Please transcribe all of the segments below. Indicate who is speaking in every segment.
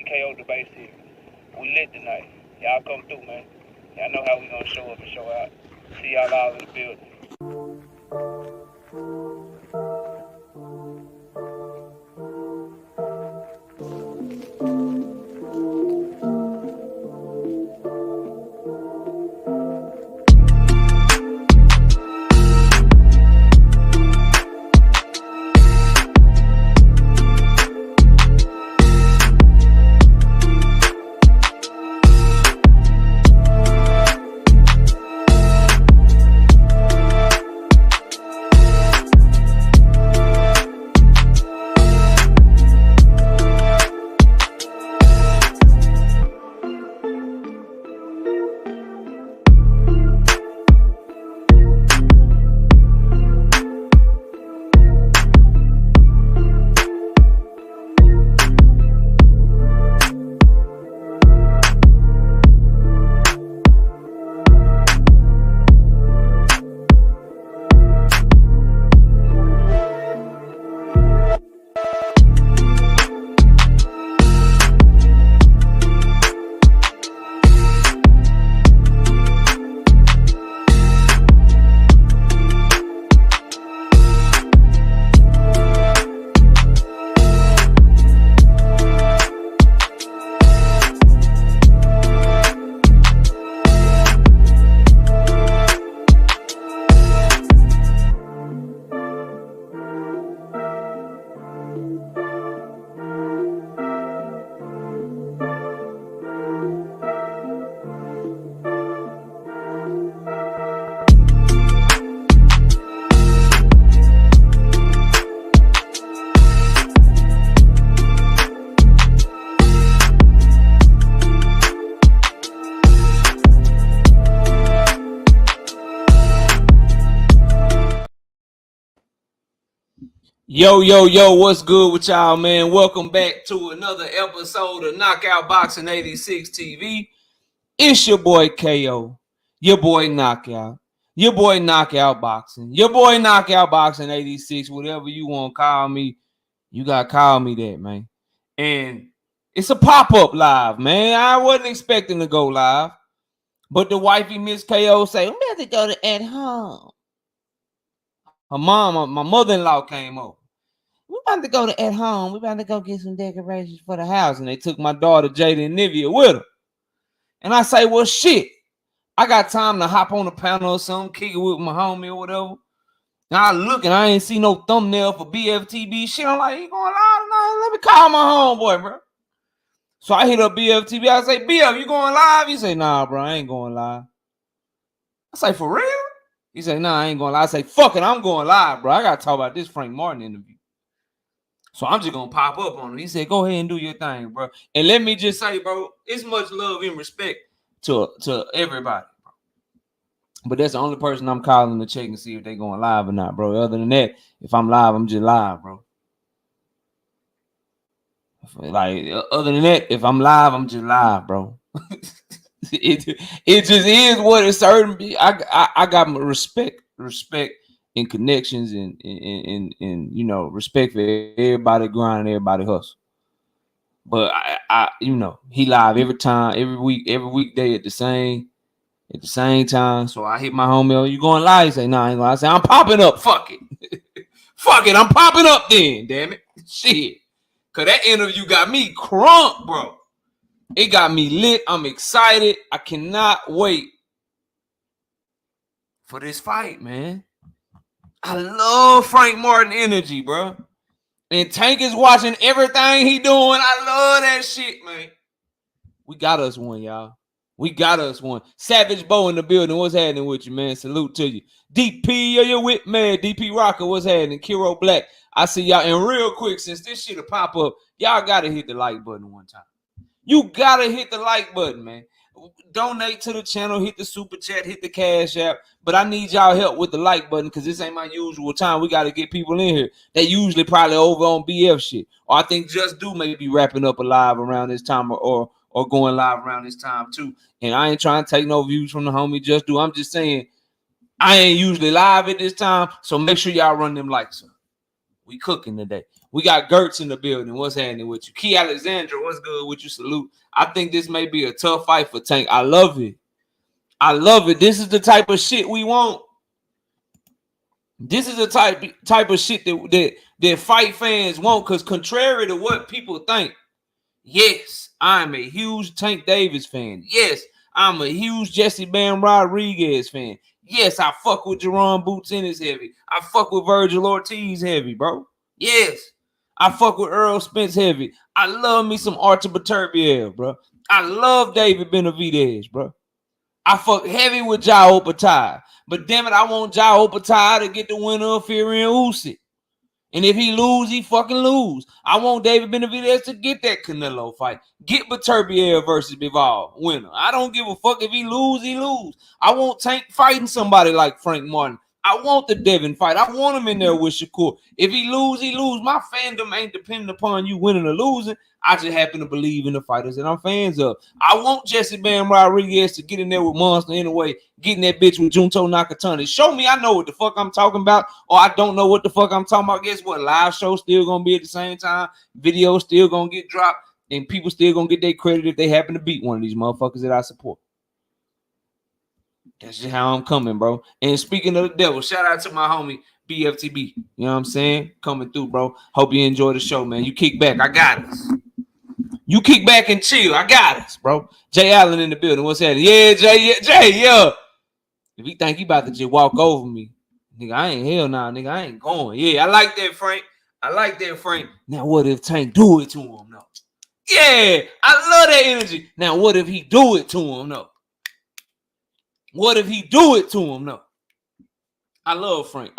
Speaker 1: KO debate series. We lit tonight. Y'all come through, man. Y'all know how we gonna show up and show out. See y'all all in the building.
Speaker 2: Yo, what's good with y'all, man? Welcome back to another episode of Knockout Boxing 86 TV. It's your boy KO, your boy Knockout, your boy Knockout Boxing, your boy Knockout Boxing 86, whatever you want to call me, you got to call me that, man. And it's a pop-up live, man. I wasn't expecting to go live, but the wifey, Miss KO, say, I'm about to go to at home. Her mom, my mother-in-law came over. We about to go to at home. We about to go get some decorations for the house. And they took my daughter, Jada and Nivea, with her. And I say, well, shit. I got time to hop on the panel or something, kick it with my homie or whatever. And I look and I ain't see no thumbnail for BFTB shit. I'm like, you going live? No, let me call my homeboy, bro. So I hit up BFTB. I say, BF, you going live? He say, nah, bro, I ain't going live. I say, for real? He say, nah, I ain't going live. I say, fuck it, I'm going live, bro. I got to talk about this Frank Martin interview. So I'm just going to pop up on him. He said, go ahead and do your thing, bro. And let me just say, bro, it's much love and respect to everybody, bro. But that's the only person I'm calling to check and see if they going live or not, bro. Other than that, if I'm live, I'm just live, bro. Like, other than that, if I'm live, I'm just live, bro. it just is what it's certain. I got my respect and connections and you know, respect for everybody grind, everybody hustle. But I you know, he live every time, every weekday at the same time. So I hit my homie, oh, you going live? He say, nah, I ain't gonna. I say, I'm popping up. Fuck it. Fuck it, I'm popping up then, damn it. Shit. Cause that interview got me crunk, bro. It got me lit. I'm excited. I cannot wait for this fight, man. I love Frank Martin energy, bro. And Tank is watching everything he doing. I love that shit, man. We got us one, y'all. We got us one. Savage Bo in the building. What's happening with you, man? Salute to you. DP, are you with, man? DP Rocker, what's happening? Kiro Black, I see y'all. And real quick, since this shit'll pop up, y'all got to hit the like button one time. You got to hit the like button, man. Donate to the channel, hit the super chat, hit the cash app. But I need y'all help with the like button because this ain't my usual time. We got to get people in here. They usually probably over on BF shit. Or I think Just Do may be wrapping up a live around this time or going live around this time too. And I ain't trying to take no views from the homie Just Do. I'm just saying I ain't usually live at this time. So make sure y'all run them likes up. We cooking today. We got Gertz in the building. What's happening with you? Key Alexandra, what's good with you? Salute. I think this may be a tough fight for Tank. I love it. I love it. This is the type of shit we want. This is the type of shit that fight fans want. Because contrary to what people think, yes, I'm a huge Tank Davis fan. Yes, I'm a huge Jesse Bam Rodriguez fan. Yes, I fuck with Jerron Boots Ennis heavy. I fuck with Virgil Ortiz heavy, bro. Yes, I fuck with Earl Spence heavy. I love me some Artur Beterbiev, bro. I love David Benavidez, bro. I fuck heavy with Jao Opetaia. But damn it, I want Jao Opetaia to get the winner of Fury and Usyk. And if he lose, he fucking lose. I want David Benavidez to get that Canelo fight. Get Beterbiev versus Bivol winner. I don't give a fuck if he lose, he lose. I want Tank fighting somebody like Frank Martin. I want the Devin fight. I want him in there with Shakur. If he lose, he lose. My fandom ain't dependent upon you winning or losing. I just happen to believe in the fighters that I'm fans of. I want Jesse Bam Rodriguez to get in there with Monster anyway, getting that bitch with Junto Nakatani. Show me I know what the fuck I'm talking about, or I don't know what the fuck I'm talking about. Guess what? Live show still gonna be at the same time. Video still gonna get dropped, and people still gonna get their credit if they happen to beat one of these motherfuckers that I support. That's just how I'm coming, bro. And speaking of the devil, shout out to my homie BFTB. You know what I'm saying? Coming through, bro. Hope you enjoy the show, man. You kick back. I got us. You kick back and chill. I got us, bro. Jay Allen in the building. What's happening? Yeah, Jay, yeah. If he think he about to just walk over me, nigga, I ain't hell nah, nigga. I ain't going. Yeah, I like that, Frank. I like that, Frank. Now, what if Tank do it to him? No. Yeah, I love that energy. Now, what if he do it to him? No. What if he do it to him? No. I love Frank.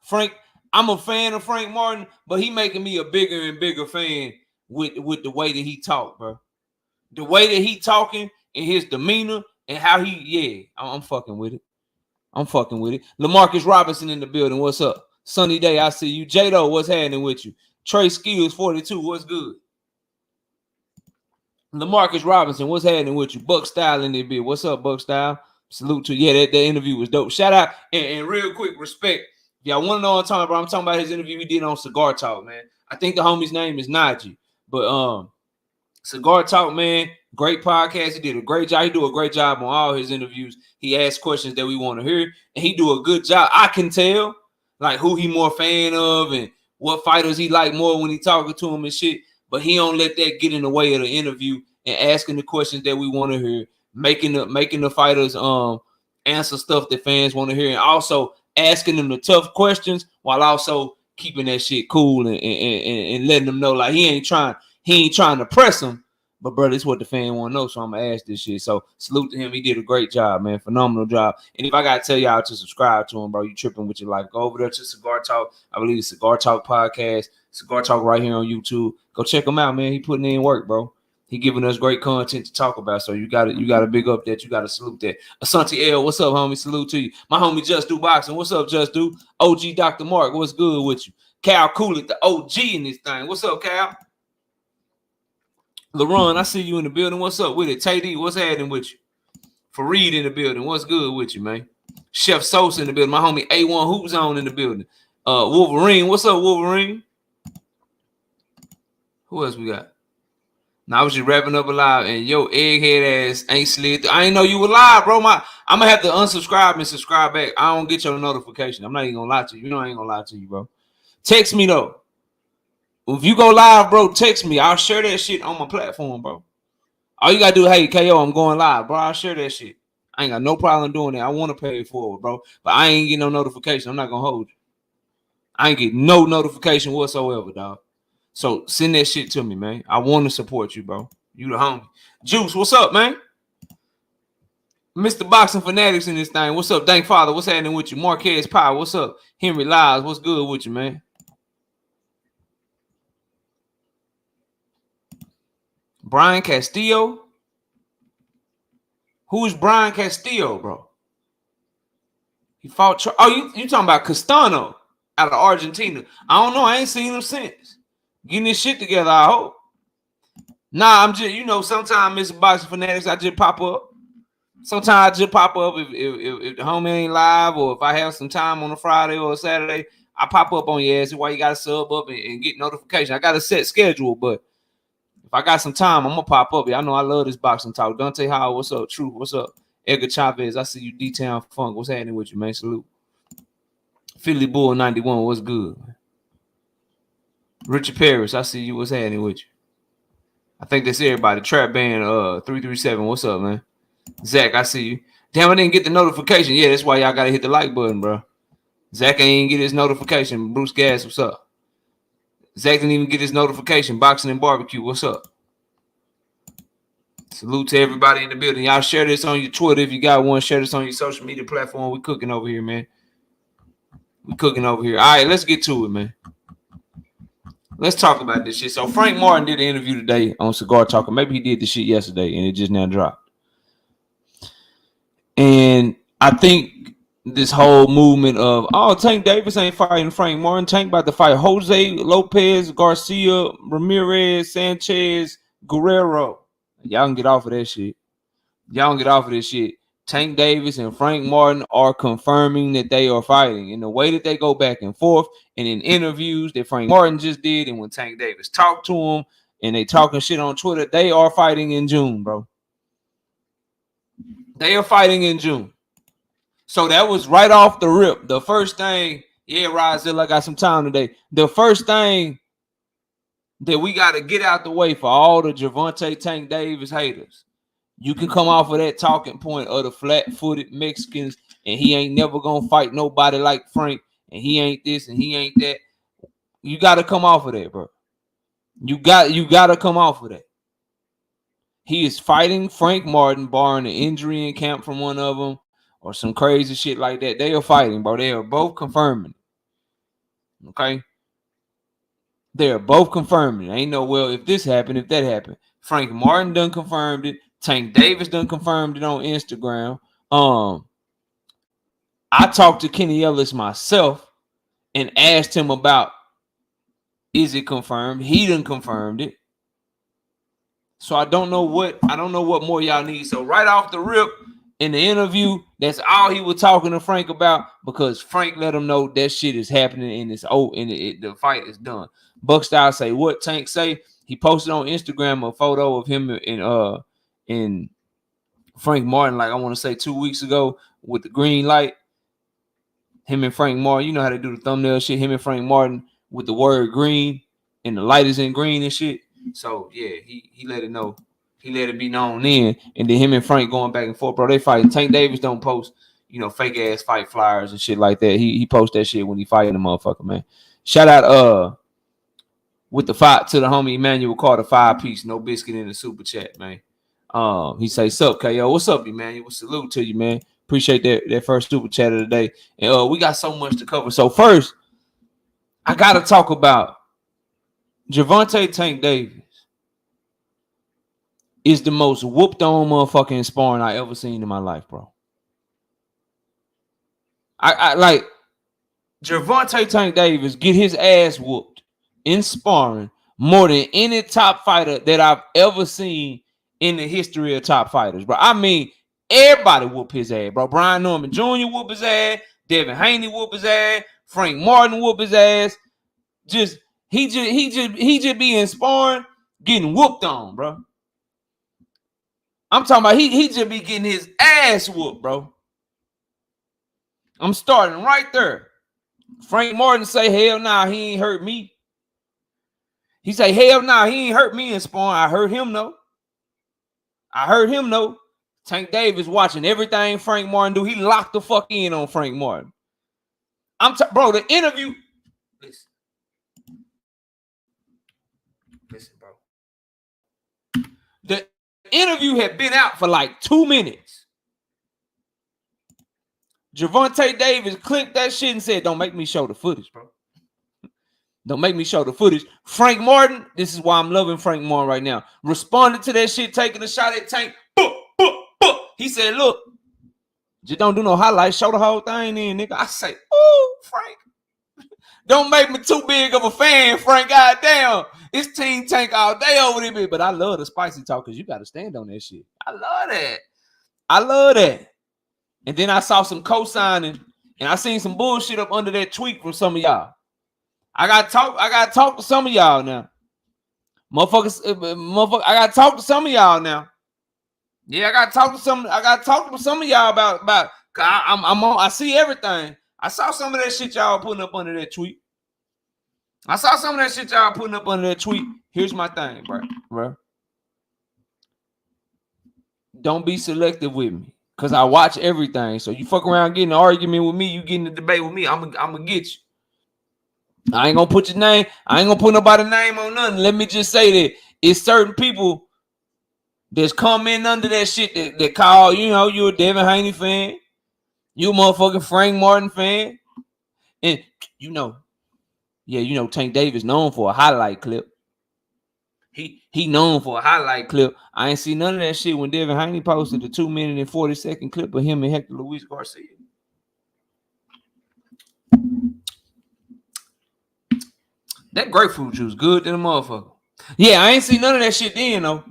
Speaker 2: Frank. I'm a fan of Frank Martin, but he making me a bigger and bigger fan with the way that he talk, bro. The way that he talking and his demeanor and how I'm fucking with it. I'm fucking with it. LaMarcus Robinson in the building. What's up? Sunny day. I see you. J-Do, what's happening with you? Trey Skills 42. What's good? LaMarcus Robinson, what's happening with you? Buck Style in the bit. What's up, Buck Style? Salute to you. Yeah, that interview was dope. Shout out and real quick respect. Y'all want to know what I'm talking about? I'm talking about his interview he did on Cigar Talk, man. I think the homie's name is Najee. But Cigar Talk, man, great podcast. He did a great job. He do a great job on all his interviews. He asks questions that we want to hear, and he do a good job. I can tell, like, who he more fan of and what fighters he like more when he talking to him and shit. But he don't let that get in the way of the interview and asking the questions that we want to hear, making the fighters answer stuff that fans want to hear, and also asking them the tough questions while also keeping that shit cool and letting them know like he ain't trying to press them, but bro, this is what the fan want to know, so I'm gonna ask this shit. So salute to him. He did a great job, man. Phenomenal job. And if I gotta tell y'all to subscribe to him, bro, you tripping with your life. Go over there to Cigar Talk. I believe it's Cigar Talk podcast, Cigar Talk right here on YouTube. Go check him out, man. He putting in work, bro. He giving us great content to talk about. So you gotta big up that. You gotta salute that. Asante L, what's up, homie? Salute to you. My homie Just Do Boxing. What's up, Just Do? OG Dr. Mark, what's good with you? Cal Coolett, the OG in this thing. What's up, Cal? LaRon, I see you in the building. What's up with it? Tay D, what's happening with you? Fareed in the building. What's good with you, man? Chef Sosa in the building. My homie A1 Hoop Zone in the building. Wolverine, what's up, Wolverine? Who else we got? Now I was just wrapping up a live, and yo, egghead ass ain't slid. I ain't know you were live, bro. I'm gonna have to unsubscribe and subscribe back. I don't get your notification. I'm not even gonna lie to you. You know I ain't gonna lie to you, bro. Text me though. If you go live, bro, text me. I'll share that shit on my platform, bro. All you gotta do, hey, KO, I'm going live, bro. I'll share that shit. I ain't got no problem doing that. I want to pay it forward, bro. But I ain't getting no notification. I'm not gonna hold you. I ain't getting no notification whatsoever, dog. So send that shit to me, man. I want to support you, bro. You the homie. Juice, what's up, man? Mr. Boxing Fanatics in this thing. What's up, Dank Father? What's happening with you? Marquez Power, what's up? Henry Lives, what's good with you, man? Brian Castillo? Who is Brian Castillo, bro? He fought. You talking about Castano out of Argentina? I don't know. I ain't seen him since. Getting this shit together, I hope. Nah, I'm just, sometimes Mr. Boxing Fanatics, I just pop up. Sometimes I just pop up if the homie ain't live, or if I have some time on a Friday or a Saturday, I pop up on your ass. That's why you got to sub up and get notification. I got a set schedule, but if I got some time, I'm going to pop up. Y'all know I love this boxing talk. Dante Howard, what's up? Truth, what's up? Edgar Chavez, I see you. D-Town Funk, what's happening with you, man? Salute. Philly Bull 91, what's good? Richard Paris, I see you. What's happening with you? I think that's everybody. Trap Band 337, what's up, man? Zach, I see you. Damn, I didn't get the notification. Yeah, that's why y'all got to hit the like button, bro. Zach ain't get his notification. Bruce Gas, what's up? Zach didn't even get his notification. Boxing and Barbecue, what's up? Salute to everybody in the building. Y'all share this on your Twitter if you got one. Share this on your social media platform. We cooking over here, man. We cooking over here. All right, let's get to it, man. Let's talk about this shit. So Frank Martin did an interview today on Cigar Talker. Maybe he did the shit yesterday and it just now dropped. And I think this whole movement of, oh, Tank Davis ain't fighting Frank Martin. Tank about to fight Jose Lopez, Garcia, Ramirez, Sanchez, Guerrero. Y'all can get off of that shit. Y'all can get off of this shit. Tank Davis and Frank Martin are confirming that they are fighting. And the way that they go back and forth and in interviews that Frank Martin just did and when Tank Davis talked to him and they talking shit on Twitter, they are fighting in June, bro. They are fighting in June. So that was right off the rip. The first thing, yeah, Rozilla, I got some time today. The first thing that we got to get out the way for all the Gervonta Tank Davis haters. You can come off of that talking point of the flat-footed Mexicans and he ain't never going to fight nobody like Frank and he ain't this and he ain't that. You got to come off of that, bro. You got to come off of that. He is fighting Frank Martin, barring an injury in camp from one of them or some crazy shit like that. They are fighting, bro. They are both confirming. Okay? They are both confirming. Ain't no, well, if this happened, if that happened. Frank Martin done confirmed it. Tank Davis done confirmed it on Instagram. I talked to Kenny Ellis myself and asked him about, is it confirmed? He done confirmed it. So I don't know what more y'all need. So right off the rip in the interview, that's all he was talking to Frank about because Frank let him know that shit is happening and it's over and the fight is done. Buckstyle say what Tank say. He posted on Instagram a photo of him in Frank Martin, like I want to say 2 weeks ago with the green light. Him and Frank Martin, you know how they do the thumbnail shit. Him and Frank Martin with the word green and the light is in green and shit. So yeah, he let it know. He let it be known then. And then him and Frank going back and forth, bro. They fighting. Tank Davis don't post, fake ass fight flyers and shit like that. He posts that shit when he fighting the motherfucker, man. Shout out with the fight to the homie Emmanuel Carter 5-piece, no biscuit in the super chat, man. He say, sup, KO. What's up, Emmanuel? Salute to you, man. Appreciate that first super chat of the day. And we got so much to cover. So first, I gotta talk about Gervonta Tank Davis is the most whooped on motherfucking sparring I ever seen in my life, bro. I like Gervonta Tank Davis get his ass whooped in sparring more than any top fighter that I've ever seen in the history of top fighters, bro. I mean, everybody whoop his ass, bro. Brian Norman Jr. whoop his ass, Devin Haney whoop his ass, Frank Martin whoop his ass. He just be in sparring getting whooped on, bro. I'm talking about he just be getting his ass whooped, bro. I'm starting right there. Frank Martin say, hell nah, he ain't hurt me. He say, hell nah, he ain't hurt me in sparring. I heard him know. Tank Davis watching everything Frank Martin do. He locked the fuck in on Frank Martin. Bro, the interview. Listen, bro. The interview had been out for like 2 minutes. Gervonta Davis clicked that shit and said, don't make me show the footage, bro. Don't make me show the footage. Frank Martin, this is why I'm loving Frank Martin right now. Responded to that shit, taking a shot at Tank. He said, look, just don't do no highlights. Show the whole thing in, nigga. I say, ooh, Frank. Don't make me too big of a fan, Frank. Goddamn. It's Team Tank all day over there. But I love the spicy talk because you got to stand on that shit. I love that. And then I saw some co-signing And I seen some bullshit up under that tweet from some of y'all. I gotta talk to some of y'all now. Motherfuckers, I gotta talk to some of y'all now. Yeah, I gotta talk to some of y'all about I see everything. I saw some of that shit y'all putting up under that tweet. Here's my thing, bro. Don't be selective with me, cause I watch everything. So you fuck around getting an argument with me, you getting a debate with me, I'm gonna get you. I ain't gonna put your name. I ain't gonna put nobody's name on nothing. Let me just say that it's certain people that's coming under that shit that call, you a Devin Haney fan, you a motherfucking Frank Martin fan, and Tank Davis known for a highlight clip. He known for a highlight clip. I ain't see none of that shit when Devin Haney posted the 2-minute and 40-second clip of him and Hector Luis Garcia. That grapefruit juice good than a motherfucker. Yeah, I ain't see none of that shit then, though.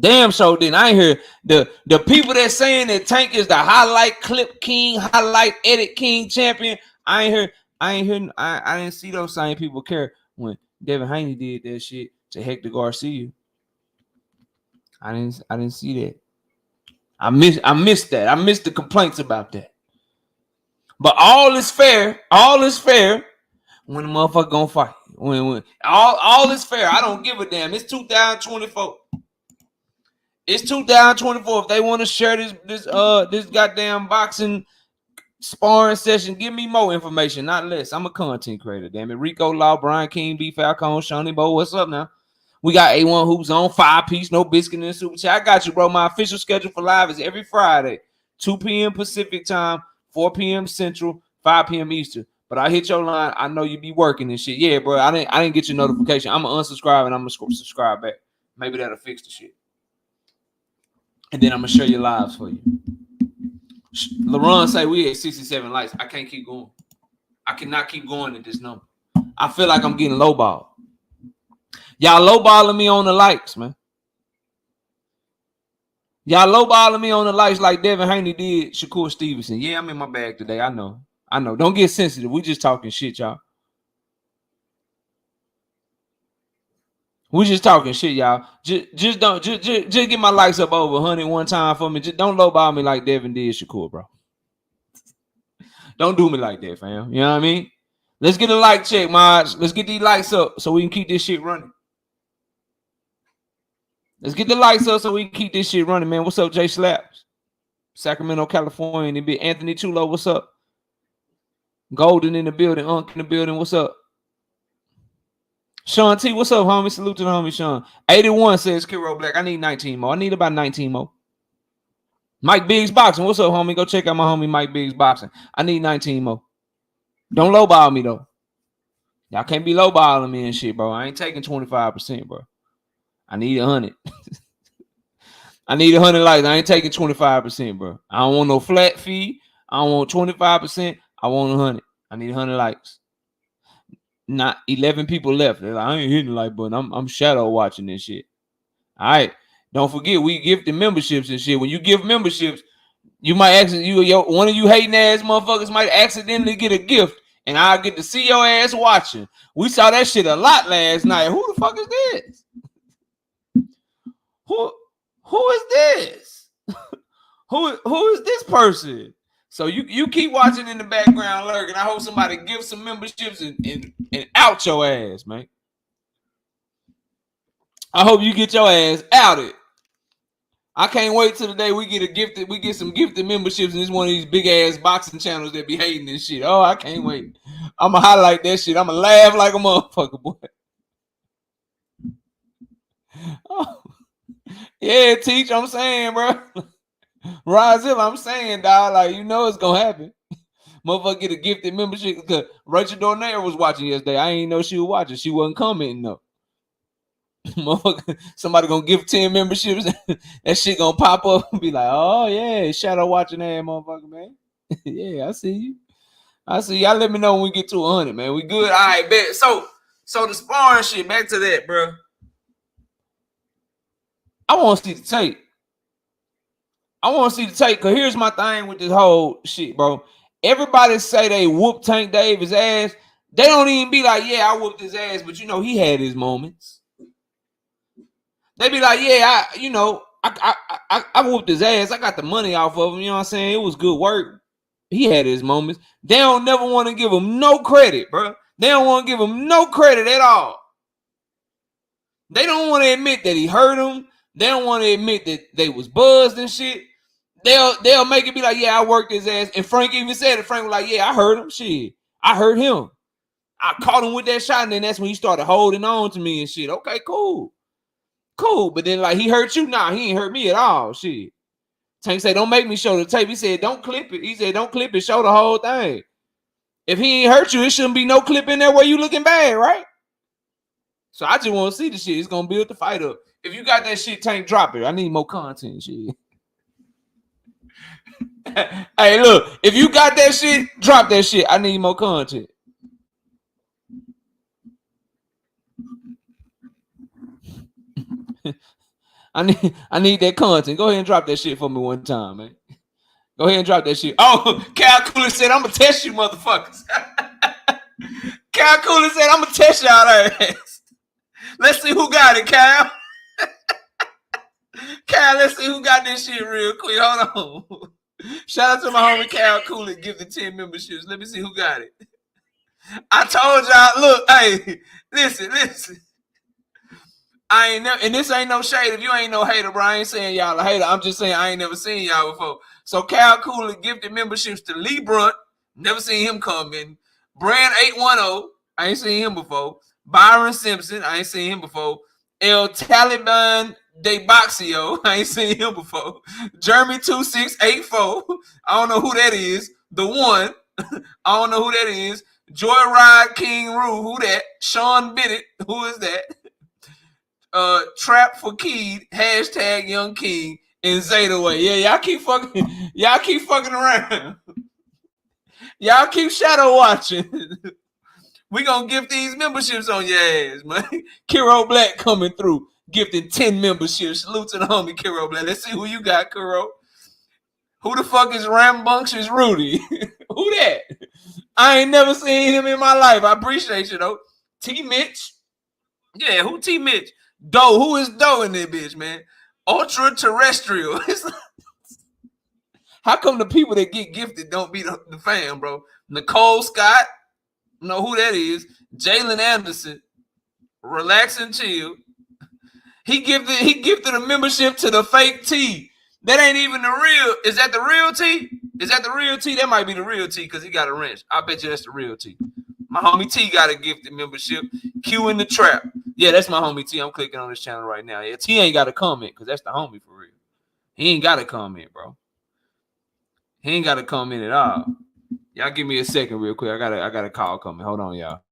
Speaker 2: Damn sure didn't. I ain't hear the people that saying that Tank is the highlight clip king, highlight edit king champion. I didn't see those same people care when Devin Haney did that shit to Hector Garcia. I didn't see that. I missed that. I missed the complaints about that. But all is fair. When the motherfucker gonna fight. When all is fair. I don't give a damn. It's 2024. It's 2024. If they want to share this goddamn boxing sparring session, give me more information, not less. I'm a content creator, damn it. Rico Law, Brian King, B Falcone, Shawnee Bo. What's up now? We got A1 Hoops on 5-piece, no biscuit in the super chat. I got you, bro. My official schedule for live is every Friday, 2 p.m. Pacific time, 4 p.m. Central, 5 p.m. Eastern. But I hit your line. I know you be working and shit. Yeah, bro. I didn't get your notification. I'm gonna unsubscribe and I'm gonna subscribe back. Maybe that'll fix the shit. And then I'm gonna share your lives for you. LaRon say we at 67 likes. I can't keep going. I cannot keep going at this number. I feel like I'm getting lowballed. Y'all lowballing me on the likes, man. Y'all lowballing me on the likes like Devin Haney did Shakur Stevenson. Yeah, I'm in my bag today. I know. Don't get sensitive. We just talking shit, y'all. We just talking shit, y'all. Just get my likes up over 100 one time for me. Just don't lowball me like Devin did Shakur, bro. Don't do me like that, fam. You know what I mean? Let's get a like check, mods. Let's get these likes up so we can keep this shit running. Let's get the likes up so we can keep this shit running, man. What's up, Jay Slaps? Sacramento, California. Be Anthony Chulo. What's up? Golden in the building. Unk in the building. What's up? Sean T. What's up, homie? Salute to the homie, Sean. 81 says Kiro Black. I need 19 more. I need about 19 more. Mike Biggs Boxing. What's up, homie? Go check out my homie Mike Biggs Boxing. I need 19 more. Don't lowball me, though. Y'all can't be lowballing me and shit, bro. I ain't taking 25%, bro. I need 100. I need 100 likes. I ain't taking 25%, bro. I don't want no flat fee. I don't want 25%. I want 100. I need 100 likes. Not 11 people left. They're like, I ain't hitting the like button. I'm shadow watching this shit. All right. Don't forget, we give the memberships and shit. When you give memberships, you might one of you hating ass motherfuckers might accidentally get a gift, and I'll get to see your ass watching. We saw that shit a lot last night. Who the fuck is this? Who is this? who is this person? So you keep watching in the background lurking. I hope somebody gives some memberships and out your ass, man. I hope you get your ass outed. I can't wait till the day we get some gifted memberships, and it's one of these big ass boxing channels that be hating this shit. Oh, I can't wait. I'ma highlight that shit. I'ma laugh like a motherfucker, boy. Oh. Yeah, Teach, I'm saying, bro. Rozilla, I'm saying, dog, like, it's gonna happen. Motherfucker get a gifted membership because Rachel Dornaire was watching yesterday. I ain't know she was watching. She wasn't commenting though. Motherfucker, somebody gonna give 10 memberships. That shit gonna pop up and be like, oh yeah, shadow watching that motherfucker, man. Yeah, I see you. Y'all let me know when we get to 100, man. We good? All right, bet. So the sparring shit, back to that, bro. I want to see the tape. Because here's my thing with this whole shit, bro. everybody say they whooped Tank Davis' ass. They don't even be like, yeah, I whooped his ass, but he had his moments. They be like, yeah, I whooped his ass. I got the money off of him. You know what I'm saying? It was good work. He had his moments. They don't never want to give him no credit, bro. They don't want to give him no credit at all. They don't want to admit that he hurt him. They don't want to admit that they was buzzed and shit. They'll make it be like, yeah, I worked his ass. And Frank even said it. Frank was like, yeah, I hurt him. Shit, I hurt him. I caught him with that shot, and then that's when he started holding on to me and shit. Okay, cool. But then like he hurt you? Nah, he ain't hurt me at all. Shit. Tank said, don't make me show the tape. He said, don't clip it. He said, don't clip it. Show the whole thing. If he ain't hurt you, it shouldn't be no clip in there where you looking bad, right? So I just want to see the shit. It's gonna build the fight up. If you got that shit, Tank, drop it. I need more content, shit. Hey, look, if you got that shit, drop that shit. I need more content. I need that content. Go ahead and drop that shit for me one time, man. Go ahead and drop that shit. Oh, Cal Cooler said, I'm gonna test you, motherfuckers. Cal Cooler said, I'm gonna test y'all ass. Let's see who got it, Cal. Cal, let's see who got this shit real quick. Hold on. Shout out to my homie Cal Cooler, give the 10 memberships. Let me see who got it. I told y'all, look, hey, listen. I ain't never, and this ain't no shade. If you ain't no hater, bro, I ain't saying y'all a hater. I'm just saying I ain't never seen y'all before. So Cal Cooler gifted memberships to Lee Brunt. Never seen him come in. Brand 810. I ain't seen him before. Byron Simpson. I ain't seen him before. El Taliban De Boxio. I ain't seen him before. Jeremy 2684. I don't know who that is. The one. I don't know who that is. Joyride King Rue. Who that? Sean Bennett. Who is that? Trap for Keed, hashtag Young King, and Zeta Way. Yeah, y'all keep fucking around. Y'all keep shadow watching. We gonna gift these memberships on your ass, man. Kiro Black coming through, gifting 10 memberships. Salute to the homie Kiro Black. Let's see who you got, Kiro. Who the fuck is Rambunctious Rudy? Who that? I ain't never seen him in my life. I appreciate you though. T Mitch. Yeah, who T Mitch? Doe, who is Doe in that bitch, man? Ultra terrestrial. How come the people that get gifted don't be the fan, bro? Nicole Scott, know who that is. Jalen Anderson, relax and chill. He gifted a membership to the fake T. That ain't even the real. Is that the real T? Is that the real T? That might be the real T because he got a wrench. I bet you that's the real T. My homie T got a gifted membership. Q in the trap. Yeah, that's my homie T. I'm clicking on this channel right now. Yeah, T ain't got a comment because that's the homie for real. He ain't got a comment, bro. He ain't got a comment at all. Y'all give me a second real quick. I got a call coming. Hold on, y'all.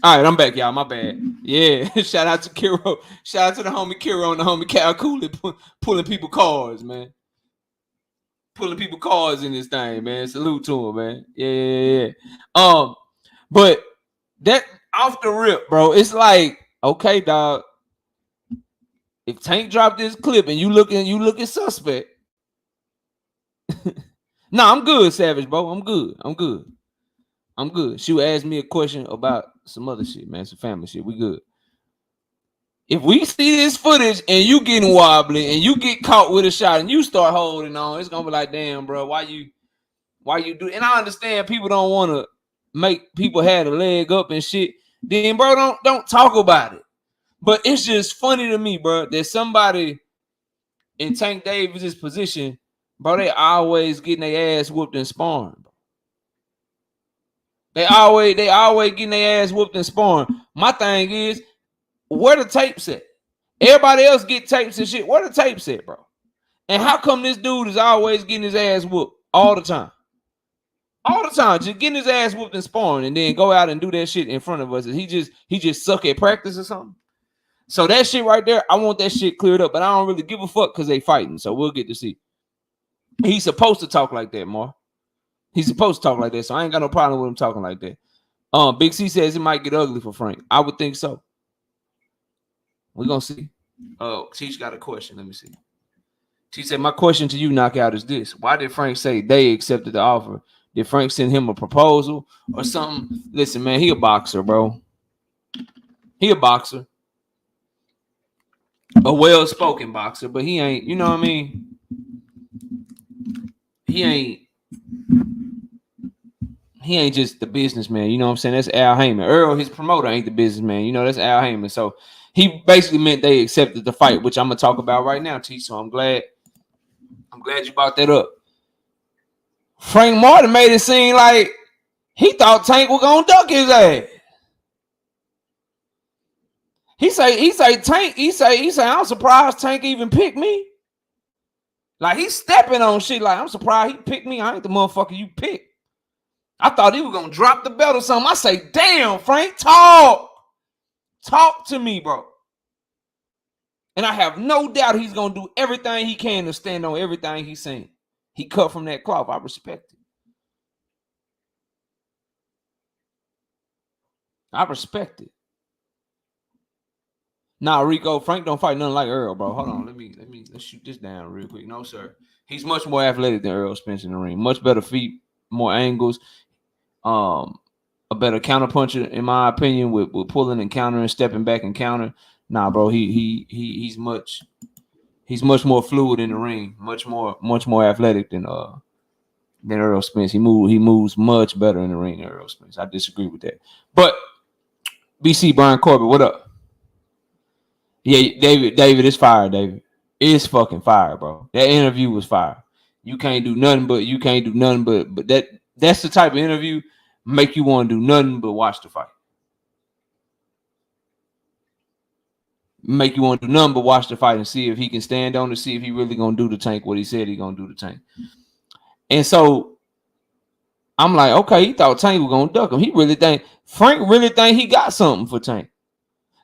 Speaker 2: All right, I'm back, y'all. My bad. Yeah, shout out to Kiro. Shout out to the homie Kiro and the homie Cal Cooley pulling people cars, man. Pulling people cars in this thing, man. Salute to him, man. Yeah. But that off the rip, bro. It's like, okay, dog. If Tank dropped this clip and you looking suspect. Nah, I'm good, Savage, bro. I'm good. She would ask me a question about some other shit, man. Some family shit. We good. If we see this footage and you getting wobbly and you get caught with a shot and you start holding on, it's gonna be like, damn, bro, why you do? And I understand people don't want to make people have a leg up and shit. Then, bro, don't talk about it. But it's just funny to me, bro, that somebody in Tank Davis' position, bro, they always getting their ass whooped in sparring. Bro. They always getting their ass whooped in sparring. My thing is, where the tapes at? Everybody else get tapes and shit. Where the tapes at, bro? And how come this dude is always getting his ass whooped all the time? All the time, just getting his ass whooped in sparring and then go out and do that shit in front of us. He just suck at practice or something? So that shit right there, I want that shit cleared up, but I don't really give a fuck because they fighting. So we'll get to see. He's supposed to talk like that, Mar. He's supposed to talk like that. So I ain't got no problem with him talking like that. Big C says it might get ugly for Frank. I would think so. We're gonna see. Oh, Teach got a question. Let me see. She said, my question to you, Knockout, is this. Why did Frank say they accepted the offer? Did Frank send him a proposal or something? Listen, man, he a boxer, bro. He a boxer. A well-spoken boxer, but he ain't, you know what I mean? He ain't just the businessman, you know what I'm saying? That's Al Heyman. Earl, his promoter, ain't the businessman. You know, that's Al Heyman. So he basically meant they accepted the fight, which I'm gonna talk about right now, T. So I'm glad you brought that up. Frank Martin made it seem like he thought Tank was gonna duck his ass. He say, I'm surprised Tank even picked me. Like, he's stepping on shit. Like, I'm surprised he picked me. I ain't the motherfucker you picked. I thought he was gonna drop the belt or something. I say, damn, Frank, talk to me, bro. And I have no doubt he's gonna do everything he can to stand on everything he's saying. He cut from that cloth. I respect it. I respect it. Nah, Rico, Frank don't fight nothing like Earl, bro. Hold on, let's shoot this down real quick. No, sir. He's much more athletic than Earl Spence in the ring. Much better feet, more angles, a better counterpuncher, in my opinion, with pulling and countering, stepping back and counter. Nah, bro, he's much more fluid in the ring, much more athletic than Earl Spence. He moves much better in the ring than Earl Spence. I disagree with that. But BC Brian Corbett, what up? Yeah, David, it's fire, David. It's fucking fire, bro. That interview was fire. You can't do nothing but that's the type of interview make you want to do nothing but watch the fight. Make you want to do nothing but watch the fight and see if he can stand on it, see if he really gonna do the Tank what he said he gonna do the Tank. And so I'm like, okay, he thought Tank was gonna duck him. Frank really think he got something for Tank.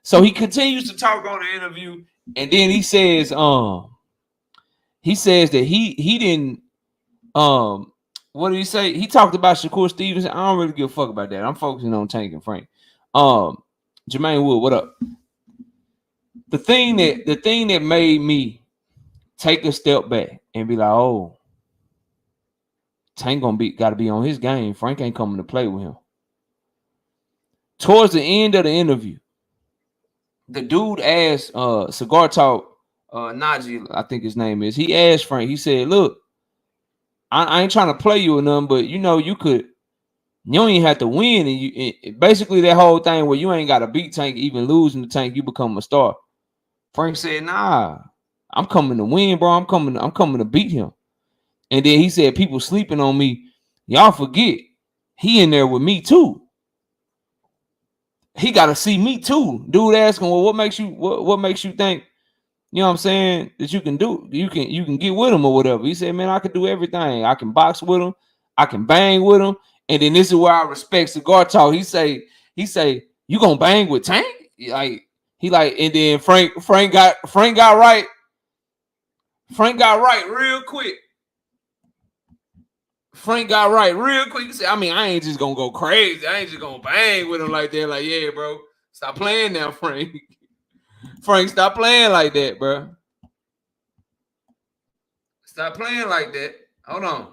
Speaker 2: So he continues to talk on the interview, and then he says that he didn't what did he say? He talked about Shakur Stevenson. I don't really give a fuck about that. I'm focusing on Tank and Frank. Jermaine Wood, what up? The thing that made me take a step back and be like, oh, Tank gotta be on his game. Frank ain't coming to play with him. Towards the end of the interview, the dude asked Cigar Talk, Najee, I think his name is. He asked Frank, he said, look, I ain't trying to play you or nothing, but you know, you don't even have to win. And basically that whole thing where you ain't got to beat Tank, even losing the Tank, you become a star. Frank said, nah, I'm coming to win, bro. I'm coming to beat him. And then he said, people sleeping on me. Y'all forget, he in there with me too. He got to see me too. Dude asking, well, what makes you think, you know what I'm saying, that you can get with him or whatever. He said, man, I can do everything. I can box with him. I can bang with him. And then this is where I respect Cigar Talk. He say, you gonna bang with Tank? And then Frank got right. Frank got right real quick. He said, I mean, I ain't just gonna go crazy. I ain't just gonna bang with him like that. Like, yeah, bro. Stop playing now, Frank. Frank, stop playing like that, bro. Stop playing like that. Hold on.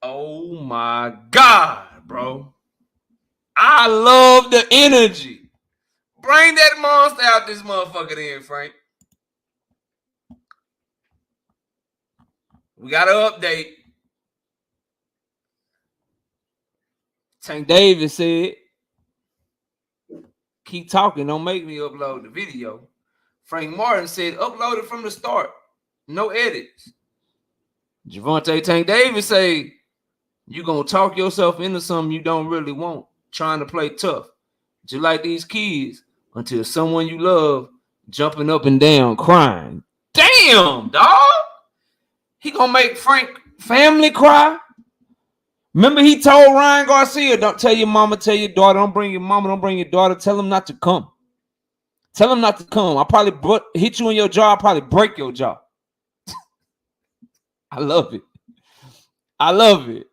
Speaker 2: Oh my God, bro. I love the energy. Bring that monster out this motherfucker in, Frank. We got an update. Tank Davis said, keep talking, don't make me upload the video. Frank Martin said, upload it from the start. No edits. Gervonta Tank Davis say, you gonna talk yourself into something you don't really want, trying to play tough. Just like these kids until someone you love jumping up and down crying. Damn, dog. He gonna make Frank family cry. Remember he told Ryan Garcia, don't tell your mama, tell your daughter, don't bring your mama, don't bring your daughter, tell them not to come. Tell them not to come. I'll probably hit you in your jaw, I'll probably break your jaw. I love it. I love it.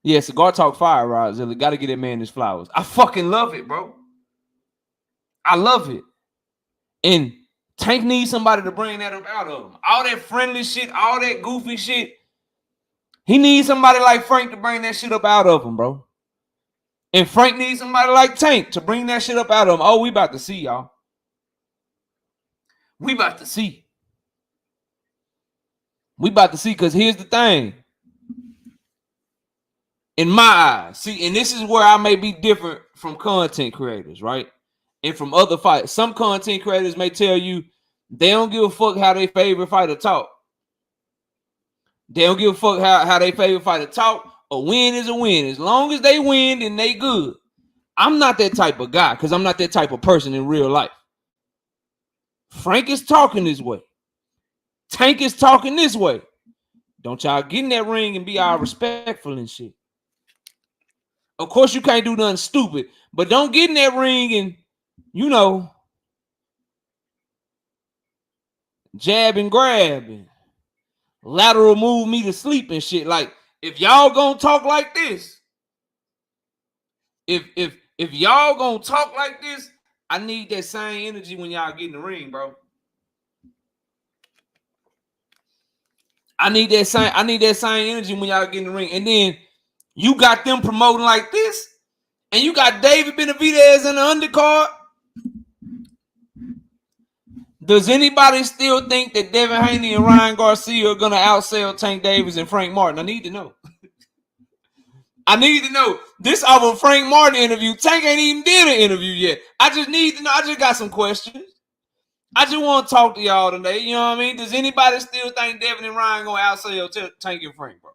Speaker 2: Yeah, Cigar talk fire, Rozilla. Gotta get that man his flowers. I fucking love it, bro. I love it. And Tank needs somebody to bring that up out of him. All that friendly shit, all that goofy shit. He needs somebody like Frank to bring that shit up out of him, bro. And Frank needs somebody like Tank to bring that shit up out of him. Oh, we about to see, y'all. We about to see. We about to see, because here's the thing. In my eyes, see, and this is where I may be different from content creators, right? And from other fighters. Some content creators may tell you they don't give a fuck how their favorite fighter talk. They don't give a fuck how their favorite fighter talk. A win is a win. As long as they win, then they good. I'm not that type of guy, because I'm not that type of person in real life. Frank is talking this way. Tank is talking this way. Don't y'all get in that ring and be all respectful and shit. Of course, you can't do nothing stupid, but don't get in that ring and, you know, jab and grab and lateral move me to sleep and shit. Like, if y'all gonna talk like this, if y'all gonna talk like this, I need that same energy when y'all get in the ring, bro. I need that same energy when y'all get in the ring. And then you got them promoting like this, and you got David Benavidez in the undercard. Does anybody still think that Devin Haney and Ryan Garcia are gonna outsell Tank Davis and Frank Martin? I need to know. I need to know. This off a Frank Martin interview. Tank ain't even did an interview yet. I just need to know. I just got some questions. I just want to talk to y'all today. You know what I mean? Does anybody still think Devin and Ryan gonna outsell Tank and Frank, bro?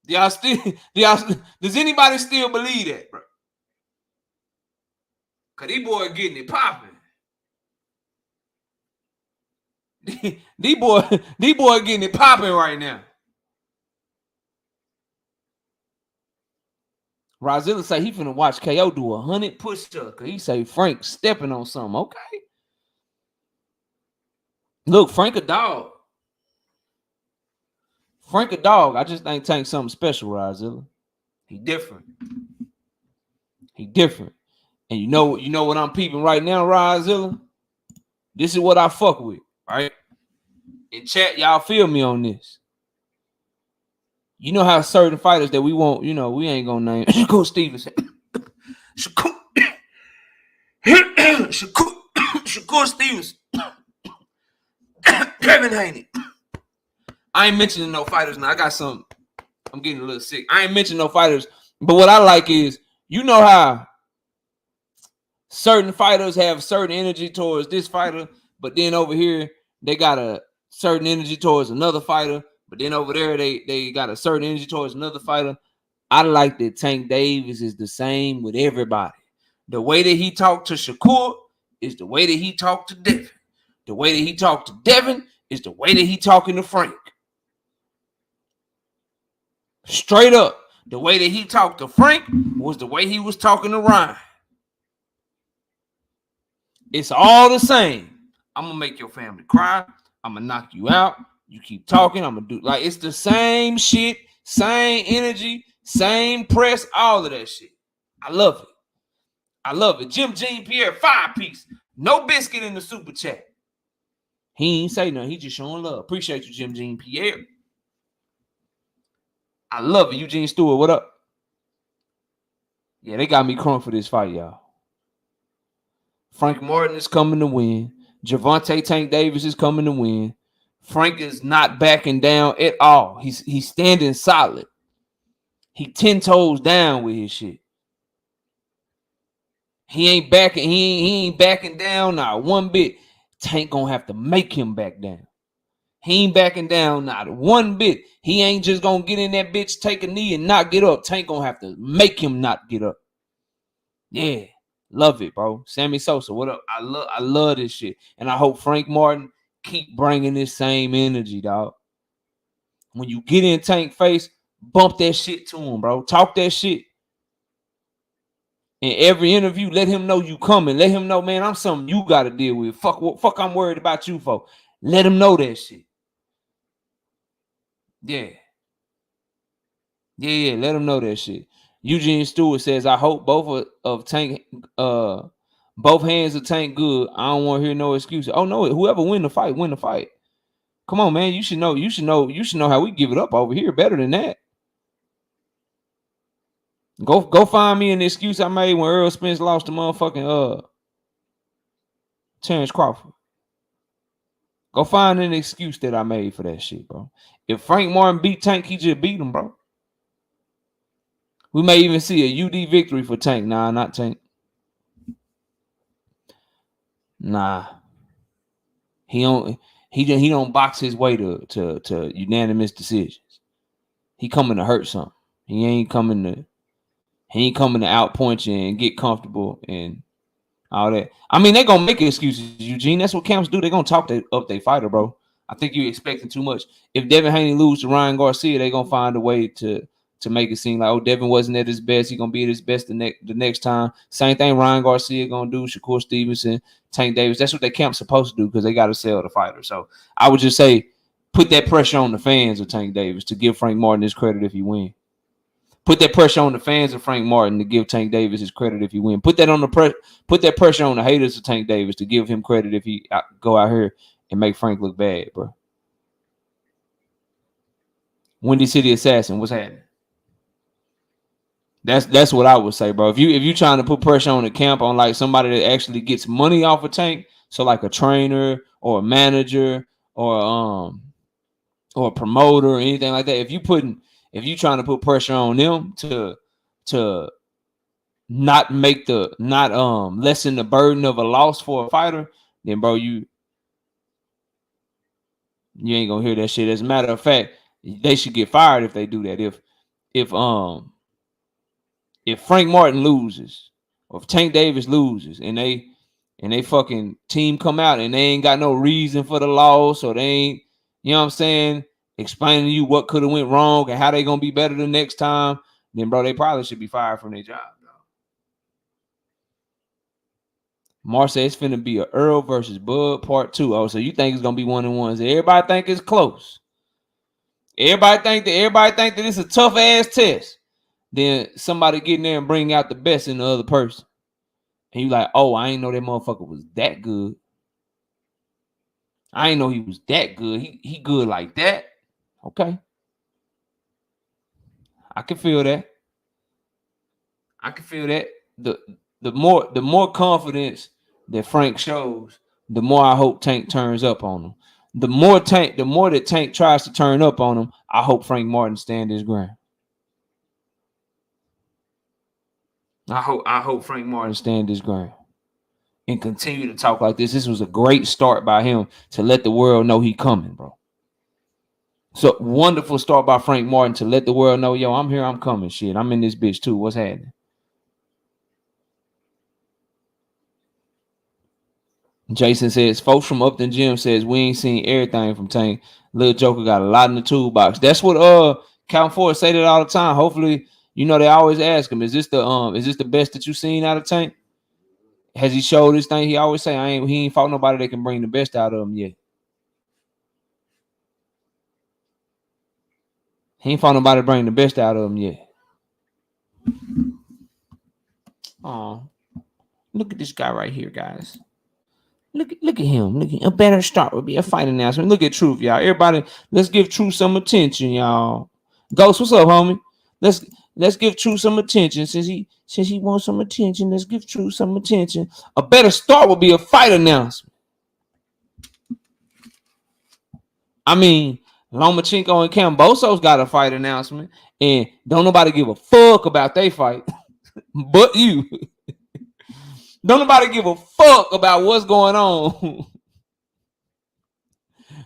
Speaker 2: Does anybody still believe that, bro? Cause these boys getting it popping. These boy getting it popping right now. Rozilla say he finna watch KO do 100 push-ups. He say Frank stepping on something. Okay. Look, Frank a dog. Frank a dog. I just think Tank's something special, Rozilla. He different. He different. And you know what I'm peeping right now, Rozilla? This is what I fuck with, right? In chat, y'all feel me on this. You know how certain fighters that we want, you know, we ain't gonna name Shakur Stevenson. Shakur Stevenson. Kevin Haney. I ain't mentioning no fighters now. I got some. I'm getting a little sick. I ain't mentioning no fighters. But what I like is, you know how certain fighters have certain energy towards this fighter, but then over here, they got a certain energy towards another fighter, but then over there, they got a certain energy towards another fighter. I like that Tank Davis is the same with everybody. The way that he talked to Shakur is the way that he talked to Devin. The way that he talked to Devin is the way that he talking to Frank. Straight up, the way that he talked to Frank was the way he was talking to Ryan. It's all the same. I'm going to make your family cry. I'm going to knock you out. You keep talking. I'm going to do, like, it's the same shit, same energy, same press, all of that shit. I love it. I love it. Jim Jean Pierre, 5-piece. No biscuit in the super chat. He ain't say nothing. He just showing love. Appreciate you, Jim Jean Pierre. I love it. Eugene Stewart, what up? Yeah, they got me crunk for this fight, y'all. Frank Martin is coming to win. Gervonta Tank Davis is coming to win. Frank is not backing down at all. He's standing solid. He 10 toes down with his shit. He ain't backing down not one bit. Tank gonna have to make him back down. He ain't backing down not one bit. He ain't just gonna get in that bitch, take a knee, and not get up. Tank gonna have to make him not get up. Yeah. Love it, bro. Sammy Sosa, what up? I love this shit. And I hope Frank Martin keep bringing this same energy, dog. When you get in Tank face, bump that shit to him, bro. Talk that shit. In every interview, let him know you coming. Let him know, man, I'm something you got to deal with. Fuck, I'm worried about you for. Let him know that shit. Yeah. Yeah, let him know that shit. Eugene Stewart says, I hope both of Tank, both hands of Tank good. I don't want to hear no excuses. Oh no, whoever win the fight, win the fight. Come on, man. You should know how we give it up over here. Better than that. Go find me an excuse I made when Earl Spence lost to motherfucking Terrence Crawford. Go find an excuse that I made for that shit, bro. If Frank Martin beat Tank, he just beat him, bro. We may even see a UD victory for Tank. Nah, not Tank. Nah. He don't box his way to unanimous decisions. He coming to hurt something. He ain't coming to outpoint you and get comfortable and all that. I mean, they gonna make excuses, Eugene. That's what camps do. They gonna talk up their fighter, bro. I think you're expecting too much. If Devin Haney lose to Ryan Garcia, they gonna find a way to make it seem like, oh, Devin wasn't at his best. He gonna be at his best the next time. Same thing Ryan Garcia gonna do. Shakur Stevenson, Tank Davis. That's what they camp's supposed to do because they gotta sell the fighter. So I would just say, put that pressure on the fans of Tank Davis to give Frank Martin his credit if he win. Put that pressure on the fans of Frank Martin to give Tank Davis his credit if he win. Put that pressure on the haters of Tank Davis to give him credit if he go out here and make Frank look bad, bro. Windy City Assassin, what's happening? That's what I would say, bro. If you trying to put pressure on the camp on like somebody that actually gets money off of Tank, so like a trainer or a manager or a promoter or anything like that, if you trying to put pressure on them to not lessen the burden of a loss for a fighter, then bro, you ain't gonna hear that shit. As a matter of fact, they should get fired if they do that. If Frank Martin loses or if Tank Davis loses and they fucking team come out and they ain't got no reason for the loss or they ain't, you know what I'm saying, explaining to you what could have went wrong and how they gonna be better the next time, then bro, they probably should be fired from their job. Mar says it's finna be a Earl versus Bud part 2. Oh, so you think it's gonna be 1-1s? Everybody think it's close. Everybody think that it's a tough ass test. Then somebody get in there and bring out the best in the other person. And you like, oh, I ain't know that motherfucker was that good. I ain't know he was that good. He good like that. Okay. I can feel that. The more confidence that Frank shows, the more I hope Tank turns up on him. The more that Tank tries to turn up on him, I hope Frank Martin stand his ground. I hope Frank Martin stand his ground and continue to talk like this. This was a great start by him to let the world know he coming, bro. So wonderful start by Frank Martin to let the world know, yo, I'm here, I'm coming. Shit, I'm in this bitch too. What's happening? Jason says, folks from Upton Gym says we ain't seen everything from Tank. Little Joker got a lot in the toolbox. That's what Count Ford say that all the time. Hopefully, you know, they always ask him, is this the best that you've seen out of Tank? Has he showed this thing? He always say he ain't fought nobody that can bring the best out of him yet. He ain't fought nobody to bring the best out of him yet. Oh, look at this guy right here, guys. Look at him. A better start would be a fight announcement. Look at Truth, y'all. Everybody, let's give Truth some attention, y'all. Ghost, what's up, homie? Let's give Truth some attention. Since he wants some attention, let's give Truth some attention. A better start would be a fight announcement. I mean, Lomachenko and Kambosos got a fight announcement, and don't nobody give a fuck about their fight, but you. Don't nobody give a fuck about what's going on.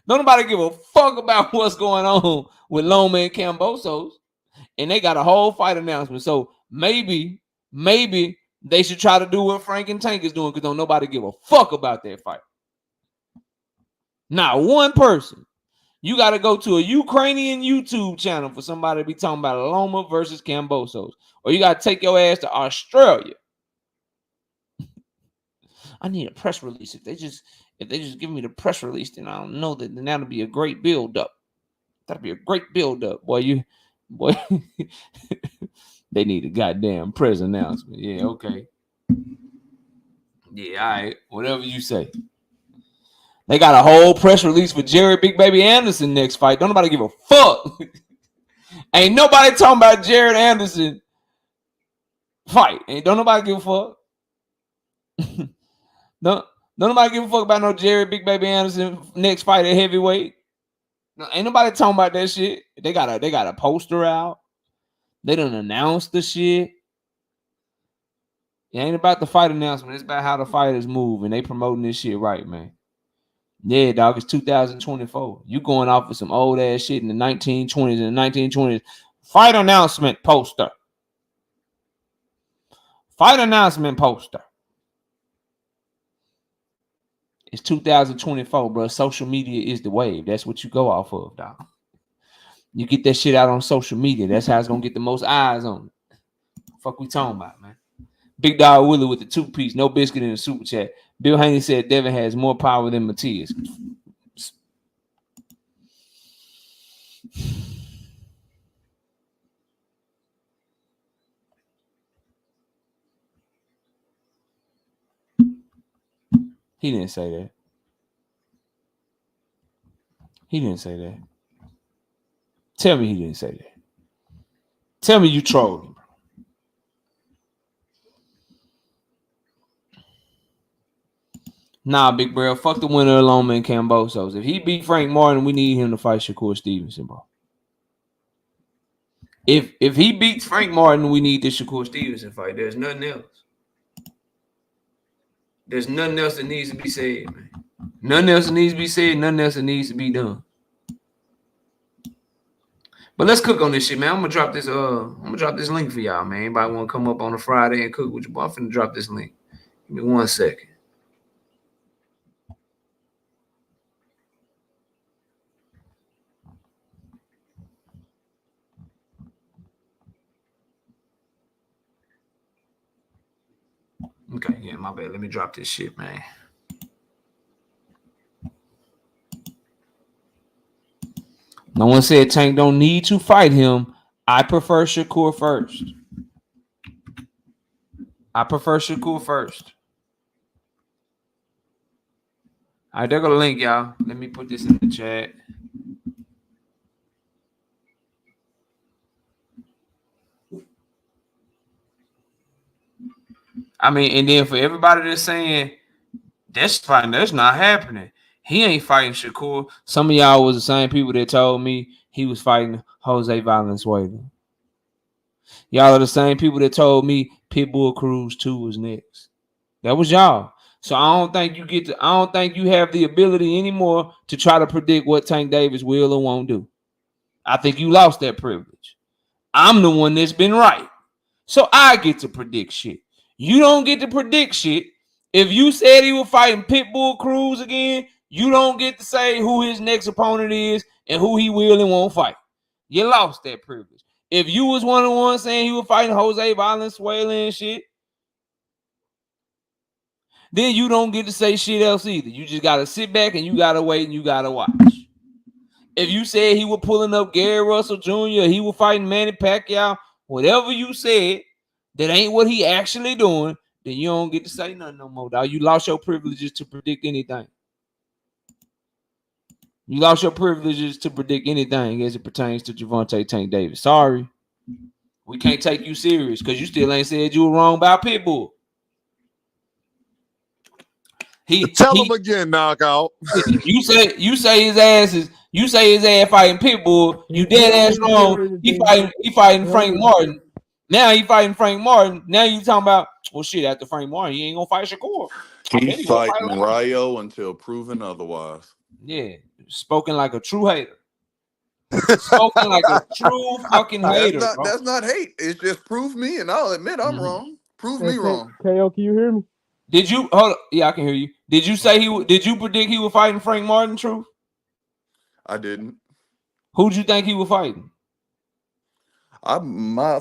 Speaker 2: Don't nobody give a fuck about what's going on with Loma and Kambosos, and they got a whole fight announcement. So maybe They should try to do what Frank and Tank is doing because don't nobody give a fuck about that fight. Not one person. You got to go to a Ukrainian YouTube channel for somebody to be talking about Loma versus Kambosos. Or you got to take your ass to Australia. I need a press release. If they just give me the press release, then I don't know that. Then that'll be a great build-up. That'll be a great build-up. Boy, they need a goddamn press announcement. Yeah, okay. Yeah, all right. Whatever you say. They got a whole press release for Jared Big Baby Anderson next fight. Don't nobody give a fuck. Ain't nobody talking about Jared Anderson fight. Don't nobody give a fuck. Don't nobody give a fuck about no Jared Big Baby Anderson next fight at heavyweight. No, ain't nobody talking about that shit. They got a poster out. They done announced the shit. It ain't about the fight announcement. It's about how the fighters move, and they promoting this shit right, man. Yeah, dog, it's 2024. You going off with some old ass shit in the 1920s and the 1920s. Fight announcement poster. Fight announcement poster. It's 2024, bro. Social media is the wave. That's what you go off of, dog. You get that shit out on social media. That's how it's gonna get the most eyes on it. Fuck we talking about, man. Big Dog Willie with the 2-piece, no biscuit in the super chat. Bill Haney said Devin has more power than Matias. He didn't say that. He didn't say that. Tell me he didn't say that. Tell me you trolled him, bro. Nah, big bro. Fuck the winner of Loma and Kambosos. If he beat Frank Martin, we need him to fight Shakur Stevenson, bro. If he beats Frank Martin, we need the Shakur Stevenson fight. There's nothing else. There's nothing else that needs to be said, man. Nothing else that needs to be said. Nothing else that needs to be done. But let's cook on this shit, man. I'm gonna drop this link for y'all, man. Anybody want to come up on a Friday and cook with your boy? I'm finna drop this link. Give me 1 second. Okay, yeah, my bad. Let me drop this shit, man. No one said Tank don't need to fight him. I prefer Shakur first. All right, there go the link, y'all. Let me put this in the chat. I mean, and then for everybody that's saying that's not happening. He ain't fighting Shakur. Some of y'all was the same people that told me he was fighting Jose Valenzuela. Y'all are the same people that told me Pitbull Cruz 2 was next. That was y'all. So I don't think you have the ability anymore to try to predict what Tank Davis will or won't do. I think you lost that privilege. I'm the one that's been right. So I get to predict shit. You don't get to predict shit. If you said he was fighting Pitbull Cruz again, you don't get to say who his next opponent is and who he will and won't fight. You lost that privilege. If you was one of the ones saying he was fighting Jose Valenzuela and shit, then you don't get to say shit else either. You just got to sit back and you got to wait and you got to watch. If you said he was pulling up Gary Russell Jr., he was fighting Manny Pacquiao, whatever you said that ain't what he actually doing, then you don't get to say nothing no more, dog. You lost your privileges to predict anything. You lost your privileges to predict anything as it pertains to Gervonta Tank Davis. Sorry. We can't take you serious because you still ain't said you were wrong about Pitbull.
Speaker 3: Tell him again, knockout.
Speaker 2: You say his ass fighting Pitbull. You dead ass wrong. He fighting Frank Martin. Now he fighting Frank Martin. Now you talking about, well, shit, after Frank Martin, he ain't gonna fight Shakur.
Speaker 4: He's fighting Rayo until proven otherwise.
Speaker 2: Yeah, spoken like a true hater. Spoken like a true fucking hater.
Speaker 4: That's not hate. It's just prove me, and I'll admit I'm wrong. Prove me wrong.
Speaker 5: KO, can you hear me?
Speaker 2: Did you hold up? Yeah, I can hear you. Did you say did you predict he was fighting Frank Martin, Truth?
Speaker 4: I didn't.
Speaker 2: Who'd you think he was fighting?
Speaker 4: I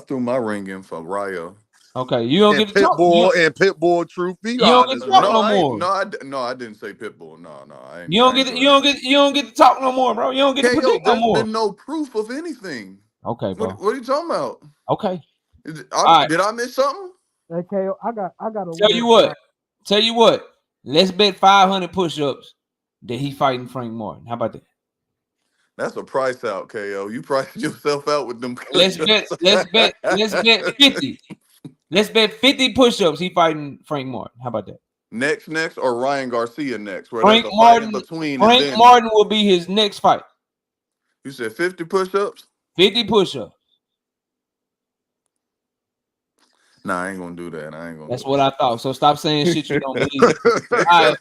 Speaker 4: threw my ring in for Rayo.
Speaker 2: Okay, you don't
Speaker 3: And
Speaker 2: get to talk.
Speaker 3: Pitbull, truth be
Speaker 2: You don't get
Speaker 3: honest.
Speaker 2: to talk
Speaker 4: No,
Speaker 2: no
Speaker 4: I
Speaker 2: more.
Speaker 4: I didn't say Pitbull. No, I ain't.
Speaker 2: You don't get to talk no more, bro. You don't get to
Speaker 4: KO,
Speaker 2: predict no
Speaker 4: there's
Speaker 2: more.
Speaker 4: been no proof of anything.
Speaker 2: Okay, bro.
Speaker 4: What are you talking about?
Speaker 2: Okay. All right.
Speaker 4: Did I miss something?
Speaker 5: Hey, KO, I got a
Speaker 2: Tell you what. Let's bet 500 push-ups that he fighting Frank Martin. How about that?
Speaker 4: That's a price out, KO. You priced yourself out with them.
Speaker 2: Let's bet 50. Let's bet 50 push-ups he fighting Frank Martin. How about that?
Speaker 4: Next, or Ryan Garcia next, where
Speaker 2: Frank
Speaker 4: there's a
Speaker 2: Martin
Speaker 4: fight in between.
Speaker 2: Frank Martin will be his next fight.
Speaker 4: You said 50 push-ups?
Speaker 2: 50 push-ups.
Speaker 4: Nah, I ain't gonna do that. I ain't gonna.
Speaker 2: That's what I thought. So stop saying shit you don't believe. All right,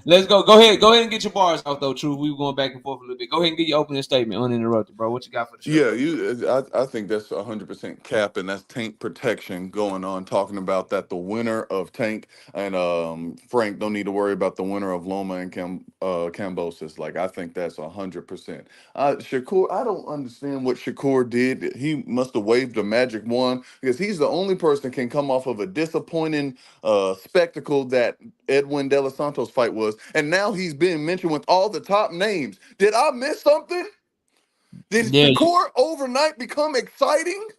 Speaker 2: let's go. Go ahead and get your bars off though. True, we were going back and forth a little bit. Go ahead and get your opening statement uninterrupted, bro. What you got for the show?
Speaker 4: Yeah, I think that's 100% cap, and that's tank protection going on. Talking about that, the winner of Tank and Frank don't need to worry about the winner of Loma and Kambosos. Like, I think that's 100%. Shakur, I don't understand what Shakur did. He must have waved a magic wand, because he's the only person can come off of a disappointing spectacle that Edwin De Los Santos fight was, and now he's being mentioned with all the top names. Did I miss something? Did Shakur overnight become exciting?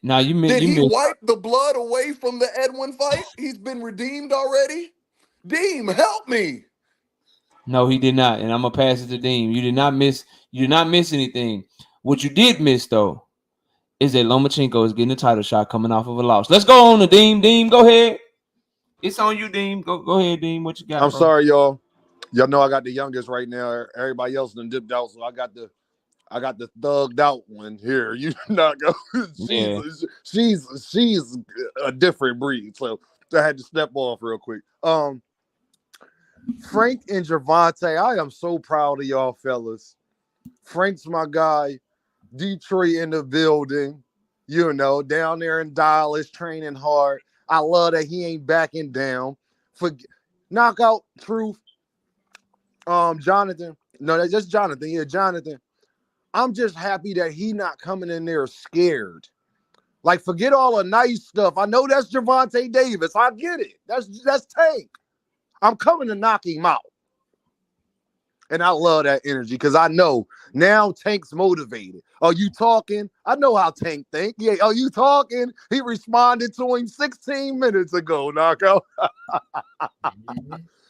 Speaker 2: Now
Speaker 4: Did he wipe the blood away from the Edwin fight? He's been redeemed already? Deem, help me.
Speaker 2: No, he did not, and I'm gonna pass it to Deem. You did not miss anything. What you did miss though is that Lomachenko is getting a title shot coming off of a loss. Let's go on to Deem. Deem, go ahead. It's on you, Deem. Go ahead, Deem. What you got?
Speaker 3: I'm sorry, y'all. Y'all know I got the youngest right now. Everybody else done dipped out, so I got the thugged out one here. You not go. She's a different breed, so I had to step off real quick. Frank and Gervonta, I am so proud of y'all fellas. Frank's my guy. Detroit in the building, down there in Dallas, training hard. I love that he ain't backing down. For knockout truth, Jonathan. No, that's just Jonathan. Yeah, Jonathan. I'm just happy that he not coming in there scared. Like, forget all the nice stuff. I know that's Gervonta Davis. I get it. That's Tank. I'm coming to knock him out. And I love that energy because I know now Tank's motivated. Are you talking? I know how Tank think. Yeah, are you talking? He responded to him 16 minutes ago, knockout.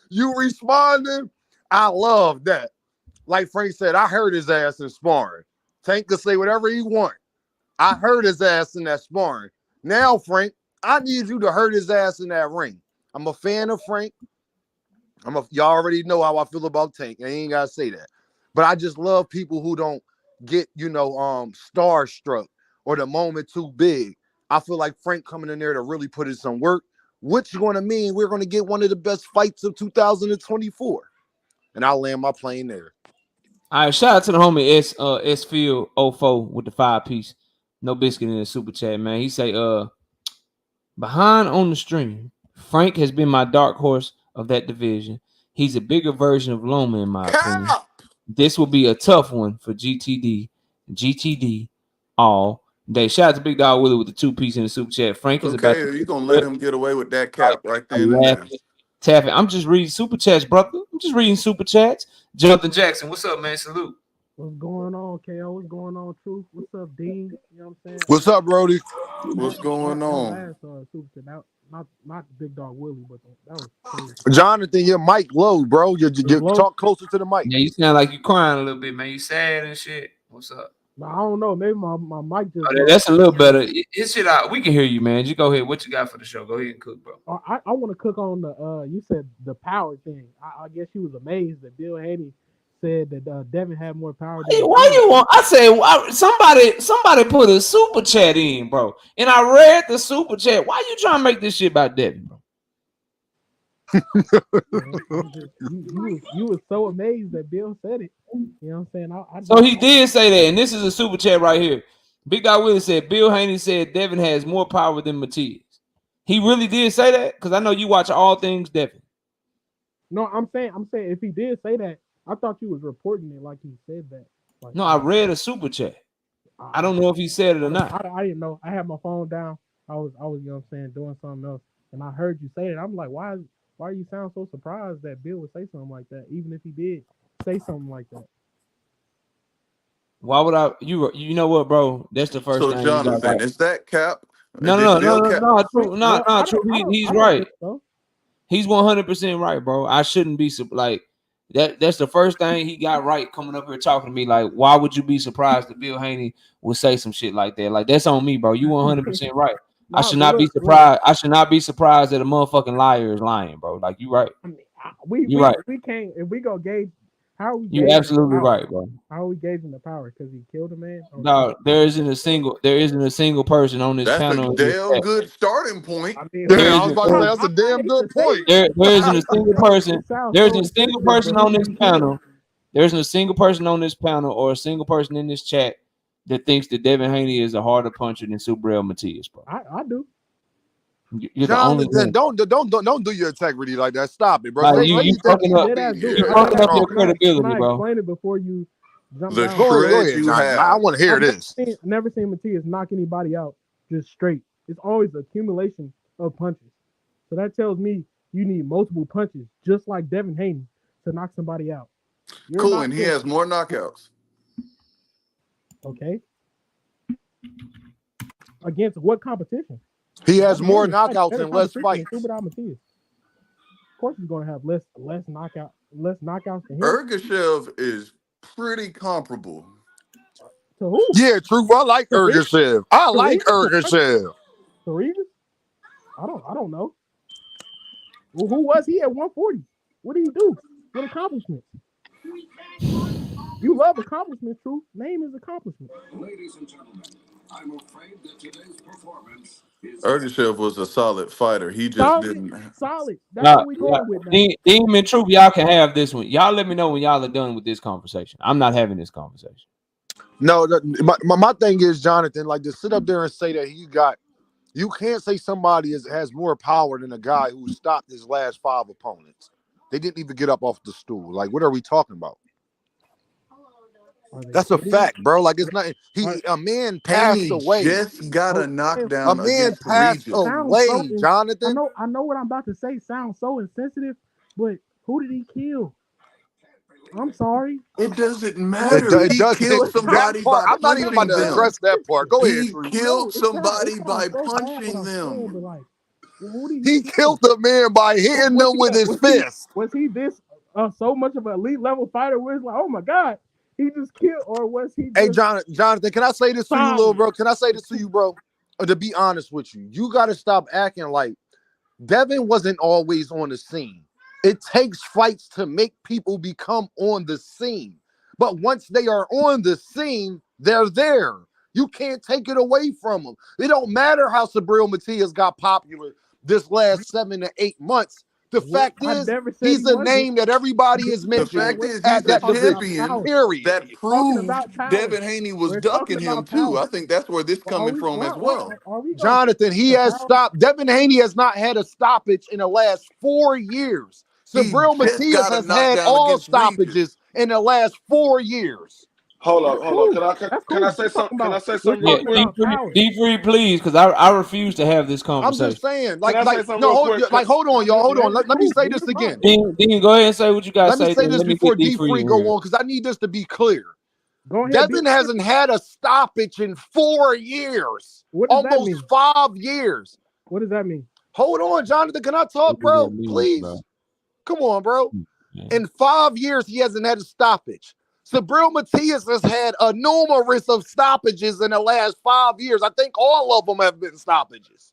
Speaker 3: You responding? I love that. Like Frank said, I heard his ass in sparring. Tank could say whatever he want. I heard his ass in that sparring. Now, Frank, I need you to hurt his ass in that ring. I'm a fan of Frank. Y'all already know how I feel about Tank. I ain't gotta say that. But I just love people who don't get, starstruck or the moment too big. I feel like Frank coming in there to really put in some work, which is going to mean we're going to get one of the best fights of 2024. And I'll land my plane there.
Speaker 2: All right, shout out to the homie S Field 04 with the 5-piece. No biscuit in the super chat, man. He say, behind on the stream, Frank has been my dark horse of that division. He's a bigger version of Loma, in my opinion. This will be a tough one for GTD all day. Shout out to Big Dog Willie with the 2-piece in the super chat. Frank is about
Speaker 4: to... you going to let him get away with that cap right then and there.
Speaker 2: Tapping. I'm just reading super chats, brother. I'm just reading super chats. Jonathan Jackson, what's up, man? Salute.
Speaker 5: What's going on, KO? What's going on, Truth? What's up, Dean? You know what I'm saying?
Speaker 3: What's up, Brody?
Speaker 4: What's going on?
Speaker 5: Not Big Dog Willie, but that was crazy.
Speaker 3: Jonathan, your mic low, bro. You talk closer to the mic.
Speaker 2: Yeah, you sound like you crying a little bit, man. You sad and shit. What's up?
Speaker 5: I don't know. Maybe my mic just.
Speaker 2: That's a little better. It's shit out. We can hear you, man. You go ahead. What you got for the show? Go ahead and cook, bro.
Speaker 5: I want to cook on the. You said the power thing. I guess you was amazed that Bill Haney said that Devin had more power.
Speaker 2: Hey, why you want? I said somebody put a super chat in, bro, and I read the super chat. Why you trying to make this shit about Devin, bro?
Speaker 5: You was so amazed that Bill said it. You know what I'm saying?
Speaker 2: So he did say that, and this is a super chat right here. Big Guy Willie said Bill Haney said Devin has more power than Matias. He really did say that? Because I know you watch all things Devin.
Speaker 5: No, I'm saying if he did say that, I thought you was reporting it like he said that. Like,
Speaker 2: No, I read a super chat. I don't know if he said it or not.
Speaker 5: I didn't know. I had my phone down. I was, you know what I'm saying, doing something else, and I heard you say it. I'm like, why you sound so surprised that Bill would say something like that, even if he did say something like that?
Speaker 2: Why would I? You know what, bro? That's the first
Speaker 4: So
Speaker 2: thing you got
Speaker 4: Jonathan,
Speaker 2: right.
Speaker 4: is that Cap?
Speaker 2: No,
Speaker 4: Did Bill Cap?
Speaker 2: true. He's right. He's 100% right, bro. I shouldn't be like that. That's the first thing he got right coming up here talking to me. Like, why would you be surprised that Bill Haney would say some shit like that? Like, that's on me, bro. You 100% right. I should not be surprised. I should not be surprised that a motherfucking liar is lying, bro. Like, you right.
Speaker 5: I mean,
Speaker 2: right.
Speaker 5: We can't. If we go gauge, how are we?
Speaker 2: You absolutely right, bro.
Speaker 5: How are we gauging the power? Because he killed a man.
Speaker 2: No, there isn't a single person on this panel.
Speaker 4: That's a damn good starting point.
Speaker 3: I was about to say that's a damn good point.
Speaker 2: There isn't a single person. There isn't a single person on this panel. There isn't a single person on this panel or a single person in this chat that thinks that Devin Haney is a harder puncher than Subriel Matias, bro.
Speaker 5: I do.
Speaker 2: You're the only one.
Speaker 3: Don't do your integrity like that. Stop it, bro.
Speaker 2: Like, you fucking up your credibility, bro.
Speaker 5: Explain it before you jump
Speaker 4: the
Speaker 5: down.
Speaker 4: shred you have.
Speaker 3: I want to hear this.
Speaker 5: Never seen Matias knock anybody out just straight. It's always accumulation of punches. So that tells me you need multiple punches, just like Devin Haney, to knock somebody out.
Speaker 4: Cool, and he has more knockouts.
Speaker 5: Okay. Against what competition?
Speaker 3: He has more knockouts and less fights.
Speaker 5: Of course, he's going to have less knockouts than him.
Speaker 4: Ergashev is pretty comparable.
Speaker 5: To who?
Speaker 3: Yeah, true. I like Ergashev. I like Ergashev.
Speaker 5: Tariq? I don't know. Well, who was he at 140? What did he do? What accomplishments? You love accomplishments, True. Name is accomplishment.
Speaker 6: Ladies and gentlemen, I'm afraid that today's performance is
Speaker 4: Ergashev was a solid fighter. He just didn't.
Speaker 5: Solid. That's what we're going with now.
Speaker 2: Demon Truth, y'all can have this one. Y'all let me know when y'all are done with this conversation. I'm not having this conversation.
Speaker 3: No, my thing is, Jonathan, like to sit up there and say that you can't say somebody has more power than a guy who stopped his last 5 opponents. They didn't even get up off the stool. Like, what are we talking about? That's a fact, bro. Like, it's not. A man passed away.
Speaker 4: Just got a knockdown.
Speaker 3: A man passed away, Jonathan.
Speaker 5: I know what I'm about to say sounds so insensitive, but who did he kill? I'm sorry.
Speaker 4: It doesn't matter. He killed somebody by
Speaker 3: I'm not even about to address that part. Go ahead.
Speaker 4: He killed somebody by punching them.
Speaker 3: He killed the man by hitting them with his fist.
Speaker 5: Was he this so much of an elite level fighter where it's like, oh my God, he just killed, or was he?
Speaker 3: Hey, Jonathan, can I say this to you, little bro? Can I say this to you, bro? To be honest with you, you got to stop acting like Devin wasn't always on the scene. It takes fights to make people become on the scene. But once they are on the scene, they're there. You can't take it away from them. It don't matter how Subriel Matias got popular this last 7 to 8 months. The fact is, he's a name that everybody is mentioning.
Speaker 4: The fact is, he's a champion.
Speaker 3: Period.
Speaker 4: That proved Devin Haney was ducking him too. I think that's where this coming from as well.
Speaker 3: Jonathan, he has stopped. Devin Haney has not had a stoppage in the last 4 years. Subriel Matias has had all stoppages in the last 4 years.
Speaker 7: Hold on. Can I say something? Can I say something real quick?
Speaker 2: D3, please, because I refuse to have this conversation.
Speaker 3: I'm just saying, hold on, y'all. Hold on. Let me say this again.
Speaker 2: Dean, go ahead and say what you got to say.
Speaker 3: Let me say this before D3 go on, because I need this to be clear. Devin hasn't had a stoppage in 4 years. Almost 5 years.
Speaker 5: What does that mean?
Speaker 3: Hold on, Jonathan. Can I talk, bro? Please. Come on, bro. In 5 years, he hasn't had a stoppage. Subriel Matias has had a numerous of stoppages in the last 5 years. I think all of them have been stoppages.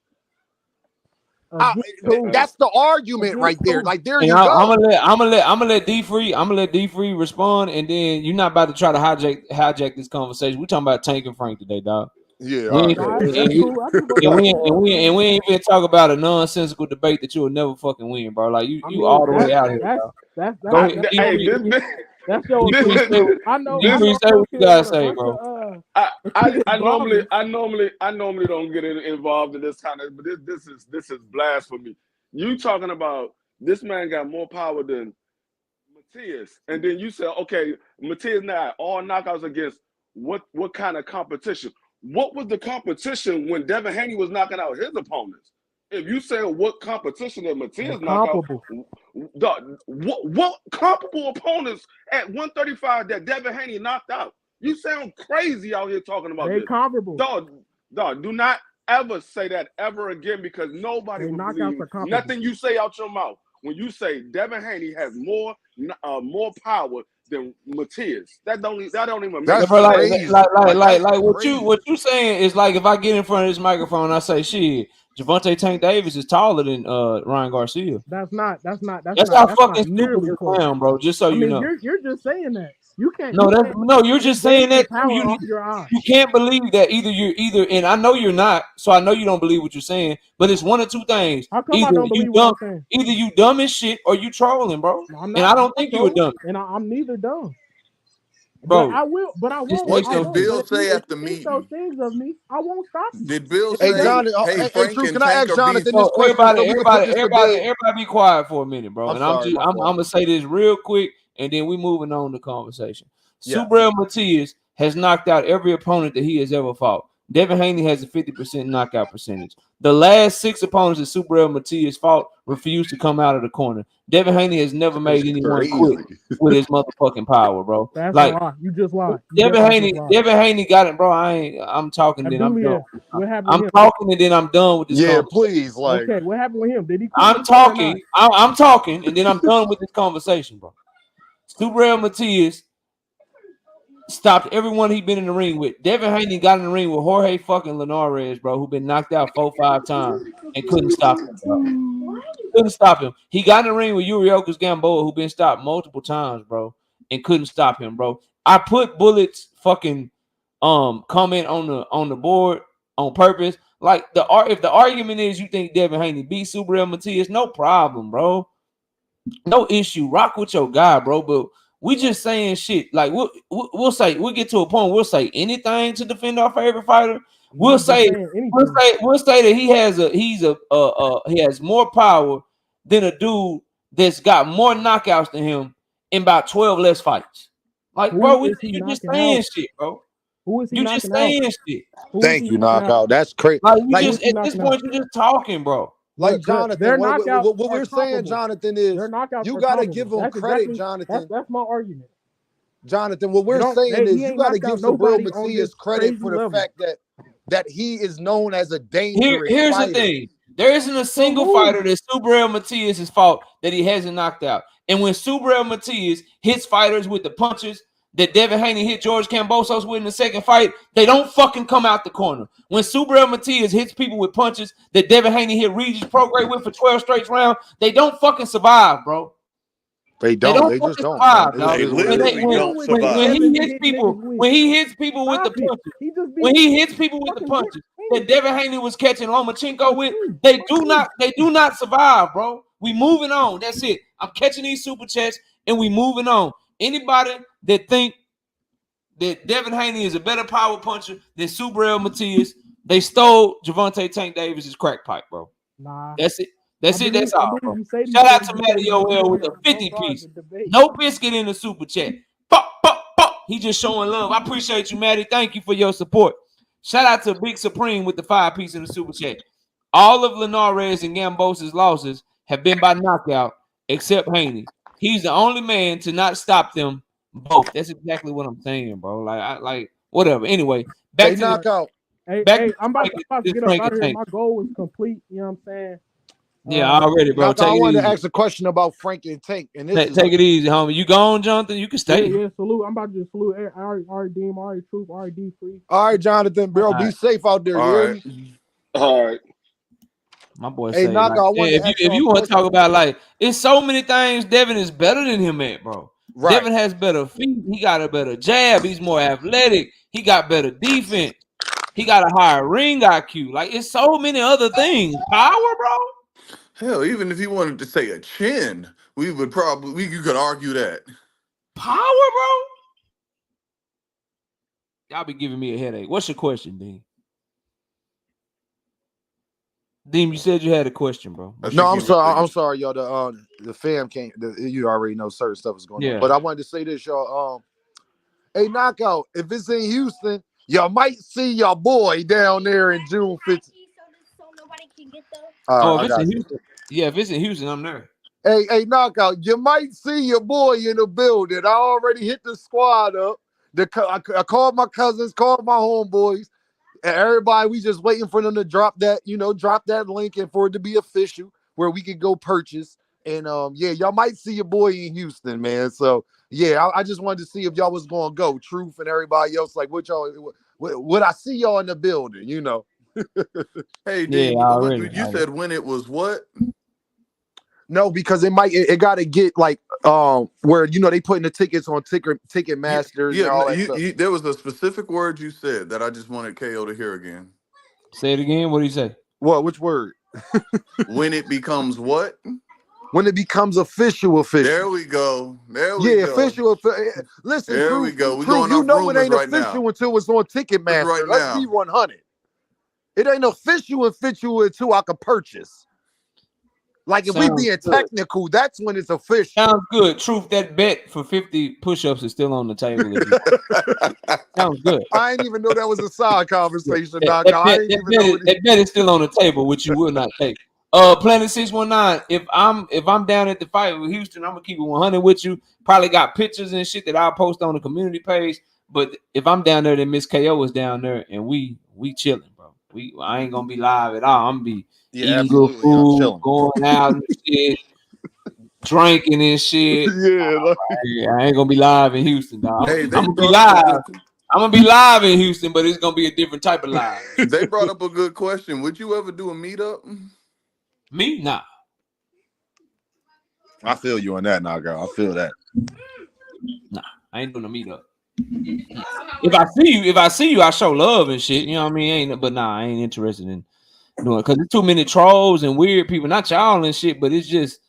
Speaker 3: That's the argument right there. Like, there you go.
Speaker 2: I'm gonna let D3 respond, and then you're not about to try to hijack this conversation. We're talking about Tank and Frank today, dog.
Speaker 3: Yeah,
Speaker 2: we ain't even talk about a nonsensical debate that you'll never fucking win, bro. Like you all the way out here.
Speaker 5: That's your opinion. I know.
Speaker 2: Say what you gotta say, bro.
Speaker 7: I normally don't get involved in this kind of, but this is blasphemy. You talking about this man got more power than Matias, and then you say, okay, Matias now all knockouts against what kind of competition? What was the competition when Devin Haney was knocking out his opponents? If you say what competition that Matias knocked out, what comparable opponents at 135 that Devin Haney knocked out? You sound crazy out here talking about this.
Speaker 5: Comparable.
Speaker 7: Dog, do not ever say that ever again, because nobody will believe nothing you say out your mouth. When you say Devin Haney has more power than Matias, that don't even make sense.
Speaker 2: Like what you saying is like if I get in front of this microphone and I say shit, Gervonta Tank Davis is taller than Ryan Garcia.
Speaker 5: That's how
Speaker 2: fucking stupid you sound, bro. Just so you know.
Speaker 5: You're just saying that. You can't.
Speaker 2: You're just saying that you can't believe that either, and I know you're not, so I know you don't believe what you're saying. But it's one of two things.
Speaker 5: How come I don't believe what I'm saying?
Speaker 2: Either you dumb as shit or you trolling, bro. And I don't think you're dumb.
Speaker 5: And I'm neither dumb.
Speaker 2: Bro,
Speaker 5: but I won't.
Speaker 4: What did Bill say at the meeting?
Speaker 5: Those things of me, I won't stop you.
Speaker 4: Did Bill say,
Speaker 3: hey,
Speaker 4: Frank and
Speaker 3: can I ask Jonathan
Speaker 2: this question? Everybody be quiet for a minute, bro. I'm gonna say this real quick, and then we moving on to conversation. Yeah. Subriel Matias has knocked out every opponent that he has ever fought. Devin Haney has a 50% knockout percentage. The last 6 opponents that Subriel Matias fought refused to come out of the corner. Devin Haney has never made anyone quit with his motherfucking power, bro.
Speaker 5: That's a lie. You just lied.
Speaker 2: Devin Haney got it, bro. I'm talking, then I'm done. I'm talking, and then I'm done with this.
Speaker 3: Yeah, please.
Speaker 5: Okay, what happened with him? Did he?
Speaker 2: I'm talking, and then I'm done with this conversation, bro. Subriel Matias stopped everyone he been in the ring with. Devin Haney got in the ring with Jorge fucking Linares, bro, who been knocked out 4-5 times and couldn't stop him, bro. Couldn't stop him. He got in the ring with Uriokis Gamboa, who been stopped multiple times, bro, and couldn't stop him, bro. I put Bullet's fucking comment on the board on purpose. Like if the argument is you think Devin Haney beat Subriel Matias, no problem, bro. No issue. Rock with your guy, bro. But we just saying shit. Like we'll say, we'll get to a point. We'll say anything to defend our favorite fighter. We'll say that he has more power than a dude that's got more knockouts than him in about 12 less fights. Like, bro, you just saying shit, bro.
Speaker 5: Who is he?
Speaker 2: You just saying shit.
Speaker 3: Thank you, knockout. That's crazy.
Speaker 2: Like at this point, you're just talking, bro.
Speaker 3: Like Jonathan, what we're saying, Jonathan, is you got to give him credit, Jonathan.
Speaker 5: That's my argument.
Speaker 3: Jonathan, what we're saying is you got to give Subriel Matias credit for the fact that he is known as a dangerous
Speaker 2: Here's
Speaker 3: fighter.
Speaker 2: The thing. There isn't a single fighter that Subriel Matias has fought that he hasn't knocked out. And when Subriel Matias hits fighters with the punches that Devin Haney hit George Kambosos with in the second fight, they don't fucking come out the corner. When Subriel Matias hits people with punches that Devin Haney hit Regis Prograis with for 12 straight rounds, they don't fucking survive, bro.
Speaker 3: They don't. They just don't.
Speaker 4: They literally don't survive.
Speaker 2: When he hits people with the punches, that Devin Haney was catching Lomachenko with, they do not survive, bro. We moving on. That's it. I'm catching these super chats and we moving on. Anybody that think that Devin Haney is a better power puncher than Subriel Matias, they stole Gervonta Tank Davis's crack pipe, bro.
Speaker 5: Nah.
Speaker 2: That's it. That's all, bro. Shout out to Matty OL with a 50 piece. No biscuit in the super chat. He just showing love. I appreciate you, Matty. Thank you for your support. Shout out to Big Supreme with the 5 piece in the super chat. All of Linares and Gambos' losses have been by knockout, except Haney. He's the only man to not stop them both. That's exactly what I'm saying, bro. Like whatever. Anyway, back to
Speaker 3: knockout.
Speaker 5: I'm about to get up out of here. My goal is complete. You know what I'm saying?
Speaker 2: Yeah, already, bro.
Speaker 3: I wanted to ask a question about Frank and Tank. And
Speaker 2: take it easy, homie. You gone, Jonathan? You can stay.
Speaker 5: Yeah, salute. I'm about to just salute Ari Deem, Ari Troop, Ari D Free.
Speaker 3: All right, Jonathan, bro. Be safe out there.
Speaker 7: All right.
Speaker 2: My boy say, if you want to talk about, like, it's so many things Devin is better than him at, bro. Right. Devin has better feet. He got a better jab. He's more athletic. He got better defense. He got a higher ring IQ. Like, it's so many other things. Power, bro.
Speaker 4: Hell, even if you wanted to say a chin, you could argue that.
Speaker 2: Power, bro. Y'all be giving me a headache. What's your question, Dean? Dean, you said you had a question, bro.
Speaker 3: No, I'm sorry. I'm sorry, y'all. The fam can't. You already know certain stuff is going on. But I wanted to say this, y'all. Hey, Knockout. If it's in Houston, y'all might see your boy down there in June 15th.
Speaker 8: So nobody can get those.
Speaker 2: Oh, if it's in Houston, yeah. If it's in Houston, I'm there.
Speaker 3: Hey, Knockout. You might see your boy in the building. I already hit the squad up. I called my cousins, called my homeboys. And everybody, we just waiting for them to drop that link and for it to be official where we can go purchase. And yeah, y'all might see your boy in Houston, man. So yeah, I just wanted to see if y'all was gonna go. Truth and everybody else, like would I see y'all in the building? You know.
Speaker 4: Hey, Dean, you said when it was what?
Speaker 3: No, because it got to get like where they putting the tickets on ticket masters and all that stuff.
Speaker 4: There was a specific word you said that I just wanted KO to hear again.
Speaker 2: Say it again. What did he say?
Speaker 3: What? Which word?
Speaker 4: When it becomes what?
Speaker 3: When it becomes official.
Speaker 4: There we go.
Speaker 3: Official. Listen,
Speaker 4: there we go.
Speaker 3: True, you know it ain't official until it's on Ticketmaster.
Speaker 4: Right
Speaker 3: Let's be 100. It ain't official until I can purchase. Like if we being technical, that's when it's official.
Speaker 2: Sounds good. Truth, that bet for 50 push-ups is still on the table. Sounds good.
Speaker 3: I didn't even know that was a side conversation, Doc.
Speaker 2: That bet is still on the table, which you will not take. Planet 619. If I'm down at the fight with Houston, I'm gonna keep it 100 with you. Probably got pictures and shit that I'll post on the community page. But if I'm down there, then Miss KO is down there, and we chilling, bro. I ain't gonna be live at all. I'm gonna be eating good food, going out and shit, drinking and shit. I ain't gonna be live in Houston, dog. I'm gonna be live. I'm gonna be live in Houston, but it's gonna be a different type of live.
Speaker 4: They brought up a good question. Would you ever do a meetup?
Speaker 2: Me? Nah.
Speaker 3: I feel you on that, Naga. I feel that.
Speaker 2: Nah, I ain't doing a meetup. If I see you, I show love and shit. You know what I mean? I ain't interested in doing it because there's too many trolls and weird people. Not y'all and shit, but it's just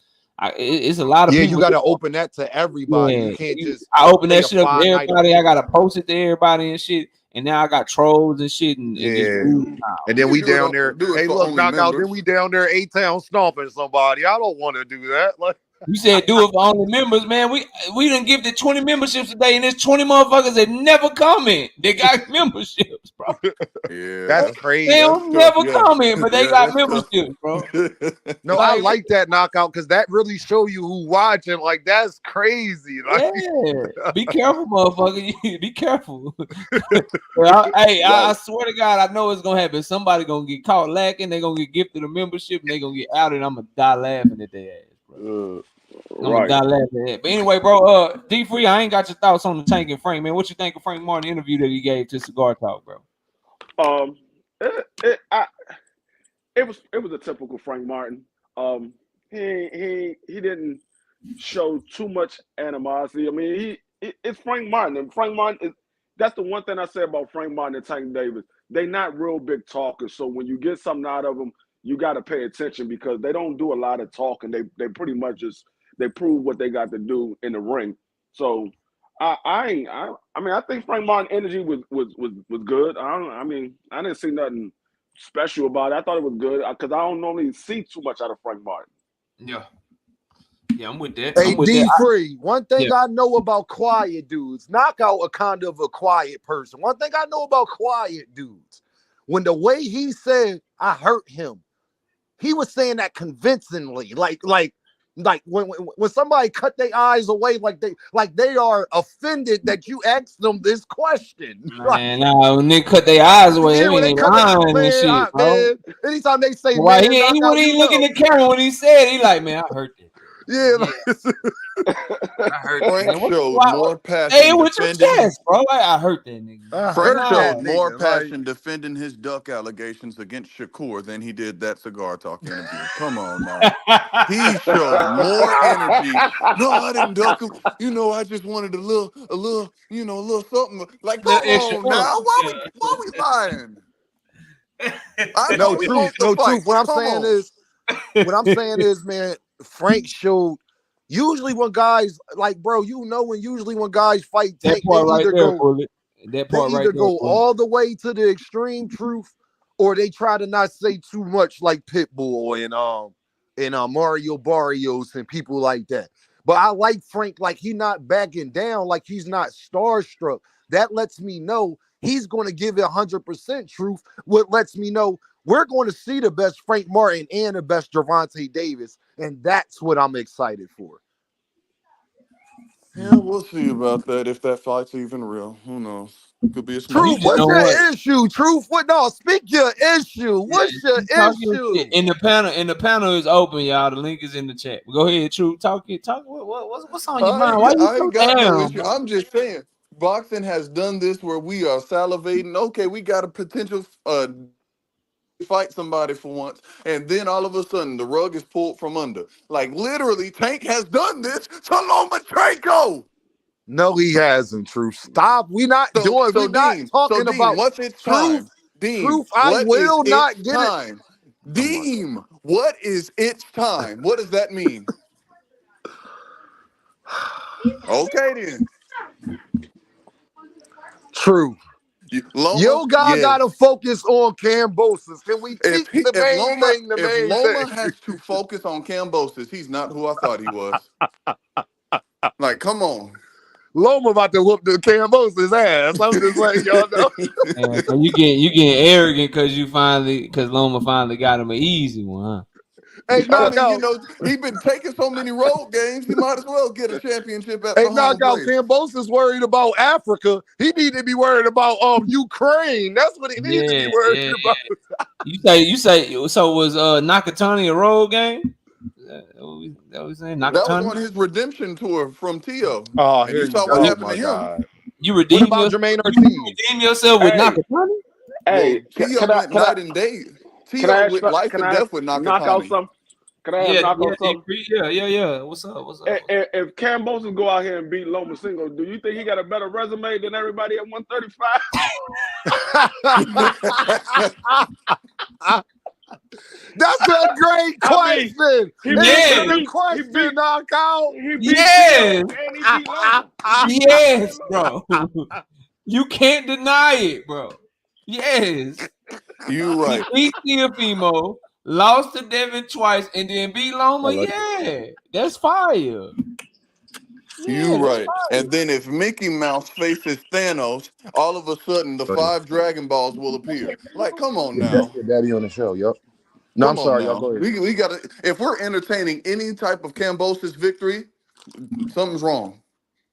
Speaker 2: it's a lot of people.
Speaker 3: You got to open that to everybody. You can't just.
Speaker 2: I open that shit up to everybody. I gotta post it to everybody and shit. And now I got trolls and shit. And
Speaker 3: then we down there. Hey, look, Knockout. Then we down there, A-Town stomping somebody. I don't want to do that. Like.
Speaker 2: You said do it for only members, man. We didn't give the 20 memberships today, and there's 20 motherfuckers that never comment. They got memberships, bro.
Speaker 3: Yeah, that's crazy.
Speaker 2: They don't never comment, but they got memberships, bro.
Speaker 3: No, I like that, Knockout, because that really show you who watching. Like that's crazy. Like,
Speaker 2: yeah, be careful, motherfucker. Be careful. I swear to God, I know it's gonna happen. Somebody gonna get caught lacking. They gonna get gifted a membership, and they gonna get outed. And I'm gonna die laughing at their ass. I'm gonna die laughing at. But anyway, bro, D Free, I ain't got your thoughts on the Tank and Frank, man. What you think of Frank Martin interview that he gave to Cigar Talk, bro?
Speaker 7: It was a typical Frank Martin. He didn't show too much animosity. I mean, it's Frank Martin, and Frank Martin that's the one thing I say about Frank Martin and Tank Davis. They not real big talkers, so when you get something out of them, you got to pay attention because they don't do a lot of talking. They pretty much just they prove what they got to do in the ring. So I think Frank Martin energy was good. I didn't see nothing special about it. I thought it was good because I don't normally see too much out of Frank Martin.
Speaker 2: Yeah, I'm with that.
Speaker 3: Hey, D-Free, one thing I know about quiet dudes, Knockout a kind of a quiet person. One thing I know about quiet dudes, when the way he said, I hurt him, he was saying that convincingly, like when somebody cut their eyes away, like they are offended that you asked them this question.
Speaker 2: Man, when they cut their eyes away, they ain't lying and shit, bro.
Speaker 3: Man, anytime they say,
Speaker 2: why he wouldn't look in the camera when he said, he like, man, I hurt that.
Speaker 4: I heard Frank showed more passion.
Speaker 2: Hey, with your chest, bro. I hurt that nigga.
Speaker 4: Frank showed more passion defending his duck allegations against Shakur than he did that Cigar Talk interview. Come on now. He showed more energy. No, I didn't duck him. I just wanted a little something. Like, come on now. Why we lying?
Speaker 3: No truth. What I'm saying is, man, Frank showed Usually when guys like, bro, usually when guys fight
Speaker 2: That
Speaker 3: Tank,
Speaker 2: part right there, Bullet. That
Speaker 3: they
Speaker 2: part right
Speaker 3: either
Speaker 2: there,
Speaker 3: go
Speaker 2: Bullet.
Speaker 3: all the way to the extreme truth, or they try to not say too much, like Pitbull and Mario Barrios and people like that. But I like Frank, like he not backing down, like he's not starstruck. That lets me know he's going to give it 100% truth. What lets me know we're going to see the best Frank Martin and the best Gervonta Davis, and that's what I'm excited for.
Speaker 4: Yeah, we'll see about that if that fight's even real. Who knows? Could be a smoke
Speaker 3: Truth,
Speaker 2: You
Speaker 3: what's
Speaker 2: know
Speaker 4: show.
Speaker 2: what?
Speaker 3: your issue? Truth, what? No, speak your issue. What's your
Speaker 2: Talk your
Speaker 3: issue?
Speaker 2: shit. In the panel is open, y'all. The link is in the chat. Go ahead, Truth. Talk. What's on your mind? Why you
Speaker 4: I
Speaker 2: so
Speaker 4: ain't got no
Speaker 2: down,
Speaker 4: issue.
Speaker 2: bro?
Speaker 4: I'm just saying, boxing has done this where we are salivating. Okay, we got a potential fight somebody for once, and then all of a sudden the rug is pulled from under. Like literally, Tank has done this to Lomachenko.
Speaker 3: No, he hasn't. Truth, stop. We not talking
Speaker 4: Dean,
Speaker 3: about
Speaker 4: what's its
Speaker 3: truth.
Speaker 4: time? Dean,
Speaker 3: Truth, I
Speaker 4: what is
Speaker 3: will
Speaker 4: its
Speaker 3: not get it.
Speaker 4: time?
Speaker 3: Oh my God.
Speaker 4: Dean, what is its time? What does that mean? Okay, then.
Speaker 3: Truth.
Speaker 4: Loma,
Speaker 3: Yo, God
Speaker 4: yes.
Speaker 3: gotta focus on Kambosos. Can we
Speaker 4: If
Speaker 3: keep the main thing the
Speaker 4: If
Speaker 3: main
Speaker 4: Loma
Speaker 3: thing?
Speaker 4: has to focus on Kambosos, he's not who I thought he was. Like, come on.
Speaker 3: Loma about to whoop the Kambosos ass. I'm just letting y'all know.
Speaker 2: Yeah, so you getting arrogant because Loma finally got him an easy one, huh?
Speaker 3: Hey,
Speaker 4: I mean,
Speaker 3: knockout.
Speaker 4: he's been taking so many road games, he might as well get a championship at
Speaker 3: Hey,
Speaker 4: the home
Speaker 3: knockout.
Speaker 4: place.
Speaker 3: Kambosos worried about Africa. He need to be worried about Ukraine. That's what he needs to be worried about.
Speaker 2: You say so was Nakatani a road game? That we saying
Speaker 4: That was
Speaker 2: Nakatani?
Speaker 4: on his redemption tour from Tio.
Speaker 3: Oh,
Speaker 4: And
Speaker 3: here
Speaker 4: you
Speaker 3: you
Speaker 4: saw what
Speaker 3: go. Oh
Speaker 4: happened
Speaker 3: my
Speaker 4: to him.
Speaker 3: God.
Speaker 2: You
Speaker 3: What
Speaker 2: redeem
Speaker 3: about
Speaker 2: your
Speaker 3: Jermaine
Speaker 2: you
Speaker 3: Ortiz?
Speaker 2: redeem yourself with
Speaker 7: Hey,
Speaker 2: Nakatani?
Speaker 4: Well,
Speaker 7: hey,
Speaker 4: Tio went night and day.
Speaker 7: can I
Speaker 4: Tio
Speaker 7: ask
Speaker 4: went life
Speaker 7: can
Speaker 4: and
Speaker 7: I
Speaker 4: death with
Speaker 7: knock out
Speaker 4: Nakatani.
Speaker 7: some? Can I
Speaker 2: Yeah,
Speaker 7: knock out something?
Speaker 2: yeah. What's up?
Speaker 7: If Kambosos go out here and beat Loma Single, do you think he got a better resume than everybody at 135?
Speaker 3: That's a great question.
Speaker 2: Yeah.
Speaker 3: Answer the question, knockout.
Speaker 7: He beat
Speaker 2: Yes.
Speaker 7: Tio and he beat Loma.
Speaker 2: Yes, bro. You can't deny it, bro. Yes.
Speaker 4: You
Speaker 2: He
Speaker 4: right.
Speaker 2: beat Teofimo, lost to Devin twice, and then beat Loma. Yeah. That's fire.
Speaker 4: You
Speaker 2: Yeah, that's
Speaker 4: right.
Speaker 2: fire.
Speaker 4: And then if Mickey Mouse faces Thanos, all of a sudden the 5 Dragon Balls will appear. Like, come on now.
Speaker 3: Your daddy on the show. Yep. No, I'm
Speaker 4: Come on
Speaker 3: sorry, y'all.
Speaker 4: now.
Speaker 3: Go ahead.
Speaker 4: We gotta, if we're entertaining any type of Kambosos victory, something's wrong.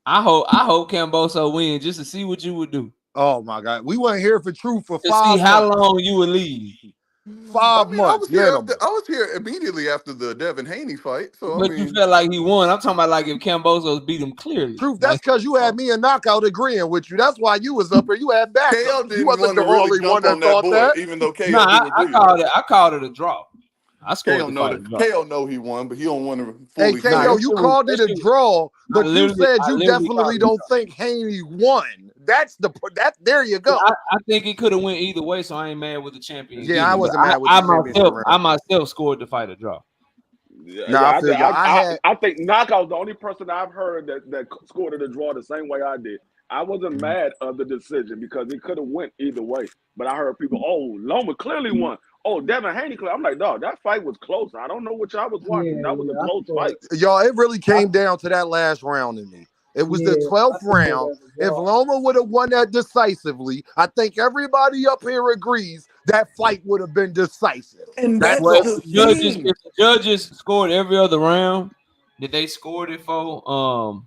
Speaker 2: I hope Camboso win just to see what you would do.
Speaker 3: Oh my God, we weren't here for truth for
Speaker 2: To
Speaker 3: 5
Speaker 2: see
Speaker 3: months.
Speaker 2: how long you would leave.
Speaker 3: 5
Speaker 4: I
Speaker 3: months.
Speaker 4: was here immediately after the Devin Haney fight. So
Speaker 2: But you felt like he won. I'm talking about like if Cambosos beat him clearly.
Speaker 3: Truth, that's because you had me and Knockout agreeing with you. That's why you was up here. You had backup.
Speaker 4: KO
Speaker 3: You
Speaker 4: didn't
Speaker 3: wasn't
Speaker 4: want to
Speaker 3: the
Speaker 4: really
Speaker 3: only one
Speaker 4: jump
Speaker 3: that
Speaker 4: on that
Speaker 3: thought
Speaker 4: board,
Speaker 3: that.
Speaker 4: even though KO
Speaker 2: Nah,
Speaker 4: do
Speaker 2: I
Speaker 4: agree.
Speaker 2: called it a draw. I scored
Speaker 4: KO
Speaker 2: the
Speaker 4: know
Speaker 2: fight.
Speaker 4: that KO know he won, but he don't want to
Speaker 3: Hey,
Speaker 4: fully
Speaker 3: KO,
Speaker 4: say.
Speaker 3: you called it a draw, but you said
Speaker 2: I
Speaker 3: you
Speaker 2: literally
Speaker 3: definitely don't think Haney won. That's there you go.
Speaker 2: I think it could have went either way, so I ain't mad with the champion.
Speaker 3: Yeah, I
Speaker 2: getting it.
Speaker 3: wasn't
Speaker 2: But
Speaker 3: mad with the championship round.
Speaker 2: I myself scored the fight a draw.
Speaker 3: I feel you.
Speaker 7: I think Knockout's the only person I've heard that scored it a draw the same way I did. I wasn't mad of the decision because it could have went either way. But I heard people, oh, Loma clearly won. Oh, Devin Haney, I'm like, dog, that fight was close. I don't know what y'all was watching. That was a close fight.
Speaker 3: Y'all, it really came down to that last round to me. It was the 12th round. If Loma would have won that decisively, I think everybody up here agrees that fight would have been decisive.
Speaker 4: And
Speaker 3: That's
Speaker 4: that's
Speaker 3: all.
Speaker 4: the
Speaker 2: If
Speaker 4: thing.
Speaker 2: the judges scored every other round that they scored it for,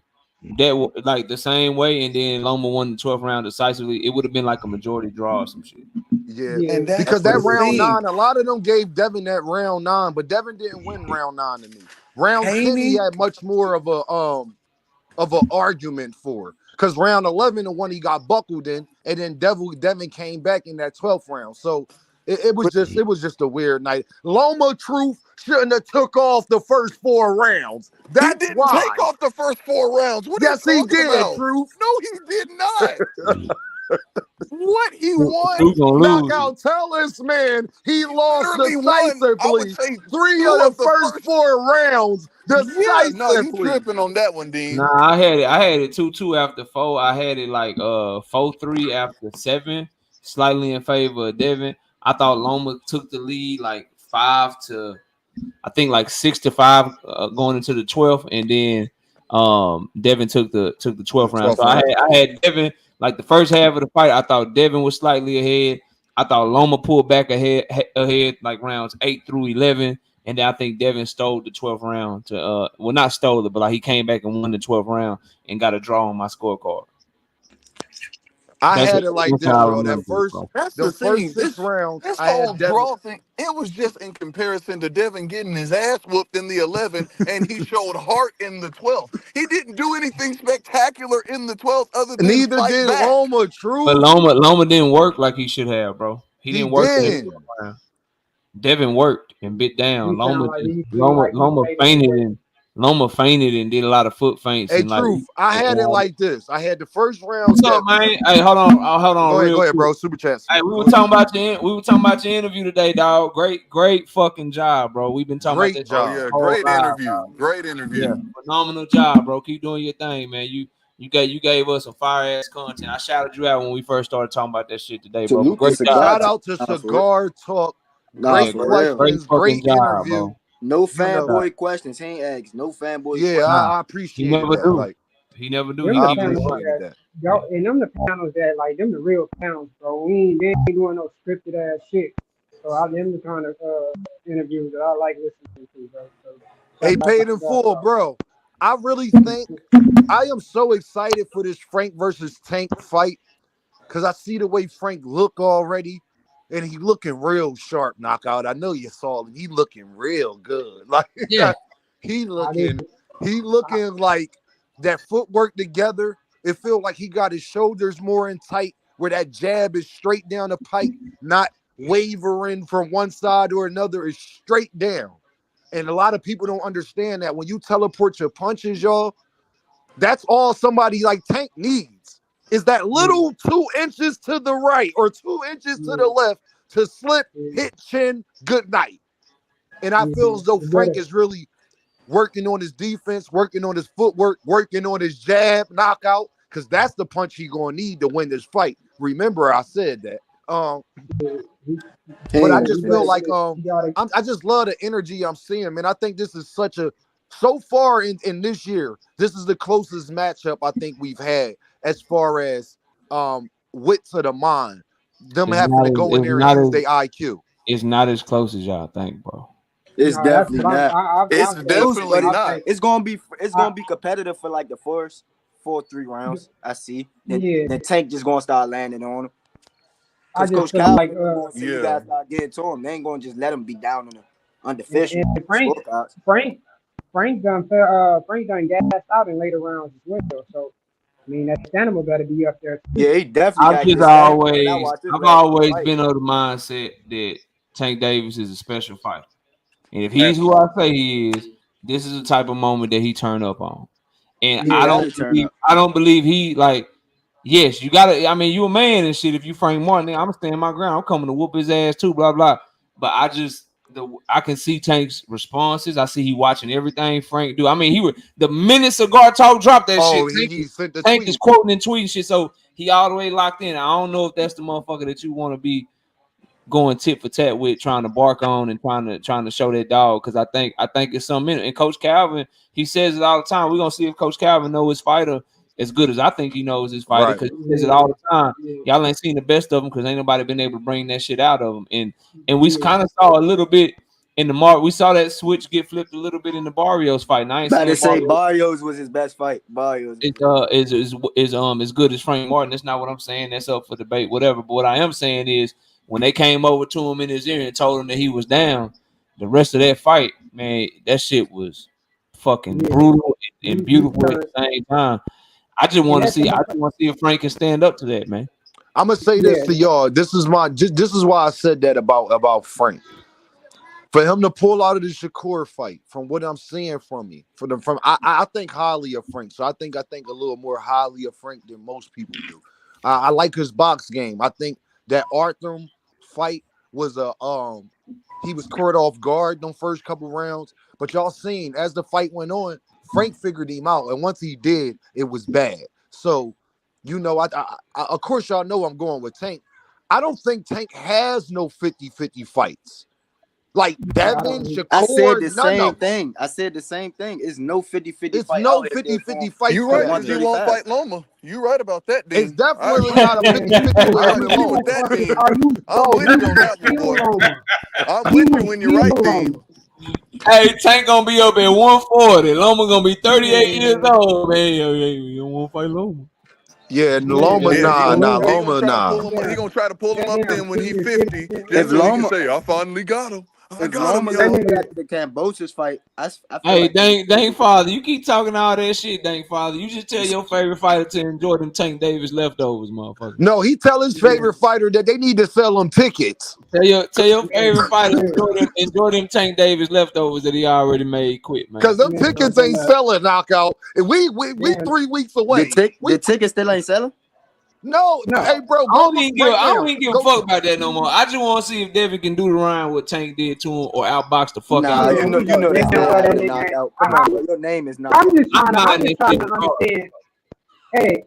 Speaker 2: that like the same way, and then Loma won the 12th round decisively, it would have been like a majority draw or some shit.
Speaker 3: Yeah,
Speaker 4: And that's
Speaker 3: because that
Speaker 4: the
Speaker 3: round
Speaker 4: thing.
Speaker 3: 9, a lot of them gave Devin that round 9, but Devin didn't win round 9 to me. Round 10, he had much more of a argument for, because round 11, the one he got buckled in, and then Devin came back in that 12th round. So it was just a weird night. Loma Truth shouldn't have took off the first 4 rounds. That's
Speaker 4: he didn't
Speaker 3: why.
Speaker 4: take off the first 4 rounds. What
Speaker 3: Yes,
Speaker 4: are you
Speaker 3: he
Speaker 4: talking
Speaker 3: did,
Speaker 4: about?
Speaker 3: Truth.
Speaker 4: No, he did not. What he won?
Speaker 2: Who's gonna lose?
Speaker 3: Knockout, tell this man he lost
Speaker 4: Literally won, I would
Speaker 3: decisively
Speaker 4: say,
Speaker 3: 3
Speaker 4: 2
Speaker 3: of the
Speaker 4: of the
Speaker 3: first 4 rounds
Speaker 4: Yeah, no, you
Speaker 3: decisively.
Speaker 4: tripping on that one, Dean.
Speaker 2: Nah, I had it 2-2 after 4. I had it like 4-3 after 7, slightly in favor of Devin. I thought Loma took the lead like 5 to I think like 6-5 going into the 12th, and then Devin took the 12th round. So
Speaker 3: 12th round.
Speaker 2: I had Devin like the first half of the fight. I thought Devin was slightly ahead. I thought Loma pulled back ahead like rounds 8 through 11. And then I think Devin stole the 12th round to well, not stole it, but like he came back and won the 12th round and got a draw on my scorecard.
Speaker 3: I had it like
Speaker 2: That's
Speaker 3: this,
Speaker 2: how I
Speaker 3: bro.
Speaker 2: remember it, bro.
Speaker 4: That's
Speaker 3: The
Speaker 4: the thing.
Speaker 3: first 6 rounds,
Speaker 4: This
Speaker 3: I
Speaker 4: whole
Speaker 3: had Devin.
Speaker 4: draw thing, it was just in comparison to Devin getting his ass whooped in the 11, and he showed heart in the 12th. He didn't do anything spectacular in the 12th other than
Speaker 3: Neither
Speaker 4: fight
Speaker 3: did
Speaker 4: back.
Speaker 3: Loma.
Speaker 2: But
Speaker 3: True,
Speaker 2: Loma didn't work like he should have, bro. He
Speaker 3: he
Speaker 2: didn't work that
Speaker 3: did.
Speaker 2: 12th round. Devin worked and bit down.
Speaker 5: He sound like he feel like he
Speaker 2: Loma
Speaker 5: made it
Speaker 2: fainted
Speaker 5: work.
Speaker 2: and Loma fainted and did a lot of foot feints
Speaker 3: Hey,
Speaker 2: and like.
Speaker 3: truth. I had it like this. I had the first round.
Speaker 2: What's up, man? Hey, hold on,
Speaker 3: Go
Speaker 2: real
Speaker 3: ahead,
Speaker 2: quick.
Speaker 3: bro. Super chat.
Speaker 2: Hey, we were talking about your interview today, dog. Great fucking job, bro. We've been talking
Speaker 3: Great
Speaker 2: about that.
Speaker 3: job.
Speaker 4: Oh yeah,
Speaker 2: whole
Speaker 4: great
Speaker 2: live,
Speaker 4: interview.
Speaker 2: dog.
Speaker 4: Great interview.
Speaker 2: Yeah, phenomenal job, bro. Keep doing your thing, man. You gave us some fire ass content. I shouted you out when we first started talking about that shit today, bro. But
Speaker 9: Salute to
Speaker 2: great
Speaker 9: Cigar.
Speaker 2: job.
Speaker 3: Shout out to
Speaker 9: Nah, for real.
Speaker 3: Cigar Talk.
Speaker 9: Nah,
Speaker 3: Great
Speaker 9: for real.
Speaker 3: questions.
Speaker 2: Great
Speaker 3: Great
Speaker 2: fucking job,
Speaker 3: interview.
Speaker 2: bro.
Speaker 9: No
Speaker 3: You know.
Speaker 9: fanboy questions. He ain't asked. No fanboy
Speaker 3: Yeah,
Speaker 9: questions.
Speaker 3: I
Speaker 2: He
Speaker 3: appreciate
Speaker 2: never
Speaker 3: that.
Speaker 2: do.
Speaker 3: Like,
Speaker 2: He never do.
Speaker 5: Them
Speaker 2: He
Speaker 5: the
Speaker 3: I
Speaker 2: keep it
Speaker 5: panels
Speaker 2: one.
Speaker 3: appreciate
Speaker 5: that
Speaker 3: that.
Speaker 5: y'all and them the panels that like them the real panels, bro. They ain't doing no scripted ass shit. So them the kind of interviews that I like listening to, bro. So
Speaker 3: Hey,
Speaker 5: shout out
Speaker 3: paid
Speaker 5: to
Speaker 3: in
Speaker 5: Cigar
Speaker 3: full,
Speaker 5: Talk.
Speaker 3: bro. I really think I am so excited for this Frank versus Tank fight because I see the way Frank look already, and he looking real sharp. Knockout. I know you saw him. He looking real good. Like
Speaker 2: Yeah.
Speaker 3: he
Speaker 5: I did.
Speaker 3: looking like that footwork together. It feel like he got his shoulders more in tight, where that jab is straight down the pike, not wavering from one side or another. Is straight down. And a lot of people don't understand that when you teleport your punches, y'all, that's all somebody like Tank needs is that little 2 inches to the right or 2 inches to the left to slip, hit chin, good night. And I feel as though Frank is really working on his defense, working on his footwork, working on his jab, knockout, because that's the punch he gonna need to win this fight. Remember, I said that. But I just feel like I just love the energy I'm seeing, man. I think this is so far in this year, this is the closest matchup I think we've had as far as wit to the mind. Them having to go in there and use their IQ.
Speaker 2: It's not as close as y'all think, bro.
Speaker 9: It's
Speaker 5: No, that's
Speaker 9: definitely
Speaker 5: what
Speaker 9: not.
Speaker 4: It's
Speaker 5: I'm
Speaker 4: definitely
Speaker 5: I
Speaker 4: not.
Speaker 5: think,
Speaker 9: It's gonna be competitive for like the first 4-3 rounds. I see. Then Tank just gonna start landing on him.
Speaker 5: I
Speaker 9: Because
Speaker 5: just
Speaker 9: Coach
Speaker 5: feel
Speaker 9: Cal
Speaker 5: like
Speaker 9: gonna say you guys start getting to him. They ain't gonna just let him be down on the unofficial
Speaker 5: and
Speaker 9: scorecards.
Speaker 5: Frank done gassed out in later rounds as well. So I mean that animal gotta be up there too.
Speaker 9: Yeah, he definitely got good
Speaker 2: I've always been of the mindset that Tank Davis is a special fighter. And if he's who I say he is, this is the type of moment that he turn up on. And
Speaker 9: Yeah,
Speaker 2: I don't believe he like. Yes, you gotta. I mean, you a man and shit. If you Frank Martin, I'm gonna stand my ground. I'm coming to whoop his ass too. Blah blah. But I can see Tank's responses. I see he watching everything Frank do. I mean, the minute Cigar Talk dropped that shit.
Speaker 3: He sent the
Speaker 2: Tank
Speaker 3: tweet.
Speaker 2: is quoting and tweeting shit, so he all the way locked in. I don't know if that's the motherfucker that you want to be going tit for tat with, trying to bark on and trying to show that dog. Because I think it's something in it. And Coach Calvin, he says it all the time. We're gonna see if Coach Calvin knows his fighter as good as I think he knows his fighter, because he says it all the time. Y'all ain't seen the best of him because ain't nobody been able to bring that shit out of him. And we kind of saw a little bit in the we saw that switch get flipped a little bit in the Barrios fight. And I ain't
Speaker 9: Better say
Speaker 2: saying
Speaker 9: Barrios was his best fight. Barrios
Speaker 2: is as good as Frank Martin. That's not what I'm saying. That's up for debate, whatever. But what I am saying is when they came over to him in his ear and told him that he was down, the rest of that fight, man, that shit was fucking brutal and beautiful at the same time. I just want to see if Frank can stand up to that, man.
Speaker 3: I'm gonna say this to y'all. This is why I said that about Frank. For him to pull out of the Shakur fight, from what I'm seeing from me, I think highly of Frank. So I think a little more highly of Frank than most people do. I like his box game. I think that Arthur fight was he was caught off guard them first couple rounds. But y'all seen as the fight went on, Frank figured him out, and once he did, it was bad. So, you know, I of course y'all know I'm going with Tank. I don't think Tank has no 50-50 fights. Like Devin, Shakur,
Speaker 9: I said the
Speaker 3: none
Speaker 9: same
Speaker 3: of them.
Speaker 9: thing. I said the same thing. It's no 50-50
Speaker 3: It's
Speaker 9: fight
Speaker 3: no
Speaker 9: out if they're
Speaker 3: 50-50
Speaker 9: going
Speaker 3: fight
Speaker 4: You
Speaker 3: for
Speaker 4: right,
Speaker 3: that.
Speaker 4: because he won't
Speaker 9: 135.
Speaker 4: fight Loma. You right about that,
Speaker 3: It's
Speaker 4: Dean. I
Speaker 3: definitely
Speaker 4: agree.
Speaker 3: not a 50-50 with
Speaker 4: I
Speaker 3: him and
Speaker 4: agree with
Speaker 3: Loma.
Speaker 4: that, Dean.
Speaker 10: Are you,
Speaker 4: I'm
Speaker 10: bro,
Speaker 4: with you on that one,
Speaker 10: he
Speaker 4: boy.
Speaker 10: Loma.
Speaker 4: I'm
Speaker 10: He
Speaker 4: with you
Speaker 10: was
Speaker 4: when you're right, Dean.
Speaker 10: Loma.
Speaker 2: Hey, Tank gonna be up at 140. Loma gonna be 38 years old, man. Yo, you don't want to fight Loma.
Speaker 3: Yeah, and
Speaker 10: Yeah,
Speaker 3: Loma,
Speaker 4: Yeah,
Speaker 3: nah,
Speaker 4: he gonna
Speaker 3: Loma,
Speaker 4: try to
Speaker 3: nah.
Speaker 4: pull him. He gonna try to pull him
Speaker 10: that
Speaker 4: up
Speaker 10: damn
Speaker 4: then when he
Speaker 10: senior
Speaker 4: 50,
Speaker 10: citizen.
Speaker 4: just
Speaker 9: If
Speaker 4: so he can
Speaker 9: Loma,
Speaker 4: say, "I finally got him. I
Speaker 9: if
Speaker 4: got him,
Speaker 9: Loma
Speaker 4: y'all."
Speaker 9: don't
Speaker 10: That
Speaker 9: get
Speaker 10: nigga,
Speaker 9: after the Kambosos fight, I feel
Speaker 2: Hey,
Speaker 9: like he
Speaker 2: dang father, you keep talking all that shit, dang father. You just tell your favorite fighter to enjoy them Tank Davis leftovers, motherfucker.
Speaker 3: No, he tell his favorite fighter that they need to sell him tickets.
Speaker 2: Tell your favorite fighter
Speaker 10: yeah,
Speaker 2: enjoy them Tank Davis leftovers that he already made quit, man.
Speaker 3: Cause them
Speaker 10: yeah, bro,
Speaker 3: tickets ain't selling knockout. And we
Speaker 10: yeah,
Speaker 3: 3 weeks away.
Speaker 9: the ticket still ain't selling.
Speaker 3: No, hey
Speaker 10: no,
Speaker 3: bro,
Speaker 2: I
Speaker 3: go
Speaker 2: don't
Speaker 3: look
Speaker 2: even give
Speaker 3: right
Speaker 2: I don't
Speaker 3: now.
Speaker 2: even give a
Speaker 3: Go
Speaker 2: fuck about that no more. I just want to see if Devin can do the Ryan what Tank did to him or outbox the fuck out
Speaker 9: Nah,
Speaker 2: of
Speaker 10: yeah,
Speaker 2: him.
Speaker 10: we
Speaker 9: you
Speaker 10: know
Speaker 9: know
Speaker 10: they
Speaker 9: that's
Speaker 10: know
Speaker 9: not
Speaker 10: what
Speaker 9: how
Speaker 10: that
Speaker 9: you
Speaker 10: nigga.
Speaker 9: knock out. Come on, bro. Your name is not.
Speaker 10: I'm just
Speaker 2: I'm
Speaker 10: trying to,
Speaker 2: not
Speaker 10: I'm
Speaker 2: in
Speaker 10: just
Speaker 2: that
Speaker 10: trying
Speaker 2: shit
Speaker 10: to
Speaker 2: regardless.
Speaker 10: understand. Hey,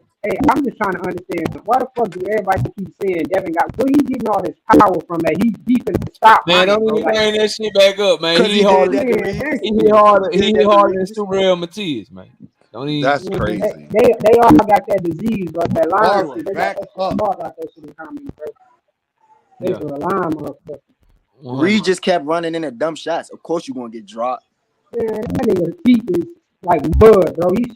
Speaker 10: I'm just trying to understand why the fuck do everybody keep saying Devin got? Where he getting all this power from? That he finna stop
Speaker 2: Man,
Speaker 10: Ryan,
Speaker 2: don't
Speaker 10: bro.
Speaker 2: even
Speaker 10: Like,
Speaker 2: bring that shit back up, man.
Speaker 9: Cause
Speaker 2: He
Speaker 9: he did
Speaker 2: harder
Speaker 9: that to
Speaker 10: man,
Speaker 9: Reeves.
Speaker 10: that
Speaker 2: he hit
Speaker 10: shit.
Speaker 2: harder
Speaker 9: He
Speaker 2: he
Speaker 9: did
Speaker 2: hit
Speaker 9: that to
Speaker 2: harder than
Speaker 9: Reeves.
Speaker 2: Super Real Matias, man. Don't even
Speaker 3: That's crazy.
Speaker 10: They all got that disease, bro. That line
Speaker 3: Myra,
Speaker 10: shit. They got
Speaker 3: back
Speaker 10: that shit.
Speaker 3: up.
Speaker 10: Mark got that shit in common, bro. They
Speaker 2: yeah,
Speaker 10: for a line, motherfucker.
Speaker 2: 100.
Speaker 9: Reed just kept running in the dumb shots. Of course you gonna get dropped.
Speaker 10: Man, that nigga's feet is like mud, bro. He's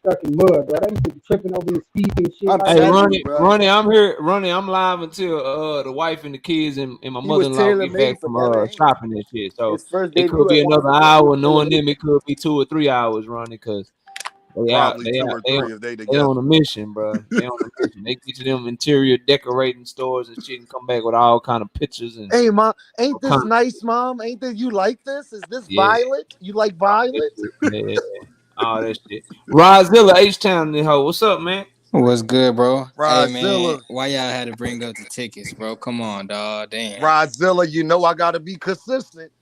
Speaker 10: stuck in mud, bro. That nigga tripping over his feet and shit.
Speaker 9: I'm
Speaker 10: Like,
Speaker 2: Hey,
Speaker 9: telling you, bro.
Speaker 2: Ronnie, I'm here. Ronnie, I'm live until the wife and the kids and my
Speaker 9: He was
Speaker 2: mother-in-law
Speaker 9: tailor
Speaker 2: get back
Speaker 9: made for
Speaker 2: from
Speaker 9: Devin Haney.
Speaker 2: shopping and shit. So
Speaker 9: His first
Speaker 2: it could
Speaker 9: debut
Speaker 2: be
Speaker 9: at
Speaker 2: another
Speaker 9: 140
Speaker 2: hour.
Speaker 9: was tailor
Speaker 2: Knowing
Speaker 9: made.
Speaker 2: them, it could be 2 or 3 hours, Ronnie, because
Speaker 3: Probably 2 or
Speaker 2: they
Speaker 3: 3 if they
Speaker 2: they on
Speaker 3: together.
Speaker 2: a mission, bro. They on a mission. They get to them interior decorating stores and shit and come back with all kind of pictures and
Speaker 3: Hey mom, ain't
Speaker 2: kind
Speaker 3: this nice, mom? Ain't this you like this? Is this
Speaker 2: yeah,
Speaker 3: violet? You like violet?
Speaker 2: yeah, all that shit. Rodzilla H Town, the hoe. What's up, man?
Speaker 11: What's good, bro? Hey, man,
Speaker 3: Rodzilla.
Speaker 11: why y'all had to bring up the tickets, bro? Come on, dog. Damn.
Speaker 3: Rodzilla, you know I gotta be consistent.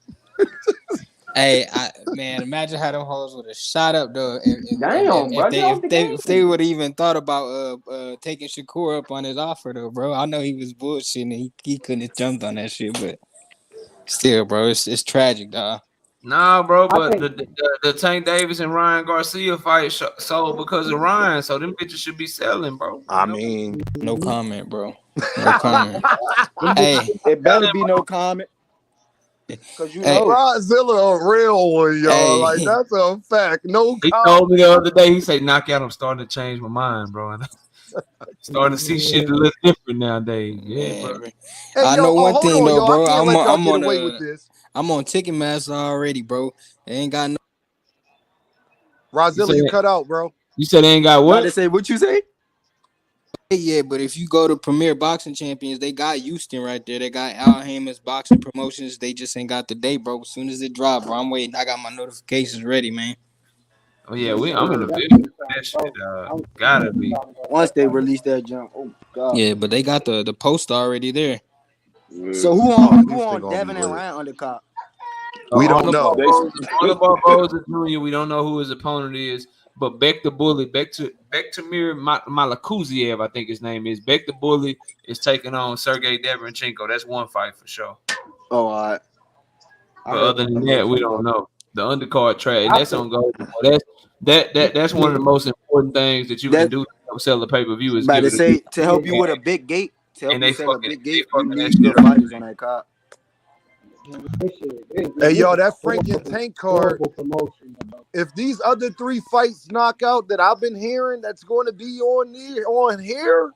Speaker 11: Hey, man, imagine how them hoes would have shot up though
Speaker 9: Damn, bro. Get off the
Speaker 11: if they
Speaker 9: game.
Speaker 11: would have even thought about taking Shakur up on his offer though, bro. I know he was bullshitting and he couldn't have jumped on that shit, but still, bro, it's tragic, dog.
Speaker 2: Nah, bro,
Speaker 10: I
Speaker 2: but
Speaker 10: think
Speaker 2: the Tank Davis and Ryan Garcia fight sold because of Ryan, so them bitches should be selling, bro. You
Speaker 3: I
Speaker 2: know,
Speaker 3: mean,
Speaker 11: No comment, bro. No comment.
Speaker 2: them bitches
Speaker 11: Hey,
Speaker 2: should be
Speaker 9: It better
Speaker 2: selling,
Speaker 9: be no comment, cause you
Speaker 11: hey,
Speaker 9: know.
Speaker 3: Rodzilla a real one, y'all. Like
Speaker 11: hey.
Speaker 3: that's a fact. No
Speaker 2: He told me
Speaker 3: comment.
Speaker 2: the other day, he said, knock out, I'm starting to change my mind, bro. And starting to see shit a little different nowadays. Yeah, bro.
Speaker 11: Man,
Speaker 3: Hey,
Speaker 11: I
Speaker 3: yo,
Speaker 11: know one
Speaker 3: hold
Speaker 11: thing
Speaker 3: on,
Speaker 11: though,
Speaker 3: yo. I
Speaker 11: bro.
Speaker 3: can't let y'all get away with this.
Speaker 11: I'm on Ticketmaster already, bro. They ain't got no.
Speaker 2: You
Speaker 3: Rodzilla,
Speaker 2: said
Speaker 3: you cut out, bro.
Speaker 2: they ain't got
Speaker 9: About to
Speaker 2: what?
Speaker 9: say what you say?
Speaker 11: Yeah, but if you go to Premier Boxing Champions, they got Houston right there. They got Al Hamer's Boxing Promotions. They just ain't got the date, bro. As soon as it drop, bro, I'm waiting. I got my notifications ready, man.
Speaker 2: Oh yeah, I'm in the
Speaker 10: that's
Speaker 2: building.
Speaker 10: what I'm
Speaker 2: That
Speaker 10: saying,
Speaker 2: shit,
Speaker 10: bro.
Speaker 2: gotta be.
Speaker 9: Once they release that jump, oh god.
Speaker 11: Yeah, but they got the poster already there.
Speaker 9: So
Speaker 7: Yeah.
Speaker 3: Oh,
Speaker 9: who
Speaker 3: Houston
Speaker 9: on
Speaker 3: gonna be
Speaker 9: Devin and
Speaker 3: lit.
Speaker 9: Ryan undercard?
Speaker 3: We
Speaker 2: On
Speaker 3: don't
Speaker 2: the
Speaker 3: know.
Speaker 7: They
Speaker 2: Barboza Jr., we don't know who his opponent is, but Beck the Bully, Bektamir Malakuziev, I think his name is. Beck the Bully is taking on Sergey Deverenchenko. That's one fight for sure.
Speaker 9: Oh, all right. I
Speaker 2: But
Speaker 9: heard
Speaker 2: other than that, we don't
Speaker 9: Deverenchenko.
Speaker 2: know. The undercard track, and
Speaker 10: I
Speaker 2: that's
Speaker 10: think
Speaker 2: on go. That's one of the most important things that you can
Speaker 9: That
Speaker 2: do to help sell the pay per view is
Speaker 9: about
Speaker 2: give
Speaker 9: to
Speaker 2: it a
Speaker 9: say to help you
Speaker 2: and,
Speaker 9: with a big gate, to help
Speaker 2: and
Speaker 9: you
Speaker 2: they
Speaker 9: sell a
Speaker 2: fucking
Speaker 9: big gate, you
Speaker 2: that
Speaker 9: need
Speaker 2: shit
Speaker 9: good
Speaker 2: up.
Speaker 9: fighters on that card.
Speaker 10: this shit,
Speaker 3: Hey,
Speaker 10: this
Speaker 3: yo,
Speaker 10: is
Speaker 3: that Frank and
Speaker 10: horrible,
Speaker 3: Tank card.
Speaker 10: horrible promotion, bro.
Speaker 3: If these other 3 fights knock out that I've been hearing that's going to be on here,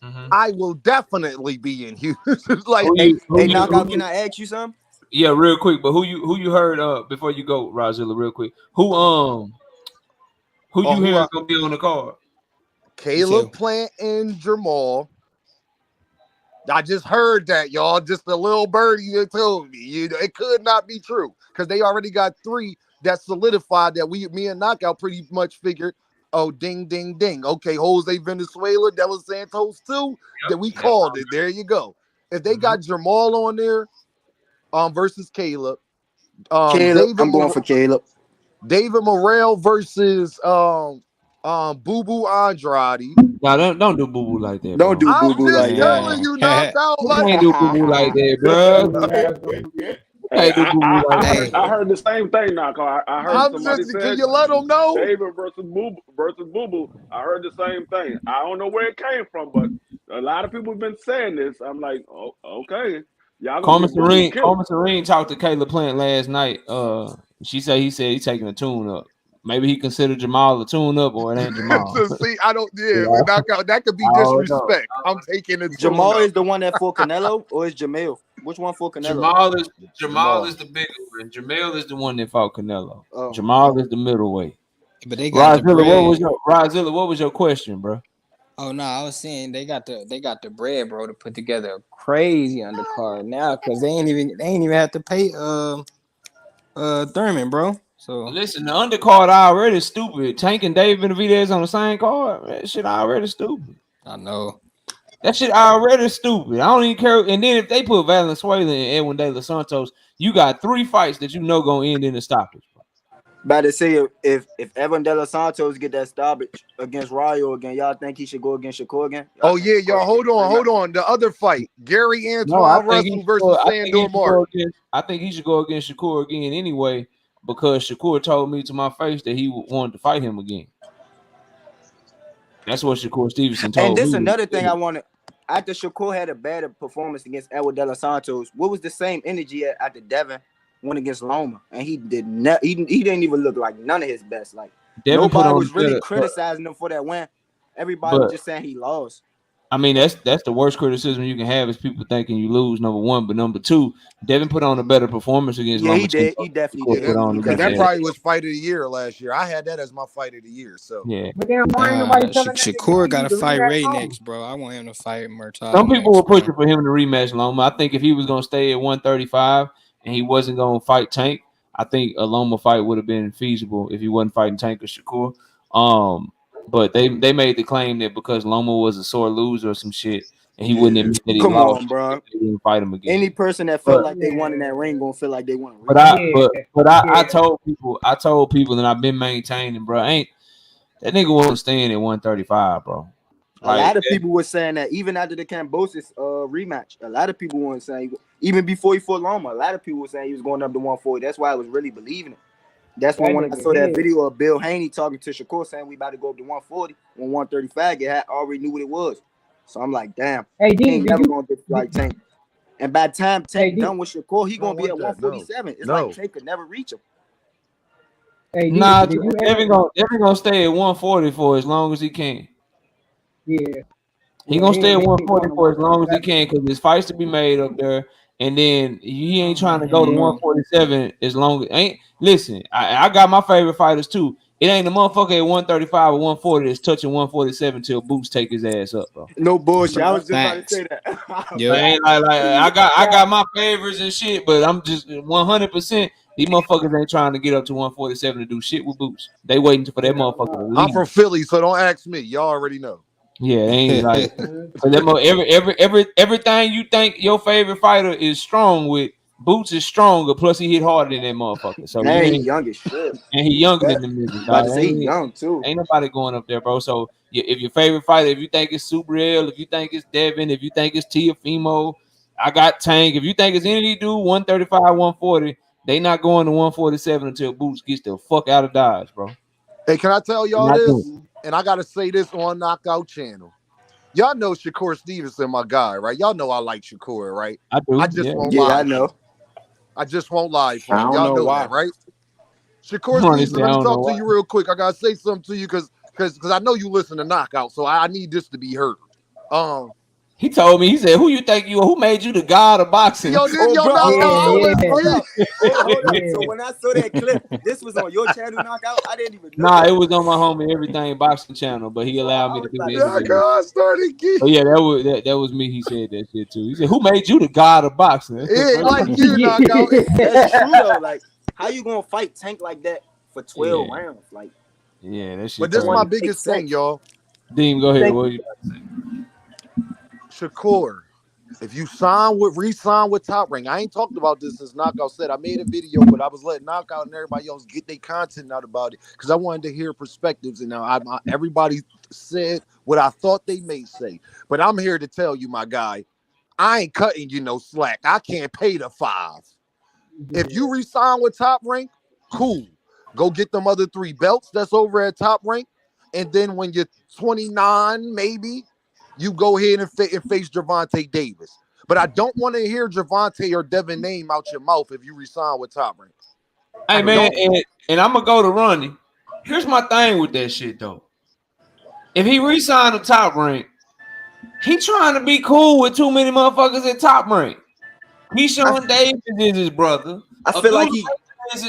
Speaker 2: Mm-hmm.
Speaker 3: I will definitely be in Houston. Like,
Speaker 9: Hey, knockout, can I ask you something?
Speaker 2: Yeah, real quick. But who you heard before you go, Rozilla, real quick. Who you
Speaker 3: who
Speaker 2: hearing gonna be on the card?
Speaker 11: You said
Speaker 3: Caleb Plant and Jamal. I just heard that, y'all. Just a little birdie that told me. It could not be true because they already got 3 that solidified that me and Knockout pretty much figured. Oh, ding, ding, ding. Okay, Jose Venezuela, De Los Santos too. That we called it. There you go. if they got Jamal on there, versus Caleb,
Speaker 9: Caleb, I'm going for Caleb.
Speaker 3: David Morrell versus Boo Boo Andrade.
Speaker 2: Nah, don't do boo boo like that.
Speaker 9: Don't
Speaker 2: bro.
Speaker 9: do boo boo
Speaker 3: I'm
Speaker 9: like
Speaker 3: just
Speaker 9: that.
Speaker 3: telling you, knockout.
Speaker 2: You
Speaker 3: Like,
Speaker 2: can't do boo boo like that, bro.
Speaker 7: Hey,
Speaker 2: Can't do boo boo like that.
Speaker 7: I heard the same thing, Knockout. I heard
Speaker 3: I'm
Speaker 7: somebody
Speaker 3: just.
Speaker 7: said
Speaker 3: Can you let them know?
Speaker 7: David versus Boo Boo. I heard the same thing. I don't know where it came from, but a lot of people have been saying this. I'm like, oh, okay, y'all gonna get Boo Boo killed.
Speaker 2: Carmen Serene talked to Caleb Plant last night. He said he's taking a tune up. Maybe he considered Jamal a tune up, or it ain't Jamal.
Speaker 3: So see, I don't. Yeah, but knockout. That could be disrespect. I'm taking it.
Speaker 9: Jamal is the one that for Canelo, or is Jamil? Which one for Canelo?
Speaker 2: Jamal is the bigger one. Jamel is the one that fought Canelo.
Speaker 9: Oh.
Speaker 2: Jamal is the middleweight.
Speaker 11: But they got the bread.
Speaker 2: What was your question, bro?
Speaker 11: Oh no, I was saying they got the bread, bro, to put together a crazy undercard now because they ain't even have to pay Thurman, bro. So
Speaker 2: listen, the undercard already stupid. Tank and Dave Benavidez on the same card. That shit already stupid.
Speaker 11: I know.
Speaker 2: That shit already stupid. I don't even care. And then if they put Valenzuela and Edwin De Los Santos, you got 3 fights that you know gonna end in a stoppage.
Speaker 9: About to say if Edwin De Los Santos get that stoppage against Rayo again, y'all think he should go against Shakur again?
Speaker 3: Oh yeah, y'all. Hold on. The other fight, Gary Antoine Russell versus Sandor Martin.
Speaker 2: I think he should go against Shakur again anyway, because Shakur told me to my face that he wanted to fight him again. That's what Shakur Stevenson told me.
Speaker 9: And this another thing I wanted. After Shakur had a bad performance against Edwin De Los Santos, what was the same energy after Devin went against Loma? And he didn't even look like none of his best. Like Devin nobody was really criticizing him for that win. Everybody was just saying he lost.
Speaker 2: I mean, that's the worst criticism you can have is people thinking you lose, number one. But number two, Devin put on a better performance against Loma.
Speaker 9: He did. He definitely did.
Speaker 3: Because that probably was fight of the year last year. I had that as my fight of the year. So
Speaker 2: yeah.
Speaker 10: But then why ain't nobody telling
Speaker 11: Shakur got to fight Ray next, bro. I want him to fight Murtaugh.
Speaker 2: Some people were pushing for him to rematch Loma. I think if he was going to stay at 135 and he wasn't going to fight Tank, I think a Loma fight would have been feasible if he wasn't fighting Tank or Shakur. But they made the claim that because Loma was a sore loser or some shit, and he wouldn't admit that he lost.
Speaker 9: Come on, bro.
Speaker 2: They didn't fight him again.
Speaker 9: Any person that felt like they won in that ring gonna feel like they won.
Speaker 2: I told people, and I've been maintaining, bro. That nigga wasn't staying at 135, bro.
Speaker 9: A lot of people were saying that even after the Kambosos rematch. A lot of people weren't saying even before he fought Loma. A lot of people were saying he was going up to 140. That's why I was really believing it. That's when I saw that video of Bill Haney talking to Shakur saying we about to go up to 140 when 135 I already knew what it was. So I'm like, damn,
Speaker 10: hey,
Speaker 9: he ain't never gonna get like Tank. And by the time Tank done with Shakur, he gonna be at 147. It's like Tank could never reach him.
Speaker 10: Hey,
Speaker 2: Devin gonna stay at 140 for as long as he can.
Speaker 10: Yeah.
Speaker 2: He gonna stay at 140 for as long as he can because there's fights to be made up there. And then he ain't trying to go to 147 as long as listen, I got my favorite fighters too. It ain't a motherfucker at 135 or 140 that's touching 147 till Boots take his ass up, bro.
Speaker 9: No bullshit. I was just about to say that.
Speaker 2: Yeah, I got my favorites and shit, but I'm just 100%. These motherfuckers ain't trying to get up to 147 to do shit with Boots. They waiting for that motherfucker to leave.
Speaker 3: I'm from Philly, so don't ask me. Y'all already know.
Speaker 2: Yeah, they ain't like everything you think your favorite fighter is strong with, Boots is stronger. Plus, he hit harder than that motherfucker. So
Speaker 9: he young as shit,
Speaker 2: and he younger than the niggas.
Speaker 9: About to say he young too.
Speaker 2: Ain't nobody going up there, bro. So if your favorite fighter, if you think it's Super Real, if you think it's Devin, if you think it's Teofimo, I got Tank. If you think it's any of these dudes, 135, 140, they not going to 147 until Boots gets the fuck out of Dodge, bro.
Speaker 3: Hey, can I tell y'all this? And I gotta say this on Knockout Channel. Y'all know Shakur Stevenson, my guy, right? Y'all know I like Shakur, right?
Speaker 2: I do.
Speaker 3: I just won't lie.
Speaker 9: I know.
Speaker 3: I just won't lie for him. Y'all know that, right? Shakur Stevenson, let me talk to you real quick. I gotta say something to you because I know you listen to Knockout, so I need this to be heard.
Speaker 2: He told me, he said, who you think you are? Who made you the god of boxing?
Speaker 9: Yo, So when I saw that clip, this was on your channel, Knockout? I didn't even know.
Speaker 2: Nah, it was on my homie Everything Boxing channel, but he allowed me to do that. Oh yeah, that was me. He said that shit too. He said, who made you the god of boxing?
Speaker 3: Yeah, like you, Knockout.
Speaker 9: That's true though. Like, how you gonna fight Tank like that for 12 rounds? Like,
Speaker 2: yeah, that shit.
Speaker 3: But this is my biggest thing, y'all.
Speaker 2: Dean, go ahead. What you about to say?
Speaker 3: Shakur If you re-sign with Top Rank, I ain't talked about this since Knockout said. I made a video, but I was letting Knockout and everybody else get their content out about it because I wanted to hear perspectives. And now everybody said what I thought they may say, but I'm here to tell you, my guy, I ain't cutting you no slack. I can't pay the 5. If you re-sign with Top Rank, cool. Go get them other 3 belts that's over at Top Rank, and then when you're 29, maybe. You go ahead and face Gervonta Davis. But I don't want to hear Gervonta or Devin name out your mouth if you resign with Top Rank.
Speaker 2: Hey, man, and I'm going to go to Ronnie. Here's my thing with that shit, though. If he re-signed to Top Rank, he trying to be cool with too many motherfuckers at Top Rank. Keyshawn Davis is his brother.
Speaker 9: I feel like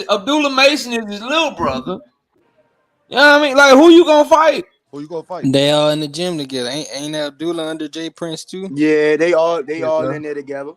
Speaker 2: Abdullah Mason is his little brother. You know what I mean? Like, who you going to fight?
Speaker 3: Who you gonna fight?
Speaker 11: They all in the gym together. Ain't Abdullah under Jay Prince too?
Speaker 9: Yeah, they all in there together.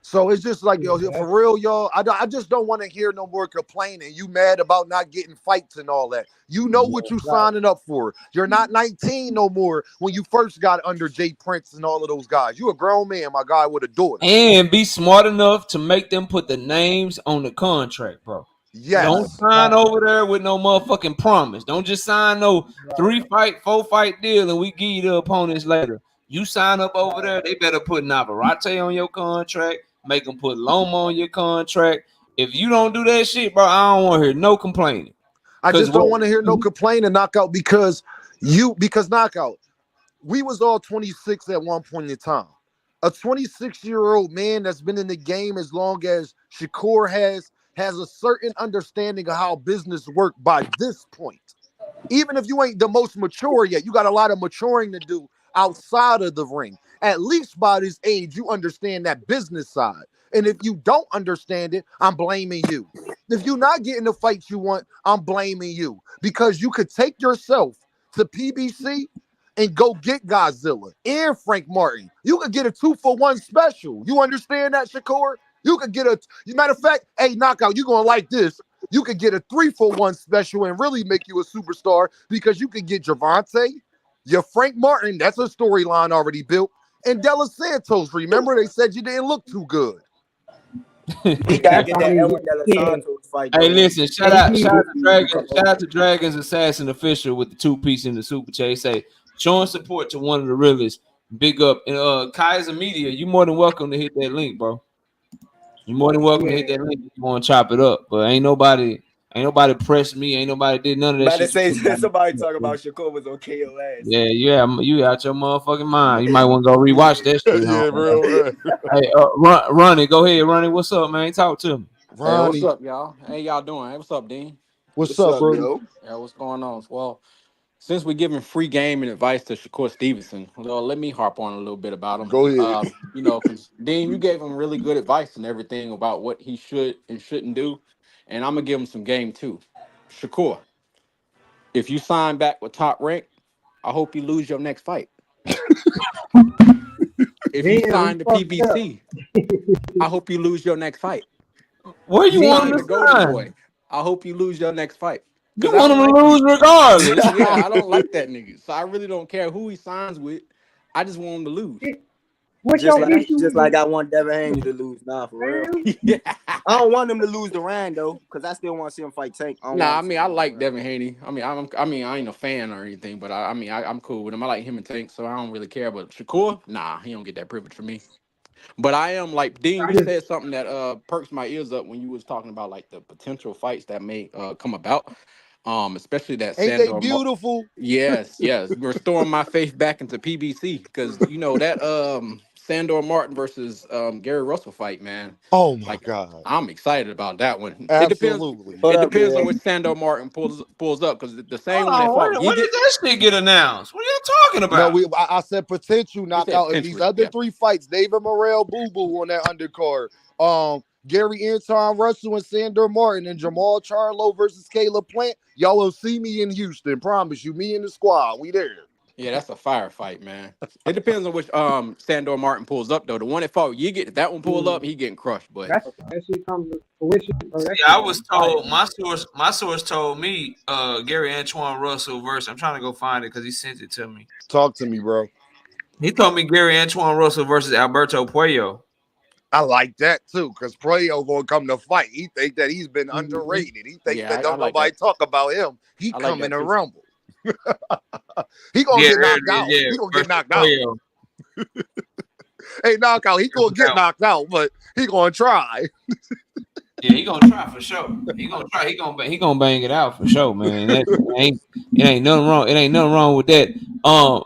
Speaker 3: So it's just like, yo, for real, y'all, I just don't want to hear no more complaining. You mad about not getting fights and all that. You know what you signing up for. You're not 19 no more when you first got under Jay Prince and all of those guys. You a grown man, my guy, with a daughter.
Speaker 2: And be smart enough to make them put the names on the contract, bro.
Speaker 3: Yes.
Speaker 2: Don't sign over there with no motherfucking promise. Don't just sign no 3-fight, 4-fight deal and we give you the opponents later. You sign up over there, they better put Navarrete on your contract, make them put Loma on your contract. If you don't do that shit, bro, I don't want to hear no complaining.
Speaker 3: I just don't want to hear no complaining, Knockout, because Knockout, we was all 26 at one point in time. A 26-year-old man that's been in the game as long as Shakur has a certain understanding of how business work by this point. Even if you ain't the most mature yet, you got a lot of maturing to do outside of the ring. At least by this age, you understand that business side. And if you don't understand it, I'm blaming you. If you're not getting the fights you want, I'm blaming you. Because you could take yourself to PBC and go get Godzilla and Frank Martin. You could get a 2-for-1 special. You understand that, Shakur? You could get matter of fact, hey, Knockout, you're going to like this. You could get a 3-for-1 special and really make you a superstar because you could get Gervonta, your Frank Martin, that's a storyline already built, and Della Santos. Remember, they said you didn't look too good.
Speaker 9: He gotta get that Edwin Della Santos fight.
Speaker 2: Hey, listen, shout out to Dragon's Assassin Official with the 2-piece in the super chat. Say, showing support to one of the realest. Big up. And Kaiser Media, you more than welcome to hit that link, bro. You're more than welcome to hit that link if you want to chop it up. But ain't nobody pressed me. Ain't nobody did none of that shit.
Speaker 9: Say somebody talk about Shakur was on KO ass.
Speaker 2: Yeah, you out your motherfucking mind. You might want to go rewatch that shit.
Speaker 3: Yeah, real.
Speaker 2: Hey, Ronnie, go ahead, Ronnie. What's up, man? Talk to me.
Speaker 12: Hey, what's up, y'all? How y'all doing? Hey, what's up, Dean?
Speaker 3: What's up, bro?
Speaker 9: Yo?
Speaker 12: Yeah, what's going on? Well, since we're giving free game and advice to Shakur Stevenson, well, let me harp on a little bit about him.
Speaker 3: Go ahead.
Speaker 12: Because Dean, you gave him really good advice and everything about what he should and shouldn't do, and I'm gonna give him some game too. Shakur, if you sign back with Top Rank, I hope you lose your next fight. If you sign to PBC, I hope you lose your next fight.
Speaker 2: Where you want him to
Speaker 12: Golden Boy, I hope you lose your next fight.
Speaker 2: You want him to lose regardless.
Speaker 12: Yeah, I don't like that nigga. So I really don't care who he signs with. I just want him to lose.
Speaker 9: Just like I want Devin Haney to lose. Nah, for real.
Speaker 12: Yeah.
Speaker 9: I don't want him to lose the round though, because I still want to see him fight Tank.
Speaker 12: I like Devin Haney. I ain't a fan or anything, but I'm cool with him. I like him and Tank, so I don't really care. But Shakur, nah, he don't get that privilege from me. But I am like Dean. You said something that perks my ears up when you was talking about like the potential fights that may come about. Especially that
Speaker 3: Ain't
Speaker 12: Sandor
Speaker 3: they beautiful?
Speaker 12: Yes, restoring my faith back into PBC because you know that Sandor Martin versus Gary Russell fight, man.
Speaker 3: Oh my God,
Speaker 12: I'm excited about that one.
Speaker 3: Absolutely.
Speaker 12: It depends on which Sandor Martin pulls up because the same one that fought.
Speaker 2: When did that shit get announced? What are you talking about?
Speaker 3: No, I said potential knockout in these other 3 fights. David Morrell, Boo Boo on that undercard. Gary Anton Russell and Sandor Martin and Jamal Charlo versus Caleb Plant. Y'all will see me in Houston. Promise you, me and the squad. We there.
Speaker 12: Yeah, that's a firefight, man. It depends on which Sandor Martin pulls up though. The one that fought Yiggit, if that one pulled up, he getting crushed. But
Speaker 10: that shit comes to fruition.
Speaker 2: I was told my source told me Gary Antoine Russell versus. I'm trying to go find it because he sent it to me.
Speaker 3: Talk to me, bro.
Speaker 2: He told me Gary Antoine Russell versus Alberto Puello.
Speaker 3: I like that too, because Puello gonna come to fight. He think that he's been
Speaker 5: Mm-hmm.
Speaker 3: underrated. He think
Speaker 12: Yeah,
Speaker 3: that
Speaker 12: I
Speaker 3: don't
Speaker 12: like
Speaker 3: nobody
Speaker 12: that.
Speaker 3: talk about him. He
Speaker 12: I like
Speaker 3: coming
Speaker 12: that
Speaker 3: to
Speaker 12: too.
Speaker 3: rumble. He gonna
Speaker 2: Yeah,
Speaker 3: get
Speaker 2: there
Speaker 3: knocked
Speaker 2: it is.
Speaker 3: out.
Speaker 2: Yeah,
Speaker 3: He gonna get
Speaker 2: versus
Speaker 3: knocked out.
Speaker 2: Puello.
Speaker 3: Hey, knockout. He gonna get knocked out, but he gonna try.
Speaker 2: Yeah, he gonna try for sure. He gonna try. He gonna bang it out for sure, man. It ain't nothing wrong. It ain't nothing wrong with that.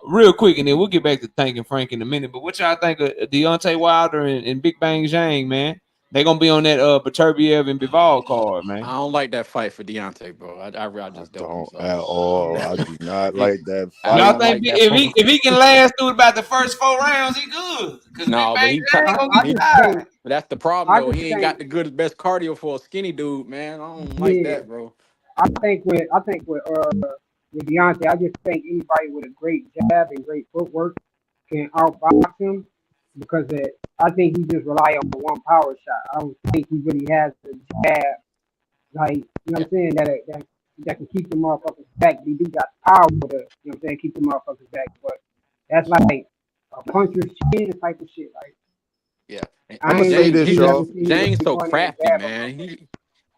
Speaker 2: Real quick, and then we'll get back to thanking Frank in a minute. But what y'all think of Deontay Wilder and Big Bang Zhang, man? They gonna be on that Beterbiev and Bivol card, man.
Speaker 12: I don't like that fight for Deontay, bro. I
Speaker 3: I
Speaker 12: just don't. I'm
Speaker 3: don't
Speaker 12: sorry.
Speaker 3: at all. I do not
Speaker 12: Yeah,
Speaker 3: like that
Speaker 12: I
Speaker 2: Y'all
Speaker 3: fight.
Speaker 12: don't
Speaker 2: think
Speaker 12: like that
Speaker 2: if
Speaker 12: fight.
Speaker 2: he can last through about the first 4 rounds, he good? Because Big
Speaker 12: No, but
Speaker 2: Bang
Speaker 12: he,
Speaker 2: Zhang gonna
Speaker 10: I
Speaker 2: get
Speaker 12: he
Speaker 10: just
Speaker 2: tired.
Speaker 10: think,
Speaker 12: but that's the problem
Speaker 10: I
Speaker 12: though.
Speaker 10: just
Speaker 12: He ain't
Speaker 10: think,
Speaker 12: got the good best cardio for a skinny dude, man. I don't like
Speaker 10: yeah,
Speaker 12: that, bro.
Speaker 10: I think with Deontay, I just think anybody with a great jab and great footwork can outbox him because I think he just rely on one power shot. I don't think he really has the jab, like you know what
Speaker 12: Yeah,
Speaker 10: I'm saying, that can keep the motherfuckers back. He do got power to, you know what I'm saying, keep the motherfuckers back, but that's like a puncher's chin type of shit. Like
Speaker 12: yeah.
Speaker 3: I'm
Speaker 10: I
Speaker 3: gonna
Speaker 10: ain't
Speaker 3: say
Speaker 12: Jang,
Speaker 3: this,
Speaker 10: really
Speaker 12: he
Speaker 10: never
Speaker 3: y'all.
Speaker 10: seen him
Speaker 12: Jang's
Speaker 10: really
Speaker 12: so
Speaker 10: go in there and
Speaker 12: crafty,
Speaker 10: jab a
Speaker 12: man.
Speaker 10: motherfucker.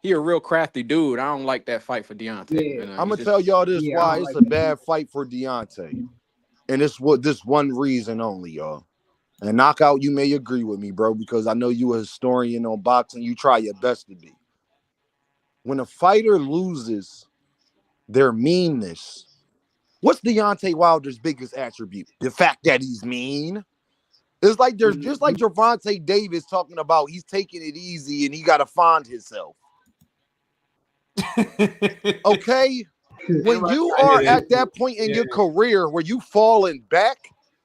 Speaker 12: He a real crafty dude. I don't like that fight for Deontay.
Speaker 10: Yeah,
Speaker 12: And
Speaker 3: I'm
Speaker 12: he's
Speaker 3: gonna tell
Speaker 12: just
Speaker 3: y'all this
Speaker 10: yeah, I
Speaker 3: why
Speaker 10: don't
Speaker 3: it's
Speaker 10: like
Speaker 3: a
Speaker 10: that either.
Speaker 3: bad fight for Deontay, and it's what this one reason only, y'all. And knockout, you may agree with me, bro, because I know you a historian on boxing. You try your best to be. When a fighter loses their meanness, what's Deontay Wilder's biggest attribute? The fact that he's mean. It's like there's just like
Speaker 10: Mhm.
Speaker 3: Gervonta Davis talking about he's taking it easy and he got to find himself. Okay? When you are
Speaker 2: Yeah,
Speaker 3: at that point in
Speaker 2: yeah.
Speaker 3: your career where you falling back,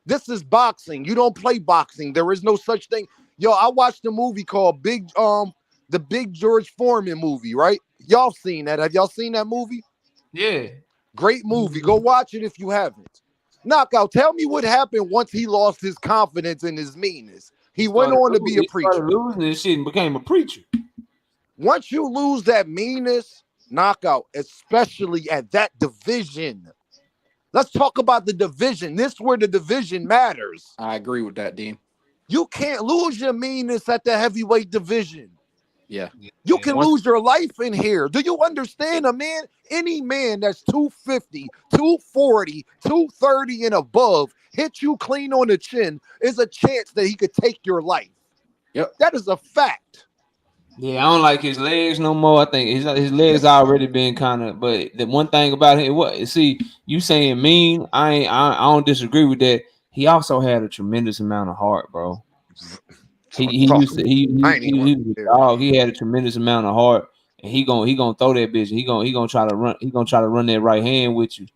Speaker 3: this is boxing. You don't play boxing. There is no such thing. Yo, I watched a movie called the Big George Foreman movie, right? Y'all seen that? Have y'all seen that movie?
Speaker 2: Yeah.
Speaker 3: Great movie. Go watch it if you haven't. Knockout. Tell me what happened once he lost his confidence and his meanness. He went on to be a
Speaker 2: He started
Speaker 3: preacher.
Speaker 2: losing this shit and became a preacher.
Speaker 3: Once you lose that meanness, knockout, especially at that division. Let's talk about the division. This is where the division matters.
Speaker 12: I agree with that, Dean.
Speaker 3: You can't lose your meanness at the heavyweight division.
Speaker 12: Yeah.
Speaker 3: You
Speaker 2: Yeah.
Speaker 3: can
Speaker 12: Once
Speaker 3: lose your life in here. Do you understand? Any man that's 250, 240, 230 and above, hit you clean on the chin, is a chance that he could take your life.
Speaker 12: Yep.
Speaker 3: That is a fact.
Speaker 2: Yeah, I don't like his legs no more. I think his legs already been kind of. But the one thing about him, what see you saying mean? I don't disagree with that. He also had a tremendous amount of heart, bro. He
Speaker 3: Talk
Speaker 2: used to
Speaker 3: about it. I ain't even
Speaker 2: he
Speaker 3: right
Speaker 2: was a
Speaker 3: there.
Speaker 2: dog. He had a tremendous amount of heart, and he gonna throw that bitch. He gonna try to run. He gonna try to run that right hand with you.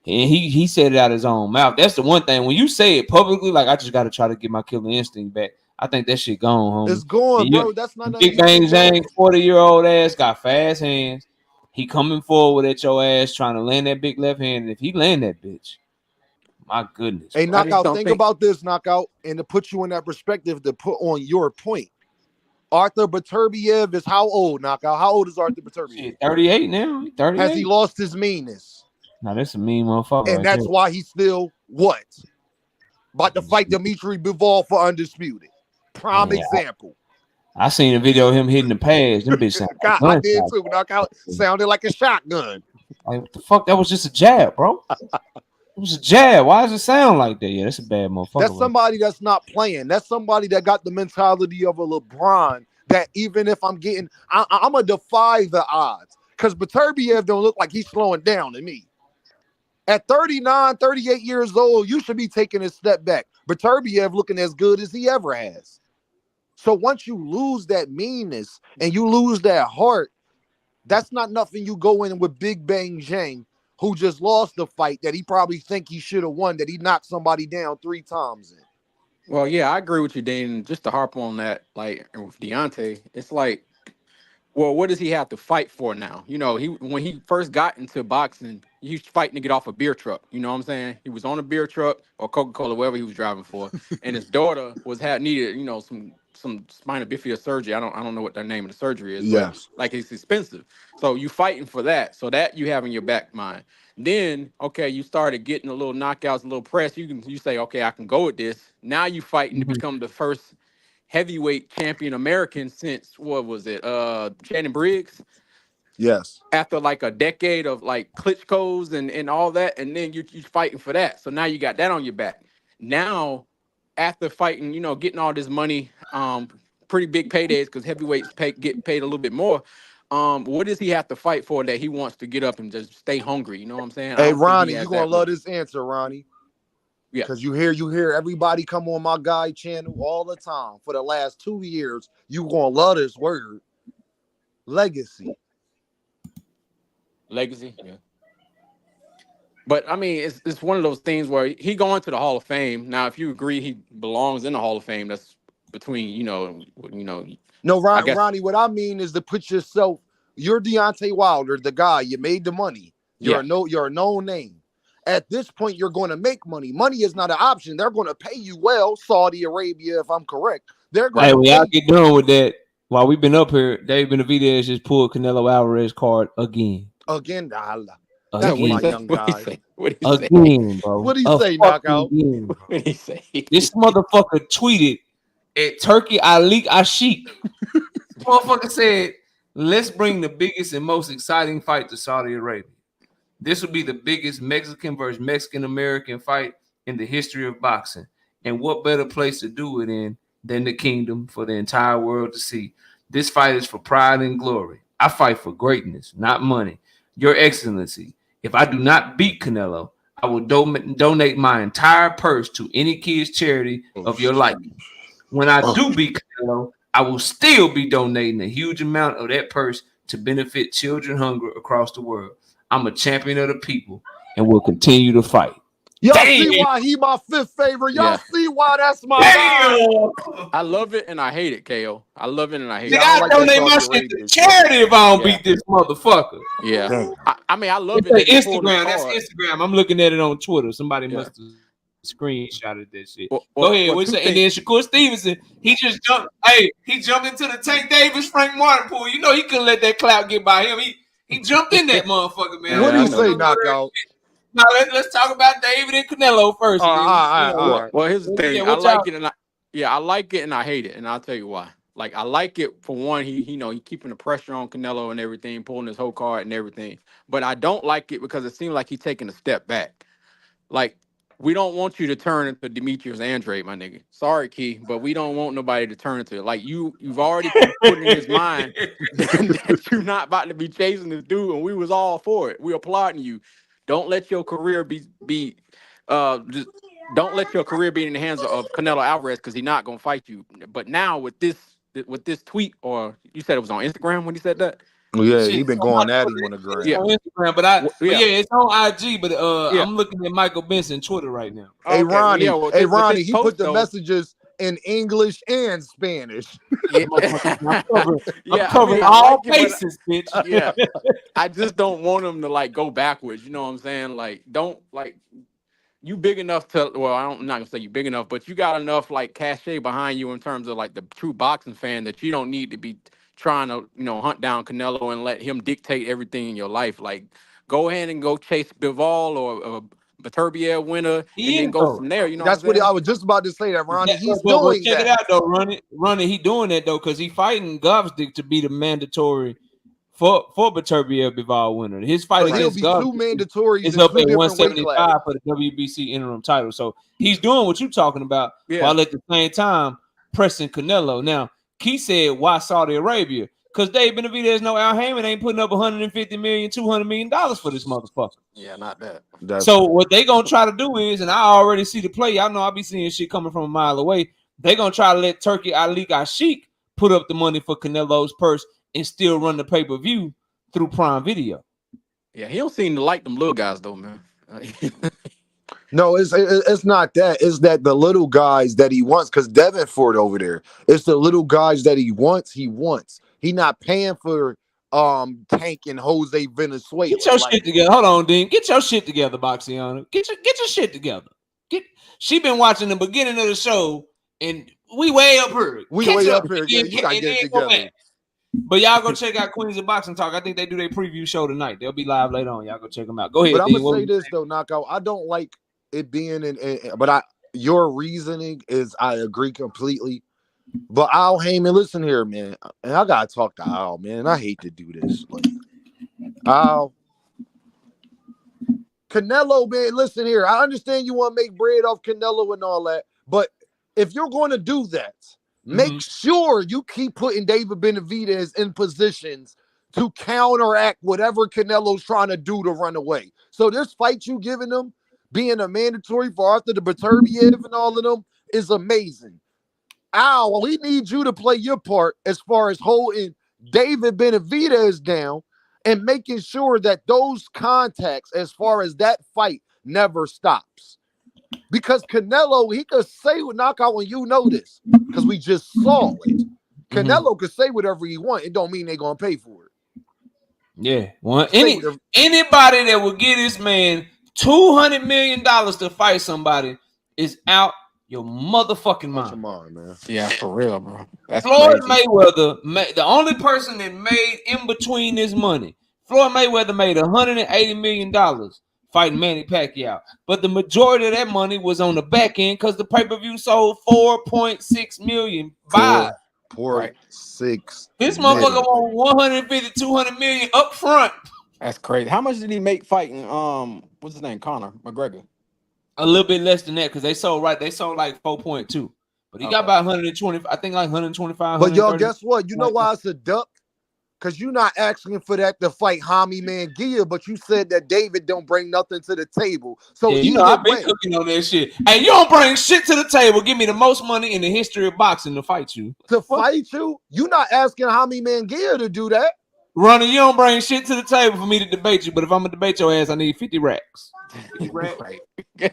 Speaker 2: And he said it out his own mouth. That's the one thing when you say it publicly, like I just got to try to get my killer instinct back. I think that shit gone, homie.
Speaker 3: It's going,
Speaker 2: And
Speaker 3: bro. That's not nothing
Speaker 2: Big
Speaker 3: you
Speaker 2: Bang
Speaker 3: can do.
Speaker 2: Zhang, 40-year-old ass got fast hands. He coming forward at your ass trying to land that big left hand. And if he land that bitch, my goodness,
Speaker 3: Hey,
Speaker 2: bro.
Speaker 12: I just
Speaker 3: knockout,
Speaker 12: don't
Speaker 3: think
Speaker 12: think
Speaker 3: about this, knockout, and to put you in that perspective to put on your point. Arthur Beterbiev is how old, knockout? How old is Arthur Beterbiev?
Speaker 2: Shit, 38 now. He
Speaker 3: Has he
Speaker 2: 38.
Speaker 3: lost his meanness?
Speaker 2: Now that's a mean motherfucker
Speaker 3: And
Speaker 2: right there.
Speaker 3: that's why he's still what? About to fight Dimitri Bivol for undisputed. Prime
Speaker 2: Yeah,
Speaker 3: example.
Speaker 2: I seen a video of him hitting the pads. Them bitch sound like
Speaker 3: God, I did
Speaker 2: gunshots.
Speaker 3: too. Knockout sounded like a shotgun.
Speaker 2: Like what the fuck? That was just a jab, bro. It was a jab. Why does it sound like that? Yeah, that's a bad
Speaker 3: That's
Speaker 2: motherfucker, right?
Speaker 3: somebody that's not playing. That's somebody that got the mentality of a LeBron. That even if I'm getting, I'm gonna defy the odds because Beterbiev don't look like he's slowing down to me. At 39, 38 years old, you should be taking a step back. Beterbiev looking as good as he ever has. So once you lose that meanness and you lose that heart, that's not nothing you go in with Big Bang Zhang, who just lost the fight that he probably think he should have won, that he knocked somebody down 3 times in.
Speaker 12: well, yeah, I agree with you, Dean. Just to harp on that, like with Deontay, it's like, well, what does he have to fight for now? You know, he when he first got into boxing, he was fighting to get off a beer truck. You know what I'm saying? He was on a beer truck or Coca-Cola, wherever he was driving for, and his daughter was had needed, you know, some some spina bifida surgery. I don't know what the name of the surgery is, but
Speaker 3: Yes.
Speaker 12: like it's expensive. So you fighting for that. So that you have in your back mind. Then okay, you started getting a little knockouts, a little press. You say, okay, I can go with this. Now you fighting to become the first heavyweight champion American since what was it? Shannon Briggs.
Speaker 3: Yes.
Speaker 12: After like a decade of like Klitschko's and all that, and then you fighting for that. So now you got that on your back. Now, after fighting, getting all this money, pretty big paydays because heavyweights get paid a little bit more. What does he have to fight for that he wants to get up and just stay hungry? You know what I'm saying? I
Speaker 3: Hey,
Speaker 12: don't think he
Speaker 3: Ronnie, you
Speaker 12: has
Speaker 3: gonna
Speaker 12: that
Speaker 3: love
Speaker 12: look.
Speaker 3: this answer, Ronnie.
Speaker 12: Yeah.
Speaker 3: Because you hear everybody come on my guy channel all the time for the last 2 years. You gonna love this word. Legacy.
Speaker 12: Legacy, yeah. But I mean, it's one of those things where he going to the Hall of Fame. Now, if you agree he belongs in the Hall of Fame, that's between
Speaker 3: No,
Speaker 12: I guess.
Speaker 3: Ronnie, what I mean is to put yourself, you're Deontay Wilder, the guy, you made the money. You're a known name. At this point, you're going to make money. Money is not an option. They're going to pay you well, Saudi Arabia, if I'm correct. They're going
Speaker 2: Hey,
Speaker 3: to
Speaker 2: when
Speaker 3: pay
Speaker 2: y'all get done with that, while we've been up here, Dave Benavidez just pulled Canelo Alvarez card again.
Speaker 3: Again,
Speaker 12: What
Speaker 3: my
Speaker 12: he
Speaker 3: young guy.
Speaker 12: say? What he say?
Speaker 2: Again, bro.
Speaker 3: What he
Speaker 2: A
Speaker 3: say,
Speaker 2: fucking
Speaker 3: knockout?
Speaker 2: again, bro.
Speaker 12: What he say?
Speaker 2: This motherfucker tweeted at Turkey Ali Ashik. Motherfucker said, let's bring the biggest and most exciting fight to Saudi Arabia. This will be the biggest Mexican versus Mexican American fight in the history of boxing. And what better place to do it in than the kingdom for the entire world to see? This fight is for pride and glory. I fight for greatness, not money. Your Excellency, if I do not beat Canelo, I will donate my entire purse to any kid's charity of your liking. When I do beat Canelo, I will still be donating a huge amount of that purse to benefit children hunger across the world. I'm a champion of the people and will continue to fight.
Speaker 3: Y'all see why he my fifth favorite? Y'all see why that's my guy?
Speaker 12: I love it and I hate it, KO. I love it and I hate it.
Speaker 2: I donate my shit to charity if I don't beat this motherfucker.
Speaker 12: Yeah. I mean, I love
Speaker 2: It's
Speaker 12: it.
Speaker 2: Instagram. That's Instagram. I'm looking at it on Twitter. Somebody must have screenshotted that shit. Go ahead. What's that? And then Shakur Stevenson, he just jumped. Hey, he jumped into the Tank Davis, Frank Martin pool. You know he couldn't let that clout get by him. He jumped in that motherfucker, man.
Speaker 3: What do you say, knockout?
Speaker 2: Now let's talk about David and Canelo first.
Speaker 3: All right.
Speaker 12: Well, here's the thing. I like it and I like it and I hate it, and I'll tell you why. Like I like it for one, he keeping the pressure on Canelo and everything, pulling his whole card and everything. But I don't like it because it seems like he's taking a step back. Like we don't want you to turn into Demetrius Andrade, my nigga. Sorry, Key, but we don't want nobody to turn into it. Like you've already put in his mind that you're not about to be chasing this dude, and we was all for it. We applauding you. Don't let your career be just don't let your career be in the hands of Canelo Alvarez because he's not gonna fight you. But now with this tweet, or you said it was on Instagram when he said that.
Speaker 3: Yeah, he been going at him on the ground.
Speaker 2: Yeah, on Instagram, but it's on IG. But I'm looking at Michael Benson Twitter right now.
Speaker 3: Hey Ronnie,
Speaker 12: Ronnie,
Speaker 3: he put the messages in English and Spanish.
Speaker 2: I'm covering all bases, bitch.
Speaker 12: Yeah, I just don't want him to like go backwards. You know what I'm saying? Like, don't like. You big enough to, well, I'm not gonna say you big enough, but you got enough like cachet behind you in terms of like the true boxing fan that you don't need to be trying to, hunt down Canelo and let him dictate everything in your life. Like, go ahead and go chase Bivol or Beterbiev winner, and then go from there. You know,
Speaker 3: that's what I was just about to say. That Ronnie, he's doing
Speaker 2: check
Speaker 3: that.
Speaker 2: It out though, Ronnie, he doing that though because he fighting Govstick to be the mandatory for Beterbiev Bivol winner. His fight against
Speaker 3: Govstick
Speaker 2: is up at 175 for the WBC interim title. So he's doing what you're talking about while at the same time pressing Canelo. Now, Key said, why Saudi Arabia? Because Dave Benavidez, no Al Heyman ain't putting up $150 million, $200 million for this motherfucker.
Speaker 12: Yeah, not that.
Speaker 2: So what they gonna try to do is, and I already see the play. Y'all know I be seeing shit coming from a mile away. They gonna try to let Turkey Ali Ashik put up the money for Canelo's purse and still run the pay-per-view through Prime Video.
Speaker 12: Yeah, he don't seem to like them little guys though, man.
Speaker 3: No, it's not that. It's that the little guys that he wants, because Devin Ford over there. It's the little guys that he wants. He not paying for Tank and Jose Venezuela.
Speaker 2: Get your shit together. Hold on, Dean. Get your shit together, Boxiana. Get your shit together. She been watching the beginning of the show, and we way up here.
Speaker 3: We
Speaker 2: Catch
Speaker 3: way
Speaker 2: up
Speaker 3: up here.
Speaker 2: and
Speaker 3: Yeah,
Speaker 2: then-
Speaker 3: you gotta
Speaker 2: and
Speaker 3: get
Speaker 2: then
Speaker 3: it
Speaker 2: go
Speaker 3: together.
Speaker 2: back. But y'all go check out Queens of Boxing Talk. I think they do their preview show tonight. They'll be live later on. Y'all go check them out. Go ahead.
Speaker 3: But I'm
Speaker 2: Dean.
Speaker 3: gonna say this though, Knockout. I don't like it being your reasoning is I agree completely. But Al Heyman, listen here, man. And I gotta talk to Al, man. I hate to do this. Like Al. Canelo, man, listen here. I understand you want to make bread off Canelo and all that, but if you're going to do that, make sure you keep putting David Benavidez in positions to counteract whatever Canelo's trying to do to run away. So this fight you giving them, being a mandatory for Arthur the Beterbiev and all of them, is amazing. Al, we need you to play your part as far as holding David Benavidez down and making sure that those contacts, as far as that fight, never stops. Because Canelo, he could say with Knockout when you know this, because we just saw it. Canelo could say whatever he wants. It don't mean they're gonna pay for it.
Speaker 2: Yeah. Well, anybody that will give this man $200 million to fight somebody is out your motherfucking mind.
Speaker 3: Man.
Speaker 12: Yeah, for real, bro. That's
Speaker 2: Floyd
Speaker 12: crazy.
Speaker 2: Mayweather, the only person that made in between this money, Floyd Mayweather made $180 million fighting Manny Pacquiao. But the majority of that money was on the back end because the pay-per-view sold 4.6 million buys.
Speaker 3: 4.6.
Speaker 2: This motherfucker won 150, 200 million up front.
Speaker 12: That's crazy. How much did he make fighting? What's his name? Conor McGregor.
Speaker 2: A little bit less than that because they sold like 4.2. But he got about 120, I think like 125.
Speaker 3: But y'all, guess what? You know why it's a duck? Because you're not asking for that to fight Jaime Manguilla, but you said that David don't bring nothing to the table. So
Speaker 2: yeah, you know, I've been cooking on that shit. Hey, you don't bring shit to the table. Give me the most money in the history of boxing to fight you.
Speaker 3: Fight you? You're not asking Jaime Manguilla to do that.
Speaker 2: Ronnie, you don't bring shit to the table for me to debate you, but if I'm gonna debate your ass, I need 50 racks. 50 racks. You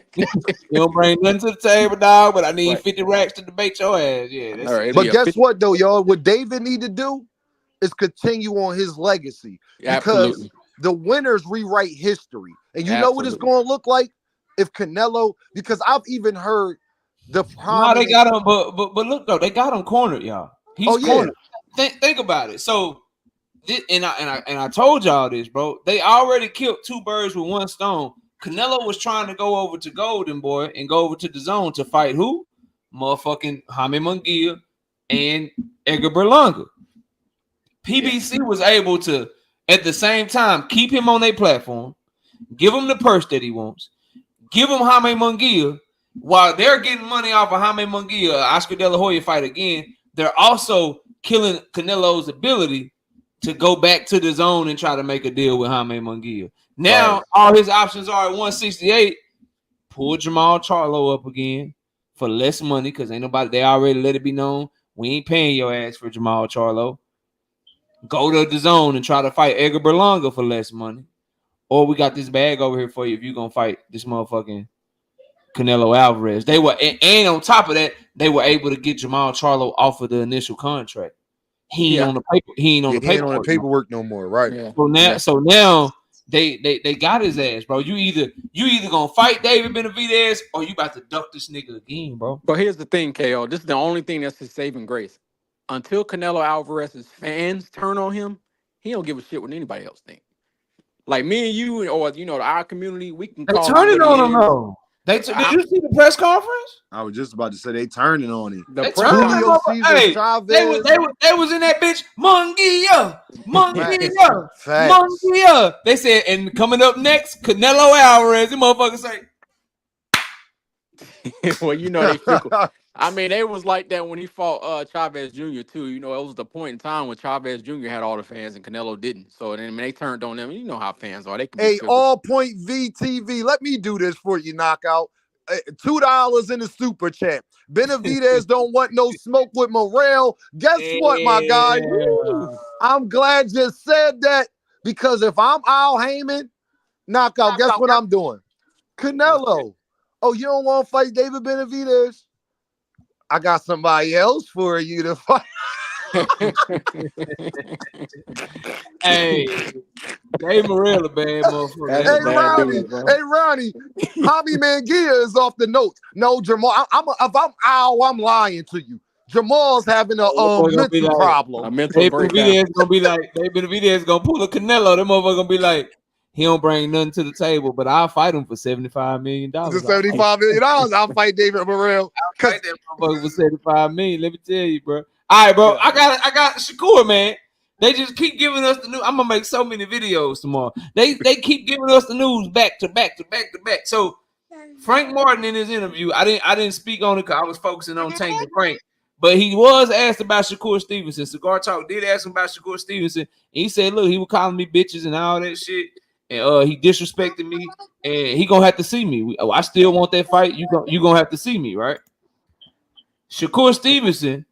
Speaker 2: don't bring nothing to the table, dog, but I need 50 racks to debate your ass. Yeah. That's
Speaker 3: right. But guess what, though, y'all? What David need to do is continue on his legacy. Because the winners rewrite history. And you know what it's going to look like if Canelo, because I've even heard the
Speaker 2: no, they got him, but look though, they got him cornered, y'all. He's cornered. Think about it. So and I told y'all this, bro. They already killed two birds with one stone. Canelo was trying to go over to Golden Boy and go over to the zone to fight who? Motherfucking Jaime Munguia and Edgar Berlanga. PBC was able to, at the same time, keep him on their platform, give him the purse that he wants, give him Jaime Munguia, while they're getting money off of Jaime Munguia, Oscar De La Hoya fight again. They're also killing Canelo's ability to go back to the zone and try to make a deal with Jaime Munguia. Now, all his options are at 168. Pull Jamal Charlo up again for less money because ain't nobody, they already let it be known. We ain't paying your ass for Jamal Charlo. Go to the zone and try to fight Edgar Berlanga for less money. Or we got this bag over here for you if you're going to fight this motherfucking Canelo Alvarez. They were, and on top of that, they were able to get Jamal Charlo off of the initial contract. He ain't on the paper. He ain't on the
Speaker 3: paperwork no more, right?
Speaker 2: Yeah. So now they got his ass, bro. You either gonna fight David Benavidez or you about to duck this nigga again, bro.
Speaker 12: But here's the thing, KO. This is the only thing that's his saving grace. Until Canelo Alvarez's fans turn on him, he don't give a shit what anybody else think. Like me and you, or our community, we can call.
Speaker 2: They turning on him though. Did you see the press conference?
Speaker 3: I was just about to say they turning on him.
Speaker 2: They was in that bitch. Munguia. They said, and coming up next, Canelo Alvarez. The motherfucker say.
Speaker 12: Well, they fickle. I mean, they was like that when he fought Chavez Jr. too. It was the point in time when Chavez Jr. had all the fans and Canelo didn't. So then when they turned on them, you know how fans are. They can be
Speaker 3: All Point VTV. Let me do this for you, Knockout. $2 in the super chat. Benavidez don't want no smoke with Morrell. Guess what, my guy? I'm glad you said that because if I'm Al Heyman, Knockout, guess what I'm doing? Canelo. Oh, you don't want to fight David Benavidez? I got somebody else for you to fight.
Speaker 2: Hey, Dave Morrell, a bad motherfucker.
Speaker 3: Hey, Ronnie, Jaime Manguilla is off the notes. No, Jamal, if I'm Al, I'm lying to you. Jamal's having a mental problem.
Speaker 12: A mental breakdown.
Speaker 2: Benavidez gonna be like, Benavidez gonna pull a Canelo. That motherfucker gonna be like, he don't bring nothing to the table, but I'll fight him for $75 million.
Speaker 3: The $75 million, I'll fight David Morrell.
Speaker 2: I'll fight that motherfucker for $75 million. Let me tell you, bro. All right, bro. I got Shakur, man. They just keep giving us the news. I'm gonna make so many videos tomorrow. They keep giving us the news back to back. So Frank Martin in his interview, I didn't speak on it because I was focusing on Tank and Frank, but he was asked about Shakur Stevenson. Cigar Talk did ask him about Shakur Stevenson, and he said, "Look, he was calling me bitches and all that shit, and he disrespected me, and he gonna have to see me. I still want that fight. You gonna have to see me, right?" Shakur Stevenson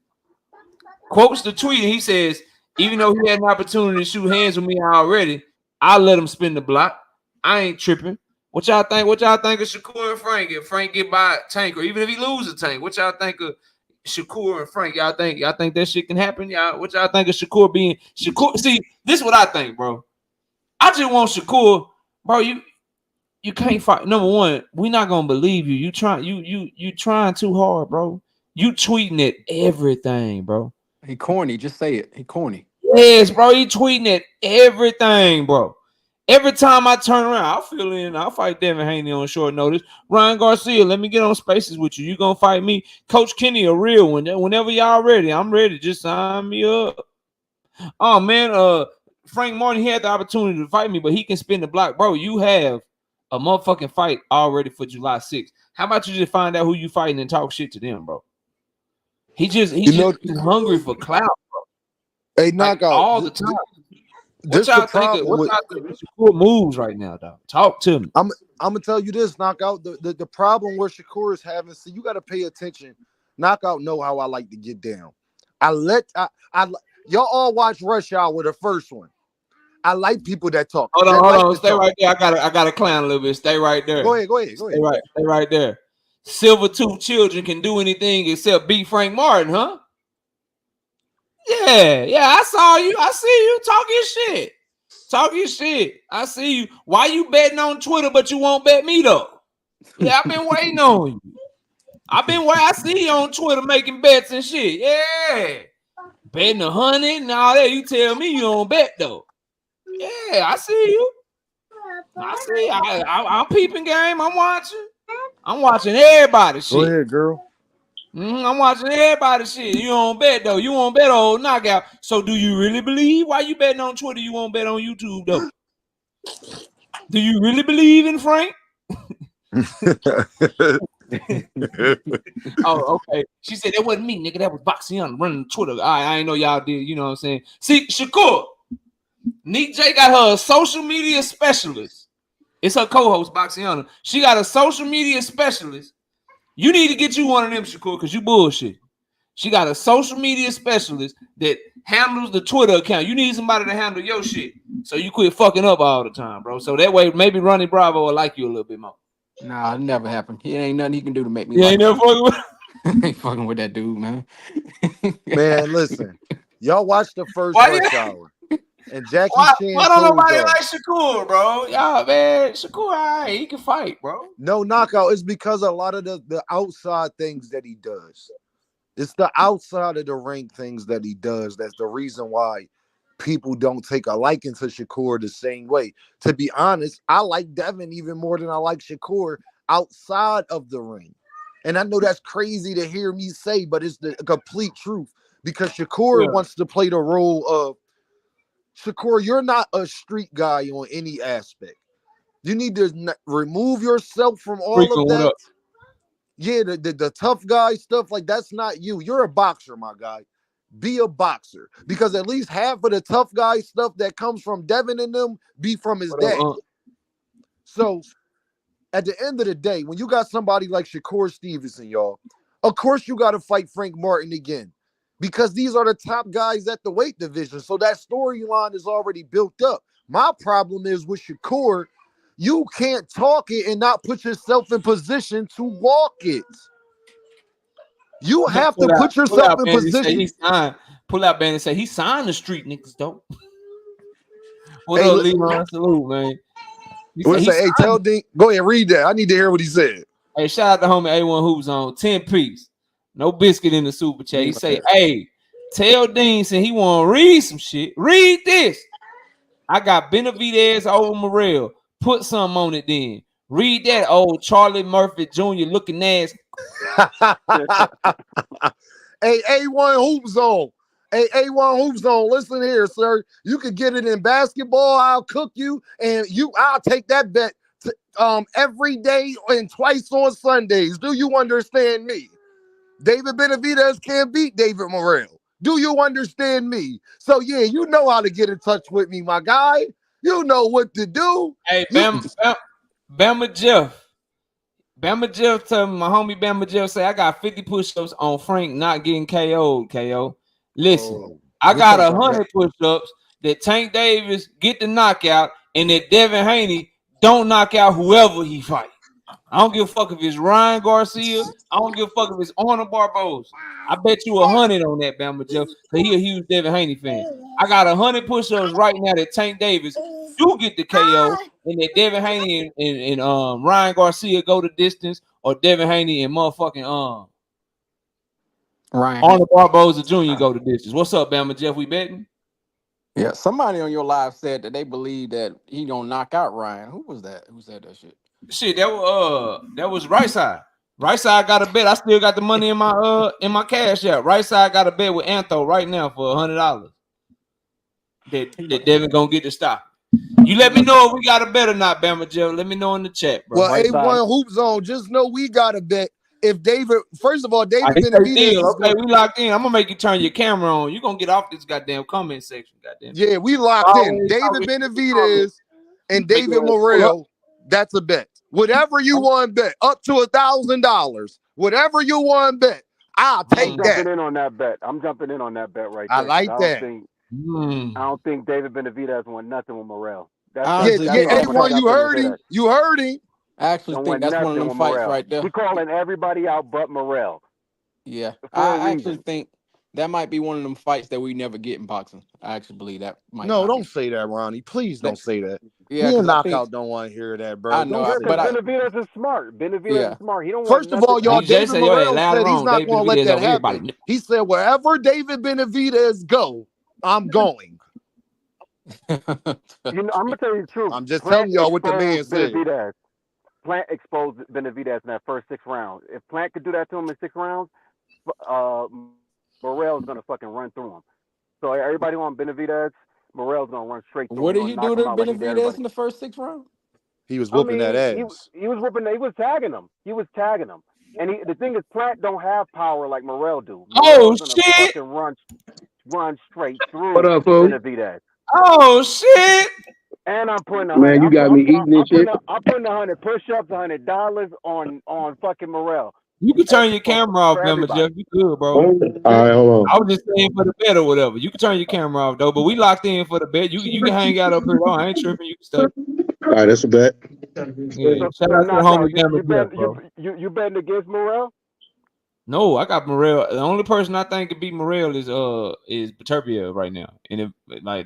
Speaker 2: quotes the tweet, and he says, "Even though he had an opportunity to shoot hands with me already, I'll let him spin the block. I ain't tripping. What y'all think? What y'all think of Shakur and Frank? If Frank get by Tank, or even if he loses Tank, what y'all think of Shakur and Frank? Y'all think that shit can happen? What y'all think of Shakur being Shakur? See, this is what I think, bro. I just want Shakur, bro. You can't fight. Number one, we're not gonna believe you. You trying too hard, bro. You tweeting at everything, bro.
Speaker 12: He corny. Just say it. He corny.
Speaker 2: Yes, bro. He tweeting at everything, bro. Every time I turn around, I'll fight Devin Haney on short notice. Ryan Garcia, let me get on Spaces with you. You gonna fight me? Coach Kenny, a real one. Whenever y'all ready, I'm ready. Just sign me up. Oh man, Frank Martin, he had the opportunity to fight me, but he can spin the block, bro. You have a motherfucking fight already for July 6th. How about you just find out who you fighting and talk shit to them, bro? He's just hungry for clout, bro.
Speaker 3: Hey, knockout
Speaker 2: all the time. What y'all think of Shakur moves right now, dog? Talk to me.
Speaker 3: I'm gonna tell you this, knockout. The problem where Shakur is having, so you got to pay attention. Knockout know how I like to get down. Y'all all watch Rush Hour, the first one. I like people that talk.
Speaker 2: Hold on. Stay right there. I gotta clown a little bit. Stay right there.
Speaker 3: Go ahead.
Speaker 2: Stay right there. Silver tooth children can do anything except beat Frank Martin, huh? Yeah, I saw you. I see you talking shit. I see you. Why you betting on Twitter, but you won't bet me though? Yeah, I've been waiting on you. I see you on Twitter making bets and shit. Yeah, betting 100 and all that. You tell me you don't bet though. Yeah, I see you. I'm peeping game. I'm watching everybody shit.
Speaker 3: Go ahead, girl.
Speaker 2: I'm watching everybody shit. You don't bet though. You won't bet old knockout. So do you really believe? Why you betting on Twitter? You won't bet on YouTube though. Do you really believe in Frank? Oh, okay. She said that wasn't me, nigga. That was Boxiana running Twitter. I ain't know y'all did. You know what I'm saying? See, Shakur, Neek J got her a social media specialist. It's her co-host, Boxiana. She got a social media specialist. You need to get you one of them, Shakur, because you bullshit. She got a social media specialist that handles the Twitter account. You need somebody to handle your shit so you quit fucking up all the time, bro. So that way, maybe Ronnie Bravo will like you a little bit more.
Speaker 12: Nah, it never happened. It ain't nothing he can do to make me.
Speaker 2: You ain't never fucking with
Speaker 12: ain't fucking with that dude, man.
Speaker 3: Man, listen. Y'all watch the first Rush Hour. And Jackie Chan.
Speaker 2: Why don't nobody like Shakur, bro? Y'all, man, Shakur, all right, he can fight, bro.
Speaker 3: No, knockout. It's because a lot of the outside things that he does. It's the outside of the ring things that he does. That's the reason why people don't take a liking to Shakur the same way. To be honest, I like Devin even more than I like Shakur outside of the ring. And I know that's crazy to hear me say, but it's the complete truth. Because Shakur wants to play the role of Shakur, you're not a street guy on any aspect. You need to remove yourself from all of that. Yeah, the tough guy stuff, like that's not you. You're a boxer, my guy. Be a boxer. Because at least half of the tough guy stuff that comes from Devin and them be from his dad. So at the end of the day, when you got somebody like Shakur Stevenson, y'all, of course you got to fight Frank Martin again. Because these are the top guys at the weight division. So that storyline is already built up. My problem is with Shakur, you can't talk it and not put yourself in position to walk it. You have to put yourself in position.
Speaker 2: Pull out band and say he signed the street niggas, though. What up, Leon? Salute, man.
Speaker 3: Hey, tell Dean, go ahead, read that. I need to hear what he said.
Speaker 2: Hey, shout out to homie A1 Hoops on 10 piece. No biscuit in the super chat. He say, hey, tell Dean said he want to read some shit. Read this. I got Benavidez over Morrell. Put something on it then. Read that old Charlie Murphy Jr. looking ass.
Speaker 3: Hey, A1 Hoop Zone. Hey, A1 Hoop Zone. Listen here, sir. You could get it in basketball. I'll cook you, and I'll take that bet every day and twice on Sundays. Do you understand me? David Benavidez can't beat David Morrell. Do you understand me? So yeah, you know how to get in touch with me, my guy. You know what to do.
Speaker 2: Hey, Bama Jeff. Bama Jeff tell me, my homie Bama Jeff say I got 50 push-ups on Frank not getting KO'd, KO. Listen, I got 100 push-ups that Tank Davis get the knockout and that Devin Haney don't knock out whoever he fight. I don't give a fuck if it's Ryan Garcia. I don't give a fuck if it's Arnold Barboza. I bet you 100 on that, Bama Jeff, because he a huge Devin Haney fan. I got 100 push-ups right now that Tank Davis do get the KO, and that Devin Haney and Ryan Garcia go the distance, or Devin Haney and motherfucking
Speaker 12: Ryan
Speaker 2: Arnold Barboza Jr. go the distance. What's up, Bama Jeff? We betting?
Speaker 12: Yeah, somebody on your live said that they believe that he gonna knock out Ryan. Who was that? Who said that shit?
Speaker 2: Shit, that was Right Side. Right Side got a bet. I still got the money in my cash app. Right Side got a bet with Antho right now for $100. That Devin gonna get to stop. You let me know if we got a bet or not, Bama Jeff. Let me know in the chat, bro.
Speaker 3: Well,
Speaker 2: Right
Speaker 3: A1 Hoop Zone, just know we got a bet. If David, first of all, David Benavidez.
Speaker 2: Okay, we locked in. I'm gonna make you turn your camera on. You gonna get off this goddamn comment section, goddamn.
Speaker 3: Yeah, we locked in. David Benavidez and David Morrell. That's a bet. Whatever you want to bet, up to $1,000. Whatever you want to bet, I'll take that.
Speaker 13: I'm jumping in on that bet right there.
Speaker 3: I like that.
Speaker 13: I don't think David Benavidez won nothing with Morrell.
Speaker 3: A1, you heard him. You heard him.
Speaker 12: I actually think that's one of them fights right there.
Speaker 13: We're calling everybody out but Morrell.
Speaker 12: Yeah, I actually think that might be one of them fights that we never get in boxing. I actually believe that might.
Speaker 3: No, don't say that, Ronnie. Please don't say that.
Speaker 12: Yeah,
Speaker 3: me and Knockout don't want to hear that, bro.
Speaker 13: I know, but Benavidez is smart. Benavidez is smart. He don't.
Speaker 3: First of all, y'all, David Morrell said he's not going to let that happen. He said, wherever David Benavidez go, I'm going.
Speaker 13: I'm gonna tell you the truth.
Speaker 3: I'm just telling y'all what the man said.
Speaker 13: Plant exposed Benavidez in that first 6 rounds. If Plant could do that to him in 6 rounds, Morrell's gonna fucking run through him. So everybody on Benavidez, Morrell's gonna run straight through him.
Speaker 12: What did he do to Benavidez in the first 6 rounds?
Speaker 3: He was whooping that ass.
Speaker 13: He was whooping. He was tagging him. And the thing is, Plant don't have power like Morrell do.
Speaker 2: Morrell's shit!
Speaker 13: Fucking run straight through
Speaker 2: Benavidez. Oh shit!
Speaker 13: And I'm putting
Speaker 14: man, you got me eating this shit.
Speaker 13: I'm putting 100 push-ups, $100 on fucking Morrell.
Speaker 2: You can turn your camera off, Bama Jeff. You good, bro?
Speaker 14: All right, hold on.
Speaker 2: I was just saying for the bet or whatever. You can turn your camera off though, but we locked in for the bet. You can hang out up here. I ain't tripping. You can stay.
Speaker 14: All right, that's a bet.
Speaker 2: Yeah, shout out to the homie Bama Jeff, bro.
Speaker 13: You betting against Morrell?
Speaker 2: No, I got Morrell. The only person I think could beat Morrell is Beterbiev right now, and if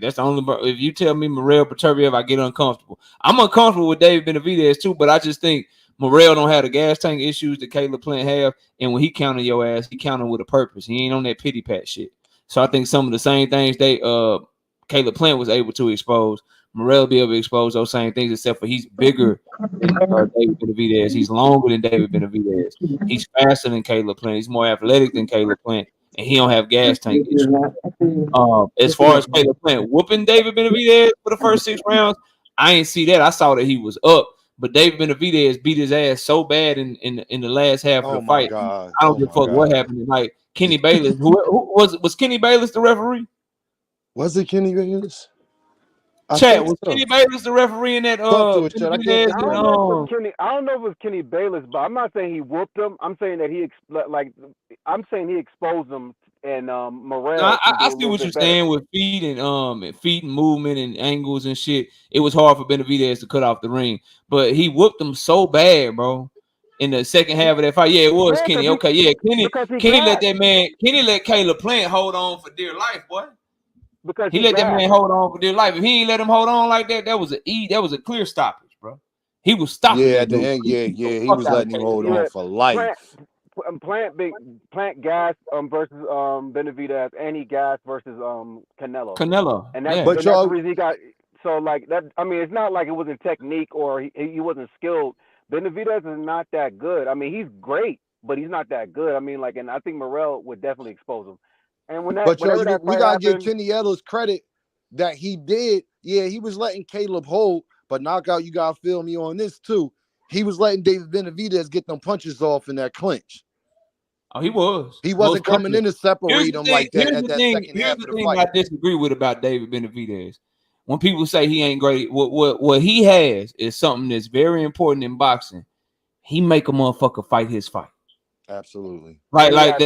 Speaker 2: that's the only. If you tell me Morrell Beterbiev, I get uncomfortable. I'm uncomfortable with David Benavidez too, but I just think Morrell don't have the gas tank issues that Caleb Plant have, and when he counted your ass, he counted with a purpose. He ain't on that pity pat shit. So I think some of the same things Caleb Plant was able to expose, Morrell be able to expose those same things, except for he's bigger than David Benavidez. He's longer than David Benavidez. He's faster than Caleb Plant. He's more athletic than Caleb Plant, and he don't have gas tank issues. As far as Caleb Plant whooping David Benavidez for the first 6 rounds, I ain't see that. I saw that he was up, but David Benavidez beat his ass so bad in the last half of the fight. I don't give a fuck what happened. Like Kenny Bayless, who was Kenny Bayless the referee?
Speaker 3: Was it Kenny Bayless?
Speaker 2: Chat, was Kenny Bayless the referee in that?
Speaker 13: I don't know if it was Kenny Bayless, but I'm not saying he whooped him. I'm saying that he exposed him, and Morrell.
Speaker 2: No, I see what you're saying with feet and movement and angles and shit. It was hard for Benavidez to cut off the ring, but he whooped him so bad, bro. In the second half of that fight, yeah, it was Kenny. Okay, yeah, Kenny let that man. Kenny let Caleb Plant hold on for dear life, boy. Because he let that man hold on for dear life. If he ain't let him hold on like that, that was a clear stoppage, bro. He was stopping.
Speaker 3: Yeah, at the end, yeah, he was letting him hold on for life.
Speaker 13: Plant gas versus Benavidez, and he gas versus
Speaker 2: Canelo.
Speaker 13: and
Speaker 2: Yeah.
Speaker 3: But
Speaker 13: that's the
Speaker 3: y'all,
Speaker 13: reason he got. So like that, I mean, it's not like it wasn't technique or he wasn't skilled. Benavidez is not that good. I mean, he's great, but he's not that good. I mean, like, and I think Morrell would definitely expose him. And whenever that
Speaker 3: we
Speaker 13: fight
Speaker 3: gotta give
Speaker 13: happened,
Speaker 3: Kenny Ellis credit that he did. Yeah, he was letting Caleb hold, but Knockout, you gotta feel me on this too. He was letting David Benavidez get them punches off in that clinch.
Speaker 2: Oh, he was.
Speaker 3: He wasn't coming in to separate him like that at that second
Speaker 2: Here's
Speaker 3: half
Speaker 2: the
Speaker 3: of the
Speaker 2: thing
Speaker 3: fight.
Speaker 2: I disagree with about David Benavidez. When people say he ain't great, what he has is something that's very important in boxing. He make a motherfucker fight his fight.
Speaker 3: Absolutely.
Speaker 2: Like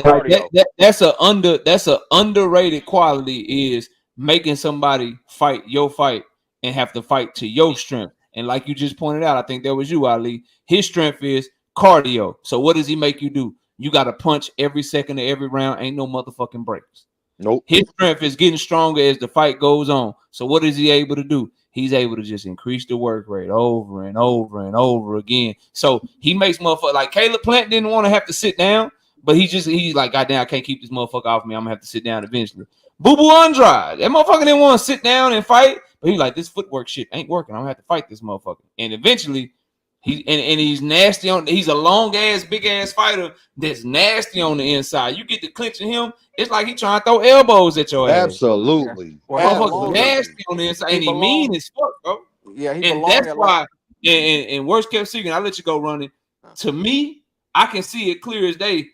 Speaker 2: that's a underrated quality is making somebody fight your fight and have to fight to your strength. And like you just pointed out, I think that was you, Ali. His strength is cardio. So what does he make you do? You got to punch every second of every round. Ain't no motherfucking breaks.
Speaker 3: Nope.
Speaker 2: His strength is getting stronger as the fight goes on. So what is he able to do? He's able to just increase the work rate over and over and over again. So he makes motherfuckers like Caleb Plant didn't want to have to sit down, but he's like, goddamn, I can't keep this motherfucker off me. I'm gonna have to sit down eventually. Boo Boo Andrade, that motherfucker didn't want to sit down and fight, but he's like, this footwork shit ain't working. I'm gonna have to fight this motherfucker. And eventually, he's nasty on. He's a long ass, big ass fighter that's nasty on the inside. You get to clinching him, it's like he trying to throw elbows at your ass.
Speaker 3: Absolutely.
Speaker 2: Yeah. Well, motherfucker nasty on the inside, and he mean as fuck, bro.
Speaker 12: Yeah,
Speaker 2: and that's why. And worst kept secret, I'll let you go running. To me, I can see it clear as day.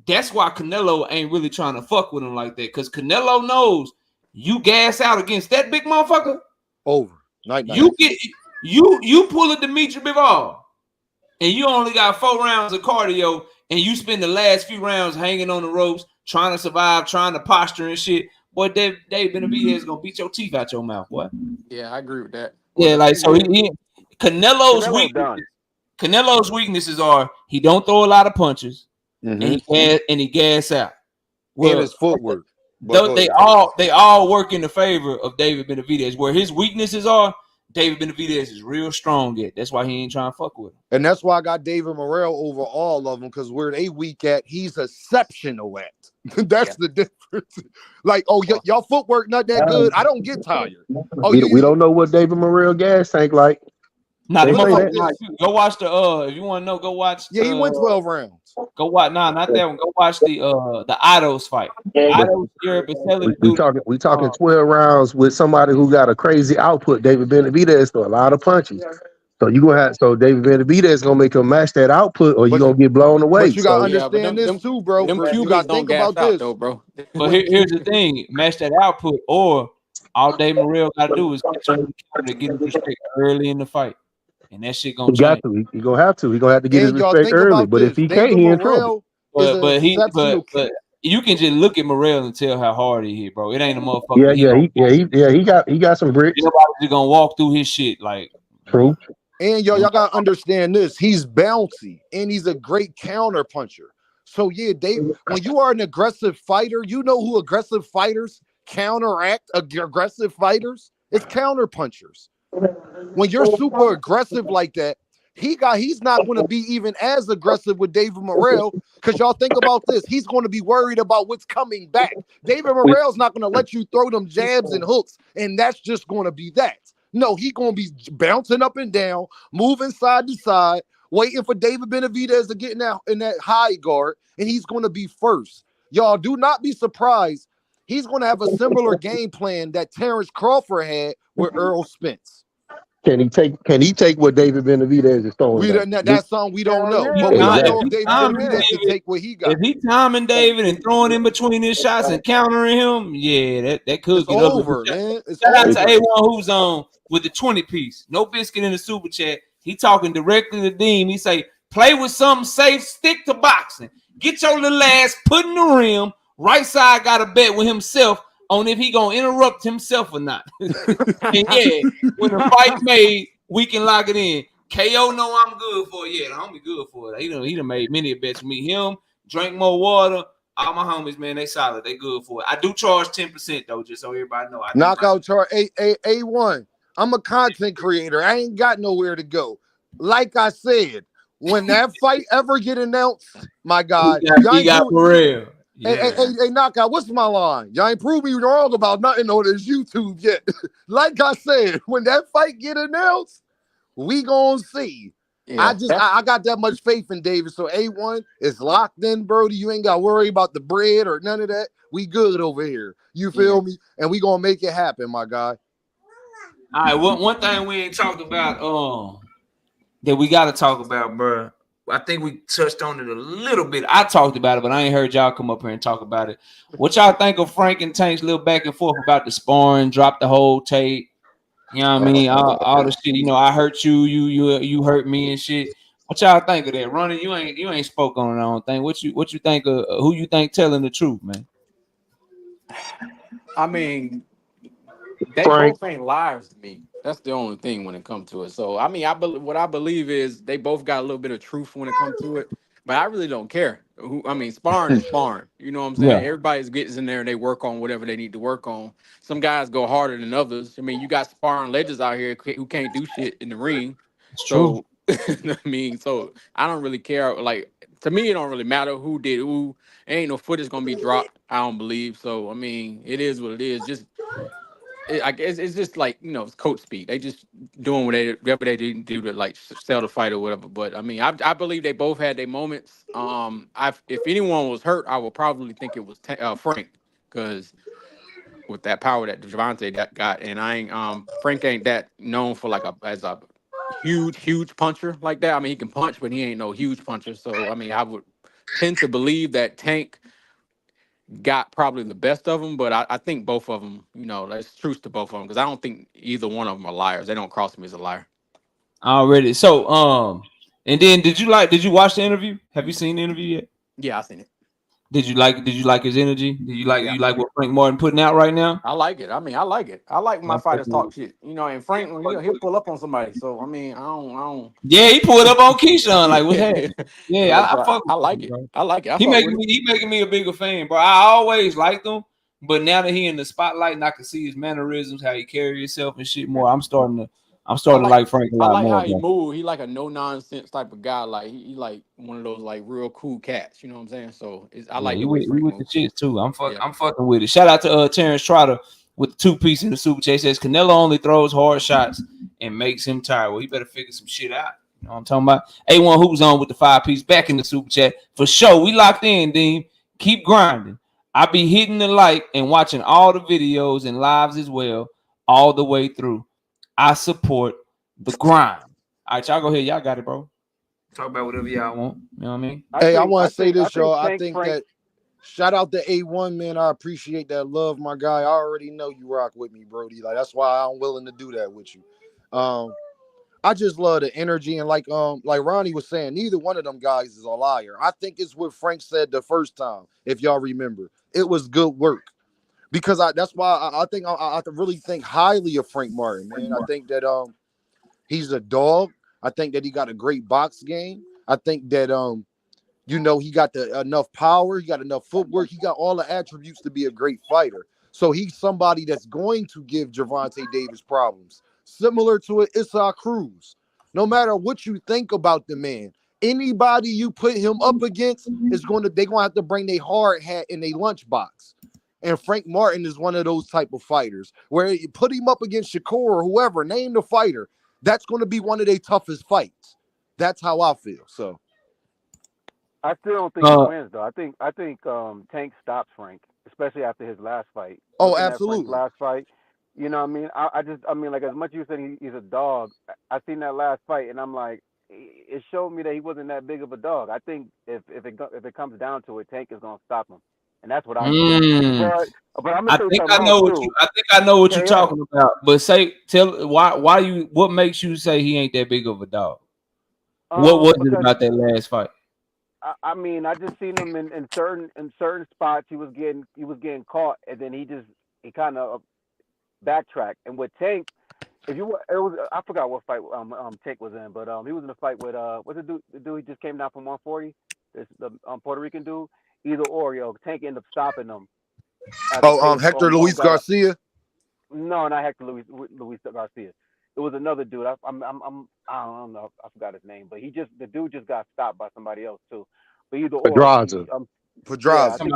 Speaker 2: That's why Canelo ain't really trying to fuck with him like that, because Canelo knows you gas out against that big motherfucker.
Speaker 3: Over. Night.
Speaker 2: You get you pull a Dimitri Bivol, and you only got 4 rounds of cardio, and you spend the last few rounds hanging on the ropes, trying to survive, trying to posture and shit. Boy, Dave Benavidez is gonna beat your teeth out your mouth, boy.
Speaker 12: Yeah, I agree with that.
Speaker 2: Yeah, like so Canelo's weaknesses are he don't throw a lot of punches, and he gas out. Well,
Speaker 3: and his footwork.
Speaker 2: They all work in the favor of David Benavidez. Where his weaknesses are, David Benavidez is real strong at. That's why he ain't trying to fuck with him.
Speaker 3: And that's why I got David Morrell over all of them, because where they weak at, he's exceptional at. That's the difference. Like, y'all footwork not that good. I don't get tired.
Speaker 14: We don't know what David Morrell gas tank like.
Speaker 2: Nah, go watch the if you want to know, go watch.
Speaker 3: Yeah, he went 12 rounds.
Speaker 2: Go watch. Nah, not that one. Go watch the Idos fight.
Speaker 14: We talking 12 rounds with somebody who got a crazy output. David Benavidez threw a lot of punches. So David Benavidez gonna make him match that output, or you gonna get blown away.
Speaker 3: But you gotta understand this too, bro. You gotta think about this,
Speaker 12: though, bro.
Speaker 2: But here's the thing: match that output, or all Dave Morrell gotta do is get him respect early in the fight. And that shit gonna change.
Speaker 14: He gonna have to. He gonna have to get his respect early. But if he can't, he in trouble.
Speaker 2: But you can just look at Morrell and tell how hard he hit, bro. It ain't a motherfucker.
Speaker 14: He got some bricks.
Speaker 2: Nobody's gonna walk through his shit like
Speaker 14: true.
Speaker 3: And y'all gotta understand this. He's bouncy and he's a great counter puncher. So yeah, when you are an aggressive fighter, you know who aggressive fighters counteract aggressive fighters? It's counter punchers. When you're super aggressive like that, he's not going to be even as aggressive with David Morrell, because y'all think about this. He's going to be worried about what's coming back. David Morrell's not going to let you throw them jabs and hooks, and that's just going to be that. No, he's going to be bouncing up and down, moving side to side, waiting for David Benavidez to get in that high guard, and he's going to be first. Y'all do not be surprised. He's going to have a similar game plan that Terrence Crawford had with Earl Spence.
Speaker 14: Can he take what David Benavidez is throwing?
Speaker 3: That's something we don't know. But we know if David Benavidez can take what he got.
Speaker 2: If he timing David and throwing in between his shots and countering him, yeah, that could get
Speaker 3: over, man.
Speaker 2: Shout out to A1 who's on with the 20 piece. No biscuit in the super chat. He talking directly to Dean. He say, play with something safe, stick to boxing. Get your little ass put in the rim. Right side got a bet with himself on if he gonna interrupt himself or not. And yeah, when the fight made, we can lock it in. KO know I'm good for it. Yeah, the homie good for it. He done made many bets with me. Him, drink more water. All my homies, man, they solid. They good for it. I do charge 10% though, just so everybody know.
Speaker 3: Knockout charge A1. I'm a content creator. I ain't got nowhere to go. Like I said, when that fight ever get announced, my guy, y'all
Speaker 2: He
Speaker 3: ain't
Speaker 2: got for real. Yeah.
Speaker 3: Hey, knockout. What's my line? Y'all ain't proved me wrong about nothing on this YouTube yet. Like I said, when that fight get announced, we gonna see.
Speaker 12: Yeah,
Speaker 3: I got that much faith in Davis. So A1 is locked in, Brody. You ain't got to worry about the bread or none of that. We good over here. You feel me? And we gonna make it happen, my guy.
Speaker 2: All right. One thing we ain't talked about, that we got to talk about, bro. I think we touched on it a little bit. I talked about it, but I ain't heard y'all come up here and talk about it. What y'all think of Frank and Tank's little back and forth about the sparring, drop the whole tape? You know what I mean? All the shit. You know, I hurt you, you hurt me and shit. What y'all think of that? Ronnie, you ain't spoke on it, I don't think. What you think of who you think telling the truth, man?
Speaker 12: I mean, they
Speaker 14: Frank.
Speaker 12: both ain't liars to me. That's the only thing when it comes to it. So I mean, what I believe is they both got a little bit of truth when it comes to it. But I really don't care. Sparring is sparring. You know what I'm
Speaker 2: Yeah,
Speaker 12: saying? Everybody gets in there and they work on whatever they need to work on. Some guys go harder than others. I mean, you got sparring legends out here who can't do shit in the ring.
Speaker 2: it's true.
Speaker 12: So so I don't really care. Like, to me, it don't really matter who did who. Ain't no footage gonna be dropped. I don't believe. So I mean, it is what it is. I guess it's just like, it's coach speak. They just doing whatever they didn't do to like sell the fight or whatever. But I mean, I believe they both had their moments. If anyone was hurt, I would probably think it was Frank, because with that power that Gervonta got, and I ain't Frank ain't that known for like as a huge puncher like that. I mean, he can punch, but he ain't no huge puncher. So I mean, I would tend to believe that Tank got probably the best of them, but I think both of them, there's truth to both of them, because I don't think either one of them are liars. They don't cross me as a liar.
Speaker 2: Already. So, and then did you watch the interview? Have you seen the interview yet?
Speaker 12: Yeah, I seen it.
Speaker 2: Did you like his energy? Did you
Speaker 12: Yeah,
Speaker 2: like what Frank Martin putting out right now?
Speaker 12: I like it. I mean, I like it. I like when my fighters talk shit. And Frank, he'll pull up on somebody. So I mean, I don't.
Speaker 2: Yeah, he pulled up on Keyshawn. Like, what's
Speaker 12: Yeah,
Speaker 2: happening? Yeah,
Speaker 12: yeah,
Speaker 2: I
Speaker 12: bro.
Speaker 2: fuck
Speaker 12: I
Speaker 2: with
Speaker 12: like
Speaker 2: him,
Speaker 12: it.
Speaker 2: bro.
Speaker 12: I like it. I
Speaker 2: He
Speaker 12: fuck with it.
Speaker 2: making me a bigger fan, bro. I always liked him, but now that he in the spotlight and I can see his mannerisms, how he carry himself and shit more, I'm starting to like Frank a
Speaker 12: I
Speaker 2: lot
Speaker 12: like
Speaker 2: more,
Speaker 12: how he
Speaker 2: bro.
Speaker 12: move. He like a no nonsense type of guy. Like he like one of those like real cool cats. You know what I'm saying? So I
Speaker 2: Yeah,
Speaker 12: like the way
Speaker 2: he
Speaker 12: Frank
Speaker 2: with the
Speaker 12: moves.
Speaker 2: shit too.
Speaker 12: Yeah.
Speaker 2: I'm fucking with it. Shout out to Terrence Trotter with the 2-piece in the super chat. Says Canelo only throws hard shots and makes him tired. Well, he better figure some shit out. You know what I'm talking about? A1 Hoops on with the 5-piece back in the super chat. For sure. We locked in, Dean. Keep grinding. I be hitting the like and watching all the videos and lives as well, all the way through. I support the grind. All right, y'all go ahead. Y'all got it, bro. Talk about whatever y'all want. You know what I mean?
Speaker 3: Hey, I want to say
Speaker 13: I
Speaker 3: this,
Speaker 13: think
Speaker 3: y'all. I
Speaker 13: Tank
Speaker 3: think
Speaker 13: Frank.
Speaker 3: that shout out to A1, man. I appreciate that love, my guy. I already know you rock with me, Brody. Like, that's why I'm willing to do that with you. I just love the energy, and like Ronnie was saying, neither one of them guys is a liar. I think it's what Frank said the first time, if y'all remember. It was good work. Because that's why I think I really think highly of Frank Martin, man. I think that he's a dog. I think that he got a great box game. I think that he got the enough power, he got enough footwork, he got all the attributes to be a great fighter. So he's somebody that's going to give Gervonta Davis problems, similar to it Issa Cruz. No matter what you think about the man, anybody you put him up against they're gonna have to bring their hard hat in their lunchbox. And Frank Martin is one of those type of fighters where you put him up against Shakur or whoever, name the fighter. That's going to be one of their toughest fights. That's how I feel. So.
Speaker 13: I still don't think he wins though. I think Tank stops Frank, especially after his last fight.
Speaker 3: Oh,
Speaker 13: Looking at Frank's
Speaker 3: absolutely.
Speaker 13: last fight, you know what I mean? I mean, like, as much as you said he's a dog, I seen that last fight and I'm like, it showed me that he wasn't that big of a dog. I think if it comes down to it, Tank is gonna stop him, and that's what I think. But I'm gonna
Speaker 2: I
Speaker 13: say
Speaker 2: think
Speaker 13: something
Speaker 2: I
Speaker 13: else
Speaker 2: know what you.
Speaker 13: too.
Speaker 2: I think I know what you're
Speaker 13: KO.
Speaker 2: talking about. But tell why you. What makes you say he ain't that big of a dog? What was it
Speaker 13: Because
Speaker 2: about that last fight?
Speaker 13: I mean, I just seen him in certain spots. He was getting caught, and then he kind of backtracked. And with Tank, I forgot what fight Tank was in, but he was in a fight with what's the dude he just came down from 140, the Puerto Rican dude. Either or, Tank ended up stopping him at the
Speaker 3: Oh,
Speaker 13: pace
Speaker 3: Hector
Speaker 13: on
Speaker 3: Luis
Speaker 13: Bella.
Speaker 3: Garcia.
Speaker 13: No, not Hector Luis Garcia. it was another dude. I don't know. I forgot his name, but the dude just got stopped by somebody else too. But either or,
Speaker 14: Pedraza.
Speaker 13: yeah, I
Speaker 3: Pedraza.
Speaker 13: think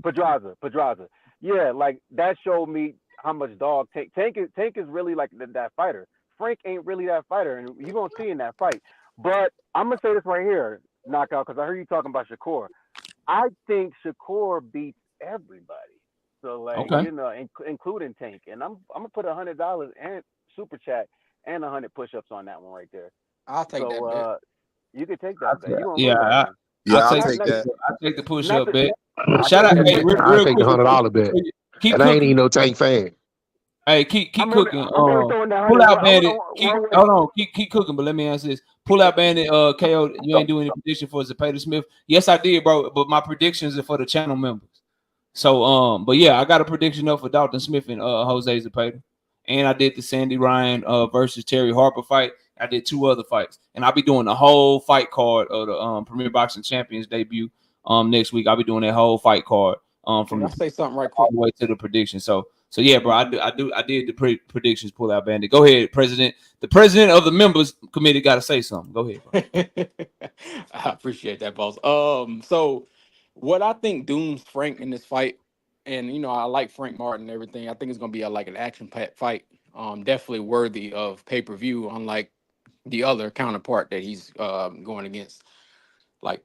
Speaker 2: Pedraza?
Speaker 13: Pedraza. Yeah, like that showed me how much dog Tank is really like that fighter. Frank ain't really that fighter, and you gonna see in that fight. But I'm gonna say this right here, knockout, because I heard you talking about Shakur. I think Shakur beats everybody. So like
Speaker 2: Okay.
Speaker 13: including Tank, and I'm gonna put $100 and super chat and 100 push-ups on that one right there.
Speaker 12: I'll take that bet.
Speaker 13: So you can take that bet. You gonna
Speaker 2: Yeah,
Speaker 13: win that one.
Speaker 3: Yeah, I'll
Speaker 13: Not
Speaker 3: take
Speaker 13: not
Speaker 3: that.
Speaker 2: I take the push
Speaker 13: not
Speaker 2: up
Speaker 13: the
Speaker 2: bet.
Speaker 12: I'll
Speaker 2: Shout
Speaker 12: take
Speaker 2: out,
Speaker 12: that
Speaker 2: hey,
Speaker 12: bet.
Speaker 14: I
Speaker 2: real
Speaker 14: take the
Speaker 2: quick.
Speaker 14: $100 bet,
Speaker 2: Keep
Speaker 14: and I ain't
Speaker 2: cooking.
Speaker 14: even no Tank fan.
Speaker 2: Hey, keep
Speaker 13: I'm only
Speaker 2: cooking.
Speaker 13: I'm only throwing that
Speaker 2: Pull
Speaker 13: 100
Speaker 2: out bandit.
Speaker 13: one way.
Speaker 2: Hold on. Keep cooking. But let me answer this. Pull out bandit. KO. You ain't doing any prediction for Zepeda Smith. Yes, I did, bro. But my predictions are for the channel members. So but yeah, I got a prediction up for Dalton Smith and Jose Zepeda. And I did the Sandy Ryan versus Terry Harper fight. I did 2 other fights, and I'll be doing the whole fight card of the Premier Boxing Champions debut next week. I'll be doing that whole fight card from
Speaker 12: Can I say something right
Speaker 2: all
Speaker 12: quick?
Speaker 2: the way to the prediction. So yeah, bro, I did the predictions. Pull out bandit. Go ahead, President. The president of the members committee got to say something. Go ahead, bro.
Speaker 12: I appreciate that, boss. So what I think dooms Frank in this fight, and I like Frank Martin and everything. I think it's gonna be like an action-packed fight. Definitely worthy of pay-per-view, unlike the other counterpart that he's going against. Like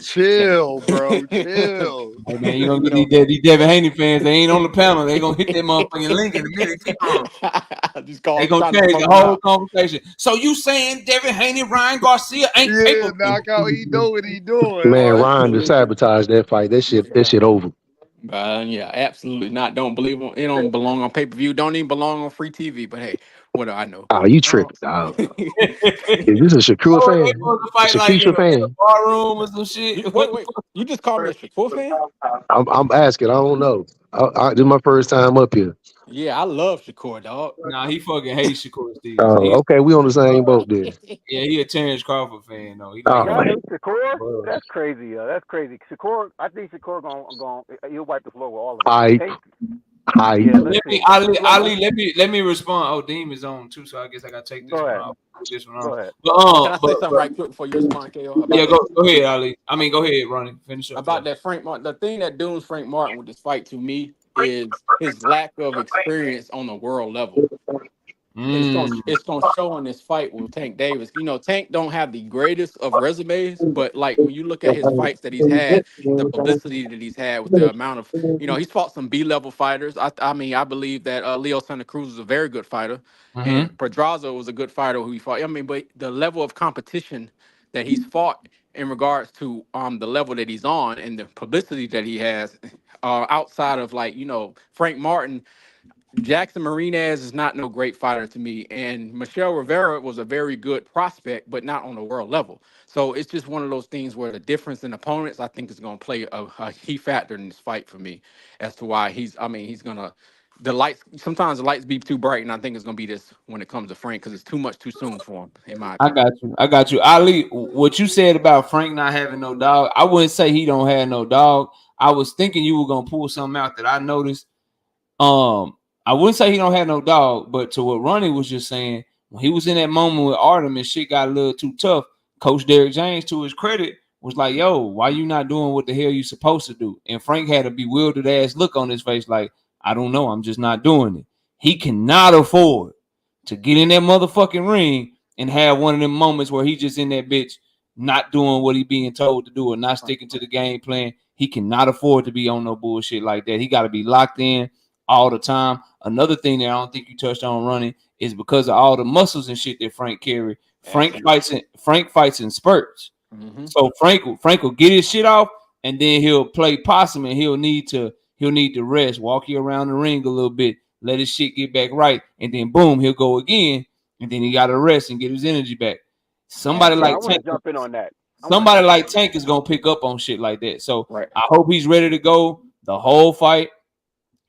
Speaker 3: Chill, bro. Chill.
Speaker 2: Hey man, you gonna get these Devin Haney fans? They ain't on the panel. They gonna hit that motherfucking link in a minute. Keep on.
Speaker 12: Just
Speaker 2: They
Speaker 12: call
Speaker 2: gonna
Speaker 12: trying to
Speaker 2: change
Speaker 12: smoke
Speaker 2: the
Speaker 12: him
Speaker 2: whole
Speaker 12: out.
Speaker 2: conversation. So you saying Devin Haney, Ryan Garcia ain't
Speaker 3: Yeah,
Speaker 2: capable?
Speaker 3: knockout. He know what he doing.
Speaker 14: Man,
Speaker 3: Like,
Speaker 14: Ryan just sabotaged that fight. That shit over.
Speaker 12: Yeah, absolutely not. Don't believe him. It don't belong on pay-per-view. Don't even belong on free TV. But hey, what do I know?
Speaker 14: Oh, you tripping, dog. Is this a Shakur
Speaker 2: Oh, they
Speaker 14: fan?
Speaker 2: supposed to
Speaker 14: A
Speaker 2: fight like in
Speaker 14: Shakisha
Speaker 2: a
Speaker 14: fan?
Speaker 2: bar room or some shit. What the
Speaker 12: Wait. You just called me a Shakur fan?
Speaker 14: I'm asking. I don't know. This is my first time up here.
Speaker 12: Yeah, I love Shakur, dog.
Speaker 2: Nah, he fucking hates Shakur Stevenson.
Speaker 14: Okay, we on the same boat then.
Speaker 2: Yeah, he a Terrence Crawford fan though. He like
Speaker 14: Oh,
Speaker 13: Y'all
Speaker 2: him.
Speaker 14: man.
Speaker 13: hate Shakur?
Speaker 2: Bro.
Speaker 13: That's crazy. That's crazy. Shakur, I think Shakur going he'll wipe the floor with all of them.
Speaker 14: Hype.
Speaker 13: Tank,
Speaker 14: Hype.
Speaker 13: yeah. Let's
Speaker 2: Let me
Speaker 13: see.
Speaker 2: Ali, let me respond. Oh, Deem is on too, so I guess I gotta take this
Speaker 13: Go
Speaker 2: one
Speaker 13: ahead.
Speaker 2: off. This one
Speaker 13: Go
Speaker 2: off.
Speaker 13: ahead.
Speaker 12: Can I say something right quick before you respond, KO,
Speaker 2: Yeah,
Speaker 12: about that?
Speaker 2: go ahead, Ali. I mean, go ahead, Ronnie. Finish up,
Speaker 12: About
Speaker 2: bro.
Speaker 12: that Frank Martin. The thing that dooms Frank Martin with this fight to me is his lack of experience on the world level. It's gonna show in this fight with Tank Davis. Tank don't have the greatest of resumes, but like when you look at his fights that he's had, the publicity that he's had with the amount of he's fought some B-level fighters. I mean, I believe that Leo Santa Cruz is a very good fighter, and Pedraza was a good fighter who he fought. I mean, but the level of competition that he's fought in regards to the level that he's on and the publicity that he has, outside of Frank Martin. Jackson Marinez is not no great fighter to me, and Michelle Rivera was a very good prospect, but not on the world level. So it's just one of those things where the difference in opponents, I think, is going to play a key factor in this fight for me, as to why he's gonna. The lights sometimes the lights be too bright, and I think it's gonna be this when it comes to Frank because it's too much too soon for him, in my opinion.
Speaker 2: I got you. Ali, what you said about Frank not having no dog, I wouldn't say he don't have no dog. I was thinking you were gonna pull something out that I noticed. I wouldn't say he don't have no dog, but to what Ronnie was just saying, when he was in that moment with Artem and shit got a little too tough, Coach Derek James, to his credit, was like, yo, why you not doing what the hell you supposed to do? And Frank had a bewildered ass look on his face like, I don't know, I'm just not doing it. He cannot afford to get in that motherfucking ring and have one of them moments where he just in that bitch not doing what he being told to do or not sticking to the game plan. He cannot afford to be on no bullshit like that. He got to be locked in all the time. Another thing that I don't think you touched on, running, is because of all the muscles and shit that Frank carry. Frank fights in spurts. So Frank will get his shit off, and then he'll play possum, and he'll need to rest, walk you around the ring a little bit, let his shit get back right, and then boom, he'll go again, and then he got to rest and get his energy back. Somebody
Speaker 13: Yeah, I
Speaker 2: like
Speaker 13: want to
Speaker 2: Tank,
Speaker 13: jump in on that.
Speaker 2: Tank is gonna pick up on shit like that. So
Speaker 12: Right.
Speaker 2: I hope he's ready to go the whole fight.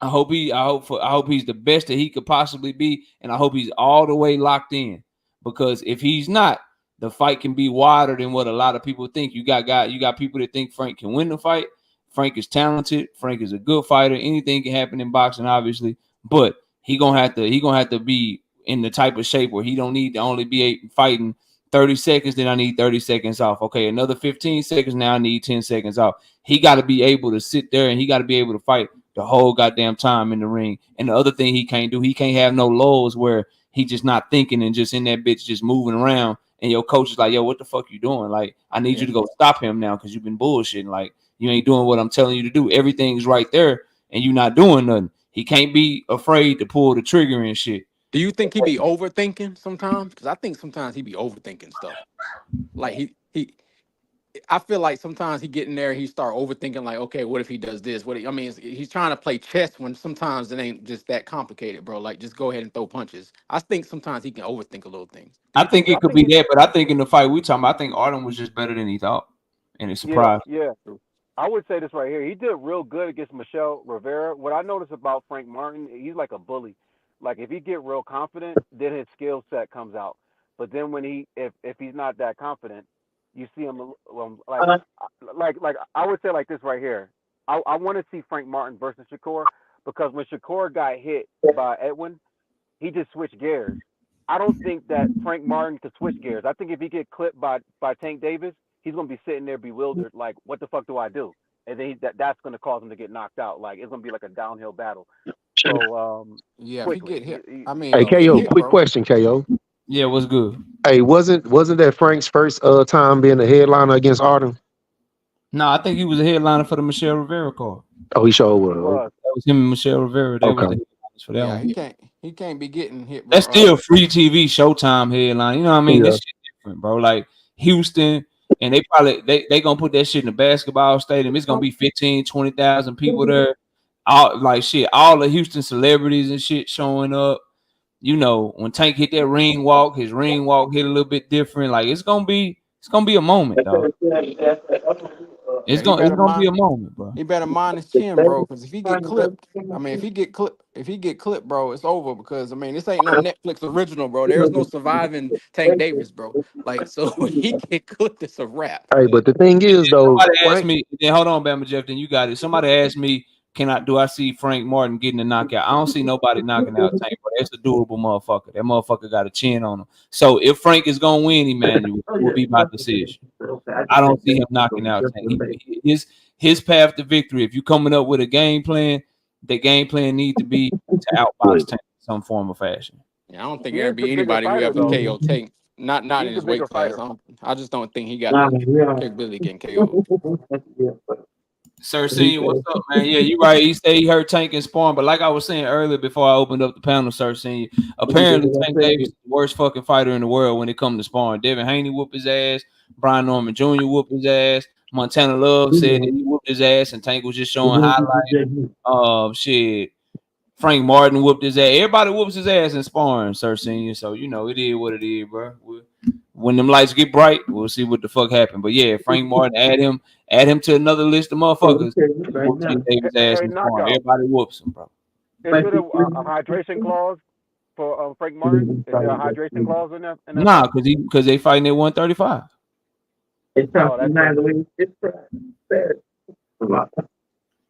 Speaker 2: I hope he's the best that he could possibly be, and I hope he's all the way locked in. Because if he's not, the fight can be wider than what a lot of people think. You got people that think Frank can win the fight. Frank is talented. Frank is a good fighter. Anything can happen in boxing, obviously, but he gonna have to be in the type of shape where he don't need to only be fighting 30 seconds, then I need 30 seconds off. Okay, another 15 seconds, now I need 10 seconds off. He got to be able to sit there and he got to be able to fight the whole goddamn time in the ring. And the other thing he can't do, he can't have no lulls where he just not thinking and just in that bitch just moving around. And your coach is like, yo, what the fuck you doing? Like, I need you to go stop him now because you've been bullshitting. Like, you ain't doing what I'm telling you to do. Everything's right there and you're not doing nothing. He can't be afraid to pull the trigger and shit.
Speaker 12: Do you think he be overthinking sometimes? Because I think sometimes he be overthinking stuff. Like I feel like sometimes he get in there, he start overthinking. Like, okay, what if he does this? I mean, he's trying to play chess when sometimes it ain't just that complicated, bro. Like, just go ahead and throw punches. I think sometimes he can overthink a little things.
Speaker 2: I think it could be that, but I think in the fight we talking about, I think Artem was just better than he thought, and it surprised.
Speaker 13: Yeah. I would say this right here. He did real good against Michelle Rivera. What I noticed about Frank Martin, he's like a bully. Like if he get real confident, then his skill set comes out. But then when if he's not that confident, you see him like I would say like this right here. I want to see Frank Martin versus Shakur because when Shakur got hit by Edwin, he just switched gears. I don't think that Frank Martin could switch gears. I think if he get clipped by Tank Davis, he's gonna be sitting there bewildered, like, what the fuck do I do? And then that's gonna cause him to get knocked out. Like it's gonna be like a downhill battle. So
Speaker 12: yeah,
Speaker 13: quickly.
Speaker 12: if he get hit, I mean,
Speaker 14: Hey, KO,
Speaker 12: hit,
Speaker 14: quick
Speaker 12: bro.
Speaker 14: question, KO.
Speaker 2: Yeah, what's good?
Speaker 14: Hey, wasn't that Frank's first time being a headliner against Artem?
Speaker 2: No, I think he was a headliner for the Michelle Rivera card.
Speaker 14: Oh, he sure was.
Speaker 2: That was him and Michelle Rivera. They was the headliners for that
Speaker 12: Yeah,
Speaker 2: one.
Speaker 12: he can't be getting hit. Bro.
Speaker 2: That's still free TV Showtime headline. You know what I mean?
Speaker 14: Yeah.
Speaker 2: That shit different, bro. Like Houston, and they gonna put that shit in the basketball stadium. It's gonna be 15, 20,000 people there. All the Houston celebrities and shit showing up. You know, when Tank hit that ring walk, his ring walk hit a little bit different. Like it's gonna be a moment, dog. It's gonna be a moment, bro.
Speaker 12: He better mind his chin, bro. Because if he get clipped, I mean, if he get clipped, bro, it's over. Because I mean, this ain't no Netflix original, bro. There's no surviving Tank Davis, bro. Like, so when he get clipped, it's a wrap.
Speaker 14: Hey, but the thing is, though,
Speaker 2: Somebody asked me. Then hold on, Bama Jeff. Then you got it. Somebody asked me, do I see Frank Martin getting a knockout? I don't see nobody knocking out Tank, but that's a doable motherfucker. That motherfucker got a chin on him. So if Frank is gonna win, Emmanuel, it will be my decision. I don't see him knocking out Tank. His path to victory. If you coming up with a game plan, the game plan need to be to outbox Tank in some form or fashion.
Speaker 12: Yeah, I don't think there'd be anybody who ever KO Tank. Not in his weight class. I just don't think he got the capability of getting KO'd.
Speaker 2: Sir Senior, what's up, man? Yeah, you right. He said he hurt Tank and Sparring, but like I was saying earlier before I opened up the panel, Sir Senior, apparently Tank Davis is the worst fucking fighter in the world when it comes to sparring. Devin Haney whooped his ass. Brian Norman Jr. whooped his ass. Montana Love said that he whooped his ass, and Tank was just showing highlights. Shit. Frank Martin whooped his ass. Everybody whoops his ass in sparring, Sir Senior. So, you know, it is what it is, bro. When them lights get bright, we'll see what the fuck happened. But yeah, Frank Martin, add him to another list of motherfuckers. Everybody whoops him, bro.
Speaker 13: Is it a hydration clause for Frank Martin? Is there a hydration clause in that?
Speaker 2: Nah, because they fighting at 135.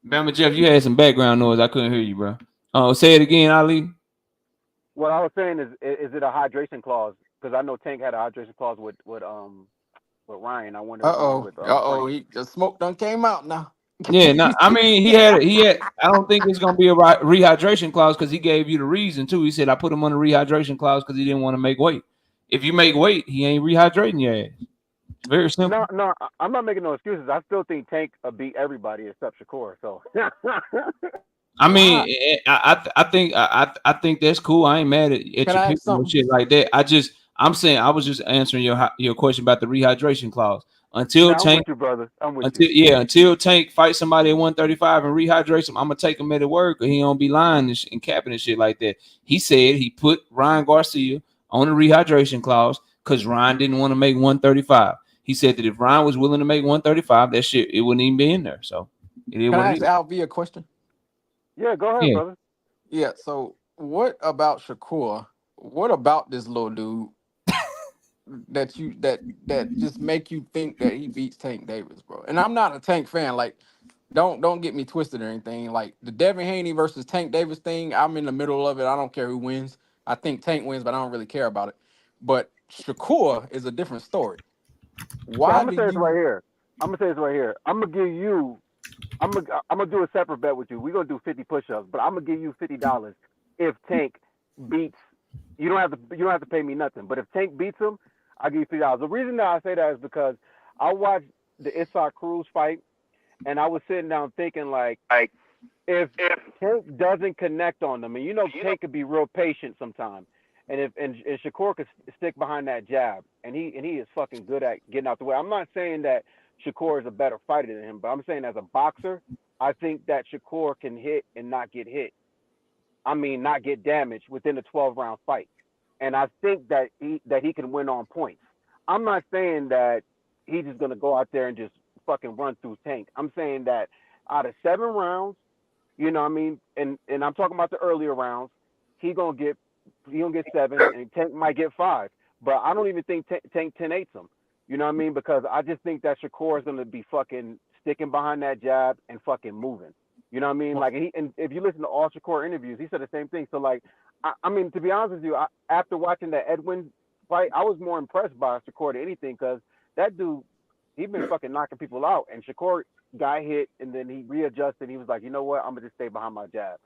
Speaker 2: Bama Jeff, you had some background noise. I couldn't hear you, bro. Say it again, Ali.
Speaker 13: What I was saying is it a hydration clause? Because I know Tank had a hydration clause with Ryan. I wonder.
Speaker 12: The smoke done came out now.
Speaker 2: Yeah, no, I mean he had. I don't think it's gonna be a rehydration clause because he gave you the reason too. He said I put him on a rehydration clause because he didn't want to make weight. If you make weight, he ain't rehydrating your ass. Very simple.
Speaker 13: No, I'm not making no excuses. I still think Tank beat everybody except Shakur. So.
Speaker 2: I mean, I think that's cool. I ain't mad at your people shit like that. I'm saying I was just answering your question about the rehydration clause. Until Tank, until Tank fights somebody at 135 and rehydrates him, I'm gonna take him at his word because he don't be lying and capping and shit like that. He said he put Ryan Garcia on a rehydration clause because Ryan didn't want to make 135. He said that if Ryan was willing to make 135, that shit it wouldn't even be in there. So
Speaker 12: can I ask Al V a question?
Speaker 13: Yeah, go ahead, brother.
Speaker 12: Yeah. So what about Shakur? What about this little dude that just make you think that he beats Tank Davis, bro? And I'm not a Tank fan. Like, don't get me twisted or anything. Like the Devin Haney versus Tank Davis thing, I'm in the middle of it. I don't care who wins. I think Tank wins, but I don't really care about it. But Shakur is a different story.
Speaker 13: So I'm
Speaker 12: Why
Speaker 13: gonna
Speaker 12: do
Speaker 13: say this right
Speaker 12: you?
Speaker 13: here. I'm gonna say this right here. I'm gonna give you. I'm gonna do a separate bet with you. We're gonna do 50 push-ups, but I'm gonna give you $50 if Tank beats. You don't have to pay me nothing. But if Tank beats him, I'll give you $50. The reason that I say that is because I watched the Issa Cruz fight, and I was sitting down thinking like, if Tank doesn't connect on them, and Tank could be real patient sometimes, and if Shakur could stick behind that jab, and he is fucking good at getting out the way. I'm not saying that Shakur is a better fighter than him, but I'm saying as a boxer, I think that Shakur can hit and not get hit. I mean, not get damaged within a 12-round fight, and I think that he can win on points. I'm not saying that he's just gonna go out there and just fucking run through Tank. I'm saying that out of 7 rounds. You know what I mean? And I'm talking about the earlier rounds. He gonna get 7, and Tank might get 5. But I don't even think Tank 10-8s him. You know what I mean? Because I just think that Shakur is gonna be fucking sticking behind that jab and fucking moving. You know what I mean? Like and if you listen to all Shakur interviews, he said the same thing. So like, I mean, to be honest with you, after watching the Edwin fight, I was more impressed by Shakur than anything because that dude, he been fucking knocking people out, and Shakur got hit, and then he readjusted. He was like, you know what? I'm gonna just stay behind my jab.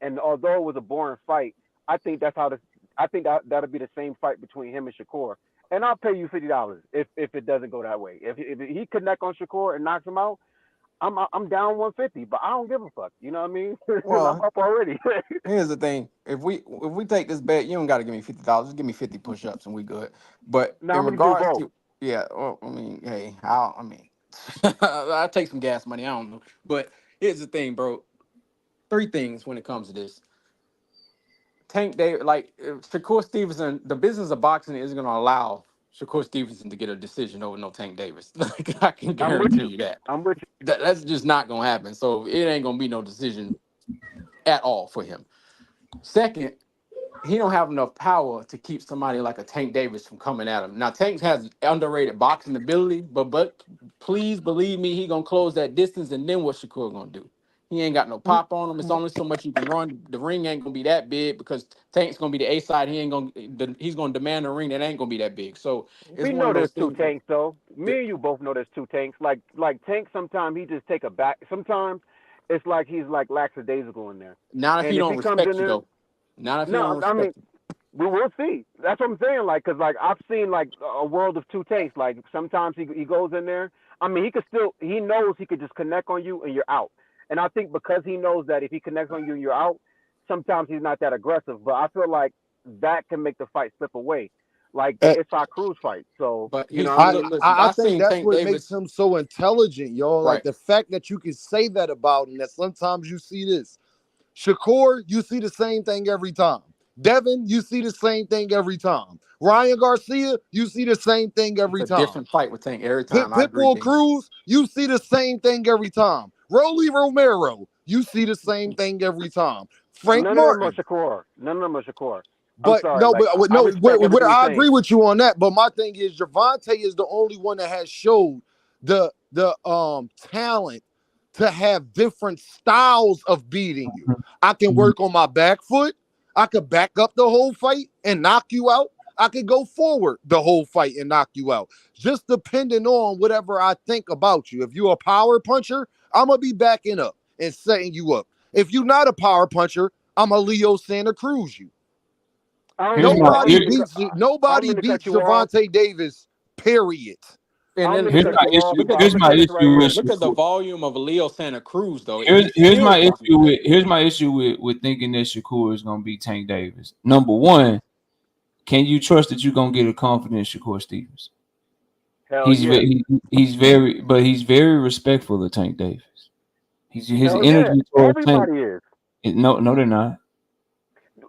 Speaker 13: And although it was a boring fight, I think that's how this. I think that'll be the same fight between him and Shakur. And I'll pay you $50 if it doesn't go that way. If he connect on Shakur and knocks him out, I'm down 150. But I don't give a fuck. You know what I mean? I'm
Speaker 12: Well,
Speaker 13: up already.
Speaker 12: here's the thing: if we take this bet, you don't got to give me $50. Just give me 50 push-ups and we good. But
Speaker 13: Now
Speaker 12: in
Speaker 13: I'm gonna do
Speaker 12: regards
Speaker 13: both.
Speaker 12: to, yeah, well, I mean, hey, I mean, I'll take some gas money. I don't know, but here's the thing, bro. 3 things when it comes to this. Tank Davis, like Shakur Stevenson, the business of boxing isn't going to allow Shakur Stevenson to get a decision over no Tank Davis. Like I can
Speaker 13: I'm with
Speaker 12: guarantee
Speaker 13: you.
Speaker 12: you that.
Speaker 13: I'm with
Speaker 12: That's just not going to happen. So it ain't going to be no decision at all for him. Second, he don't have enough power to keep somebody like a Tank Davis from coming at him. Now Tank has underrated boxing ability, but please believe me, he gonna close that distance, and then what Shakur gonna do? He ain't got no pop on him. It's only so much you can run. The ring ain't gonna be that big because Tank's gonna be the A side. He's gonna demand a ring that ain't gonna be that big. So
Speaker 13: you.
Speaker 12: it's
Speaker 13: We
Speaker 12: one
Speaker 13: know
Speaker 12: of
Speaker 13: there's
Speaker 12: those
Speaker 13: two
Speaker 12: things.
Speaker 13: tanks though.
Speaker 12: That,
Speaker 13: Me and you both know there's two tanks. Like Tank, sometimes he just take a back. Sometimes it's like he's like lackadaisical in there.
Speaker 12: not if he
Speaker 13: And if
Speaker 12: don't
Speaker 13: he comes in
Speaker 12: respect you
Speaker 13: there,
Speaker 12: though. Not if he don't
Speaker 13: no, I mean
Speaker 12: respect you.
Speaker 13: we will see. That's what I'm saying. Like, cause like I've seen like a world of two tanks. Like sometimes he goes in there. I mean, he knows he could just connect on you and you're out. And I think because he knows that if he connects on you and you're out, sometimes he's not that aggressive. But I feel like that can make the fight slip away, like the
Speaker 3: Uh,
Speaker 13: Issa Cruz fight. So
Speaker 12: But
Speaker 13: you know what
Speaker 12: he's
Speaker 13: I
Speaker 3: I
Speaker 12: look,
Speaker 13: mean?
Speaker 12: listen.
Speaker 3: I
Speaker 12: I
Speaker 3: think
Speaker 12: seen
Speaker 3: that's
Speaker 12: Tank
Speaker 3: what makes
Speaker 12: Davis.
Speaker 3: him so intelligent, yo. Like
Speaker 12: Right.
Speaker 3: the fact that you can say that about him, that sometimes you see this. Shakur, you see the same thing every time. Devin, you see the same thing every time. Ryan Garcia, you see the same thing
Speaker 12: It's
Speaker 3: every
Speaker 12: a
Speaker 3: time.
Speaker 12: different fight with Tank every time. I agree,
Speaker 3: Pitbull
Speaker 12: King.
Speaker 3: Cruz, you see the same thing every time. Rolly Romero, you see the same thing every time. Frank
Speaker 13: None of them are
Speaker 3: Martin.
Speaker 13: Shakur. None of them are Shakur. I'm
Speaker 3: But
Speaker 13: sorry.
Speaker 3: no,
Speaker 13: Like
Speaker 3: but
Speaker 13: I
Speaker 3: no,
Speaker 13: respect everything you're
Speaker 3: I agree
Speaker 13: saying.
Speaker 3: with you on that. But my thing is, Gervonta is the only one that has showed the talent to have different styles of beating you. I can work on my back foot. I could back up the whole fight and knock you out. I could go forward the whole fight and knock you out. Just depending on whatever I think about you. If you're a power puncher, I'm gonna be backing up and setting you up. If you're not a power puncher, I'm a Leo Santa Cruz you.
Speaker 13: I don't
Speaker 2: Here's
Speaker 13: mean to.
Speaker 2: my
Speaker 13: I don't
Speaker 3: Nobody
Speaker 13: mean to.
Speaker 2: here,
Speaker 13: cut-
Speaker 3: beats
Speaker 13: I don't
Speaker 3: nobody
Speaker 13: mean to cut
Speaker 3: beats
Speaker 13: you off.
Speaker 3: Gervonta Davis. Period.
Speaker 13: I
Speaker 12: And
Speaker 13: don't
Speaker 12: then
Speaker 13: mean to
Speaker 2: here's
Speaker 13: cut
Speaker 2: my
Speaker 13: you off,
Speaker 2: issue.
Speaker 12: look at
Speaker 13: but I'm
Speaker 12: the
Speaker 2: Here's
Speaker 13: gonna
Speaker 2: my
Speaker 13: say this right
Speaker 2: issue with
Speaker 13: here.
Speaker 12: look at the
Speaker 2: Shakur.
Speaker 12: volume of Leo Santa Cruz though. He's
Speaker 2: Here's
Speaker 12: still
Speaker 2: my
Speaker 12: fucking
Speaker 2: issue
Speaker 12: good.
Speaker 2: with thinking that Shakur is gonna be Tank Davis. Number one, can you trust that you're gonna get a confident Shakur Stevens?
Speaker 13: Hell yeah.
Speaker 2: He's very respectful of Tank Davis. His
Speaker 13: Hell yeah.
Speaker 2: energy towards Tank.
Speaker 13: Everybody is.
Speaker 2: No, they're not.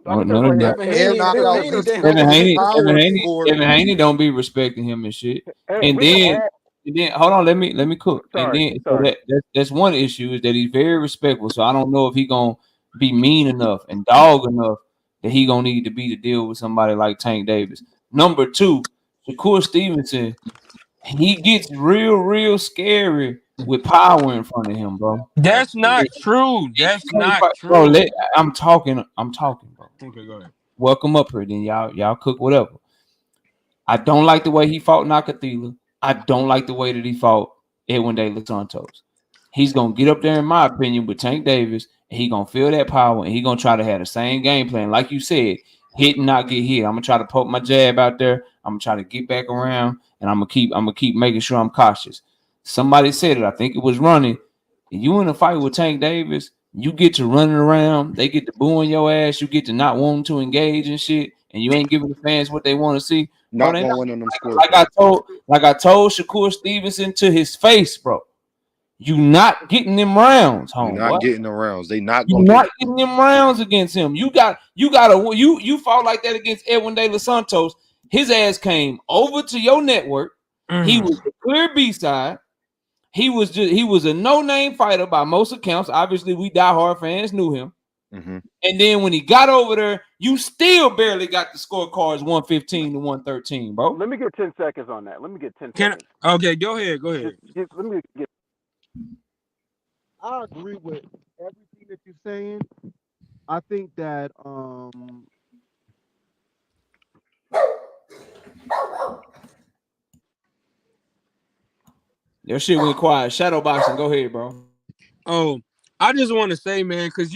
Speaker 13: I'm
Speaker 2: No,
Speaker 13: gonna tell
Speaker 2: no,
Speaker 13: you
Speaker 2: they're
Speaker 13: right
Speaker 2: not.
Speaker 13: here.
Speaker 12: Devin
Speaker 3: Air
Speaker 12: Haney, Devin
Speaker 3: knockout
Speaker 12: Haney,
Speaker 3: beats
Speaker 12: damn.
Speaker 2: Devin
Speaker 3: Phillips
Speaker 2: Haney,
Speaker 3: power before.
Speaker 2: Devin Haney don't be respecting him and shit.
Speaker 13: Hey,
Speaker 2: And
Speaker 13: we can
Speaker 2: then,
Speaker 13: all.
Speaker 2: hold on, let me cook. And
Speaker 13: Sorry,
Speaker 2: then so
Speaker 13: sorry.
Speaker 2: that's one issue is that he's very respectful. So I don't know if he gonna be mean enough and dog enough that he gonna need to be to deal with somebody like Tank Davis. Number two, Shakur Stevenson, he gets real scary with power in front of him, bro.
Speaker 15: That's not true. That's not
Speaker 2: Bro,
Speaker 15: true.
Speaker 2: I'm talking, bro.
Speaker 15: Okay, go ahead.
Speaker 2: welcome up here. Then y'all cook whatever. I don't like the way he fought Nakathila. I don't like the way that he fought Edwin De Los Santos. He's gonna get up there, in my opinion, with Tank Davis, and he gonna feel that power, and he gonna try to have the same game plan, like you said, hit and not get hit. I'm gonna try to poke my jab out there. I'm gonna try to get back around, and I'm gonna keep making sure I'm cautious. Somebody said it. I think it was running. You in a fight with Tank Davis, you get to running around. They get to booing your ass. You get to not wanting to engage and shit, and you ain't giving the fans what they want to see. Bro,
Speaker 3: Not gonna win on them score.
Speaker 2: like I told Shakur Stevenson to his face, bro. You not getting them rounds,
Speaker 3: You're
Speaker 2: homie.
Speaker 3: not getting the rounds. They not
Speaker 2: You
Speaker 3: gonna
Speaker 2: not
Speaker 3: get
Speaker 2: getting them rounds against him. You fought like that against Edwin De Los Santos. His ass came over to your network. He was the clear B-side. He was a no-name fighter by most accounts. Obviously, we diehard fans knew him.
Speaker 3: Mm-hmm.
Speaker 2: And then when he got over there, you still barely got the scorecards 115 to 113, bro.
Speaker 13: Let me get 10 seconds on that. Let me get 10
Speaker 15: Can
Speaker 13: seconds.
Speaker 15: okay, go ahead.
Speaker 13: Let me get.
Speaker 16: I agree with everything that you're saying. I think that
Speaker 2: Your shit went quiet. Shadow boxing, go ahead, bro.
Speaker 15: Oh, I just want to say, man, because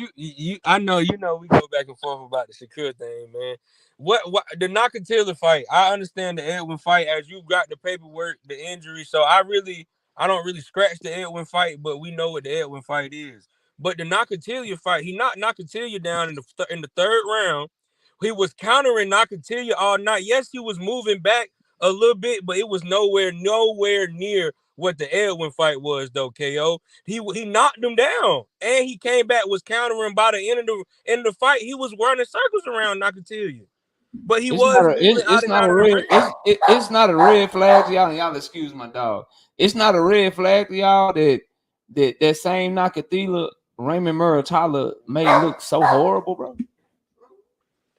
Speaker 15: I know we go back and forth about the Shakur thing, man. What the Nakatila fight? I understand the Edwin fight as you got the paperwork, the injury. So I don't really scratch the Edwin fight, but we know what the Edwin fight is. But the Nakatilia fight, he knocked Nakatilia down in the third round. He was countering Nakatilia all night. Yes, he was moving back a little bit, but it was nowhere near what the Edwin fight was, though. KO. He knocked him down, and he came back, was countering by the end of the fight. He was running circles around Nakatilia, but he was moving out and out of the ring.
Speaker 2: It's not a red flag to y'all, and y'all excuse my dog. It's not a red flag to y'all that same Nakatila Raymond Muratala made look so horrible, bro.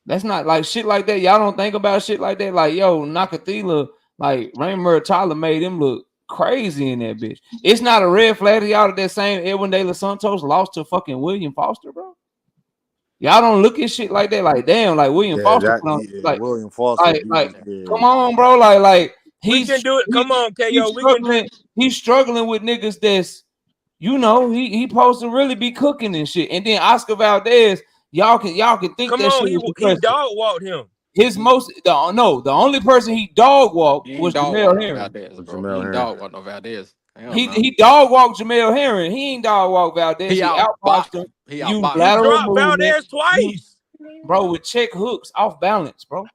Speaker 2: That's not like shit like that. Y'all don't think about shit like that. Like, yo, Nakatila, like Raymond Muratala made him look crazy in that bitch. It's not a red flag to y'all that same Edwin De Los Santos lost to fucking William Foster, bro. Y'all don't look at shit like that. Like, damn, like William Foster.
Speaker 3: William Foster.
Speaker 2: Come on, bro. Like
Speaker 15: we can do it. Come on, KO.
Speaker 2: He's struggling with niggas that's, he supposed to really be cooking and shit. And then Oscar Valdez, y'all can think
Speaker 15: come
Speaker 2: that
Speaker 15: on,
Speaker 2: shit.
Speaker 15: He dog walked him.
Speaker 2: The only person he dog walked was Jamel Herring.
Speaker 12: He dog walked no Valdez.
Speaker 2: He dog walked Jamel Herring. He ain't dog walked Valdez. He outboxed him.
Speaker 15: He dropped Valdez twice,
Speaker 2: bro, with check hooks off balance, bro.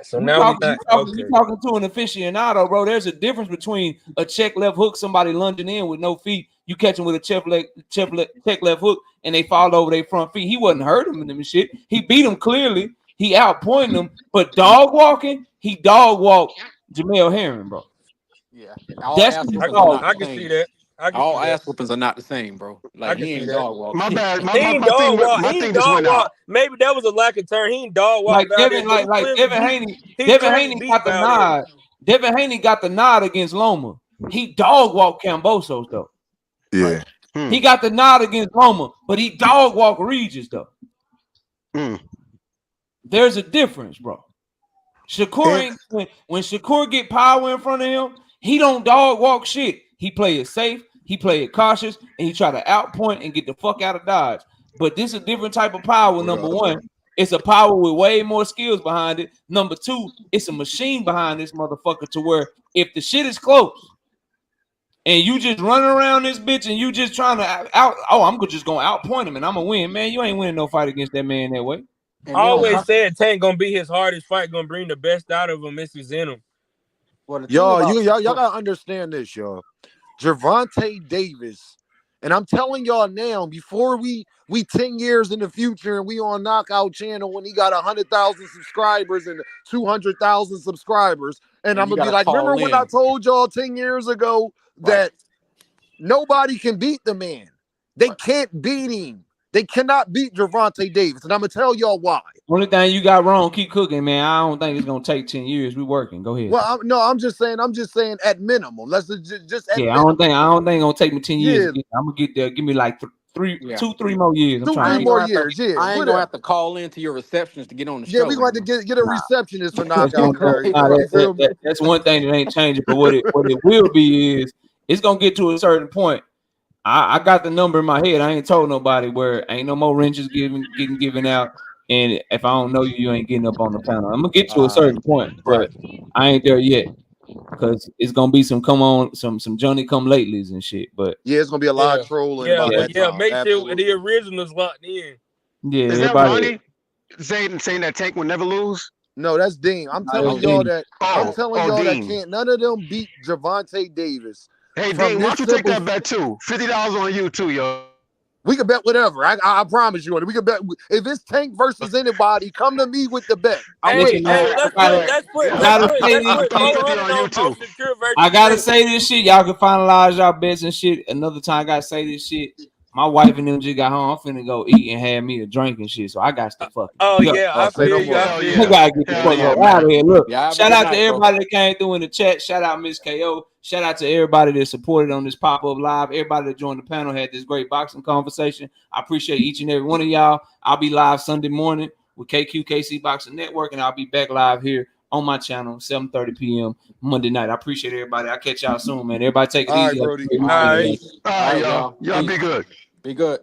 Speaker 15: So now
Speaker 2: you talking to an aficionado, bro. There's a difference between a check left hook, somebody lunging in with no feet. You catch him with a check left hook, and they fall over their front feet. He wasn't hurting them and shit. He beat them clearly. He outpointed them, but dog walking, he dog walked Jamel Herring, bro.
Speaker 12: Yeah,
Speaker 15: I can see that.
Speaker 12: All ass whoopings are not the same, bro. Like he ain't dog walk.
Speaker 17: My bad.
Speaker 15: He ain't dog walk. Maybe that was a lack of turn. He ain't dog walk.
Speaker 2: Like Devin Haney got the nod. Devin Haney got the nod against Loma. He dog walked Kambosos though.
Speaker 3: Yeah.
Speaker 2: He got the nod against Loma, but he dog walked Regis though. There's a difference, bro. Shakur when Shakur get power in front of him, he don't dog walk shit. He play it safe, he play it cautious, and he try to outpoint and get the fuck out of Dodge. But this is a different type of power. Number one, it's a power with way more skills behind it. Number two, it's a machine behind this motherfucker to where if the shit is close and you just running around this bitch and you just trying to I'm just gonna outpoint him and I'm gonna win, man. You ain't winning no fight against that man that way.
Speaker 15: I always said Tank gonna be his hardest fight, gonna bring the best out of him if he's in him.
Speaker 3: Y'all gotta understand this, y'all. Gervonta Davis, and I'm telling y'all now, before we 10 years in the future and we on Knockout Channel when he got 100,000 subscribers and 200,000 subscribers, and I'm gonna be like, remember when I told y'all 10 years ago that nobody can beat the man? They can't beat him. They cannot beat Gervonta Davis, and I'm gonna tell y'all why.
Speaker 2: Only thing you got wrong, keep cooking, man. I don't think it's gonna take 10 years. We working. Go ahead.
Speaker 3: Well, I'm just saying at minimum. Let's just at minimum.
Speaker 2: I don't think it's gonna take me 10 years. I'm gonna get there. Give me like 3
Speaker 12: Yeah.
Speaker 2: 2-3 more years. I'm
Speaker 3: 2,
Speaker 2: trying
Speaker 3: 3
Speaker 2: to
Speaker 3: more years. Yeah,
Speaker 12: I ain't gonna
Speaker 3: whatever.
Speaker 12: have to call into your receptionist to get on the
Speaker 3: Yeah,
Speaker 12: show.
Speaker 3: we going to
Speaker 12: anymore.
Speaker 3: get a receptionist for
Speaker 2: that's
Speaker 3: Knockout Mary. You feel me?
Speaker 2: that's one thing that ain't changing. But what it will be is it's gonna get to a certain point. I got the number in my head. I ain't told nobody where ain't no more wrenches getting given out. And if I don't know you, you ain't getting up on the panel. I'm gonna get to a certain point, but I ain't there yet. Because it's gonna be some Johnny come latelys and shit. But
Speaker 3: yeah, it's gonna be a lot of trolling by that time.
Speaker 15: Make sure
Speaker 3: Absolutely.
Speaker 15: the original's locked in.
Speaker 2: Yeah,
Speaker 17: Is that
Speaker 2: everybody.
Speaker 17: Ronnie saying that Tank will never lose?
Speaker 3: No, that's Dean. I'm telling
Speaker 2: That's
Speaker 3: y'all
Speaker 2: Dean.
Speaker 3: that that
Speaker 17: Dean.
Speaker 3: can't none of them beat Gervonta Davis.
Speaker 17: Hey,
Speaker 3: From
Speaker 17: Dean, why
Speaker 3: this
Speaker 17: don't you take
Speaker 3: simple,
Speaker 17: that bet too? $50 on you too, yo.
Speaker 3: we can bet whatever. I promise you. We can bet if it's Tank versus anybody. Come to me with the bet. I'm with
Speaker 2: Listen,
Speaker 3: you.
Speaker 2: man,
Speaker 15: Let's
Speaker 2: I gotta say
Speaker 15: put
Speaker 2: this shit.
Speaker 15: 400 on Shakur versus
Speaker 2: I gotta
Speaker 15: Tank.
Speaker 2: say this shit. Y'all can finalize y'all bets and shit. Another time, I gotta say this shit. My wife and them just got home. I'm finna go eat and have me a drink and shit. So I got to fucking
Speaker 15: I
Speaker 3: say no
Speaker 15: feel you.
Speaker 3: more.
Speaker 15: I feel
Speaker 2: I
Speaker 15: you.
Speaker 2: gotta get the fuck up out of here. Look,
Speaker 12: Yeah, have a
Speaker 2: shout
Speaker 12: good
Speaker 2: out
Speaker 12: night,
Speaker 2: to
Speaker 12: bro.
Speaker 2: everybody that came through in the chat. Shout out Miss KO. Shout out to everybody that supported on this pop-up live. Everybody that joined the panel had this great boxing conversation. I appreciate each and every one of y'all. I'll be live Sunday morning with KC Boxing Network, and I'll be back live here on my channel 7:30 p.m. Monday night. I appreciate everybody. I'll catch y'all soon, man. Everybody take it
Speaker 3: All right,
Speaker 2: easy.
Speaker 3: Brody.
Speaker 2: All right,
Speaker 17: All right, y'all. Y'all
Speaker 12: Peace.
Speaker 17: be good.
Speaker 12: Be good.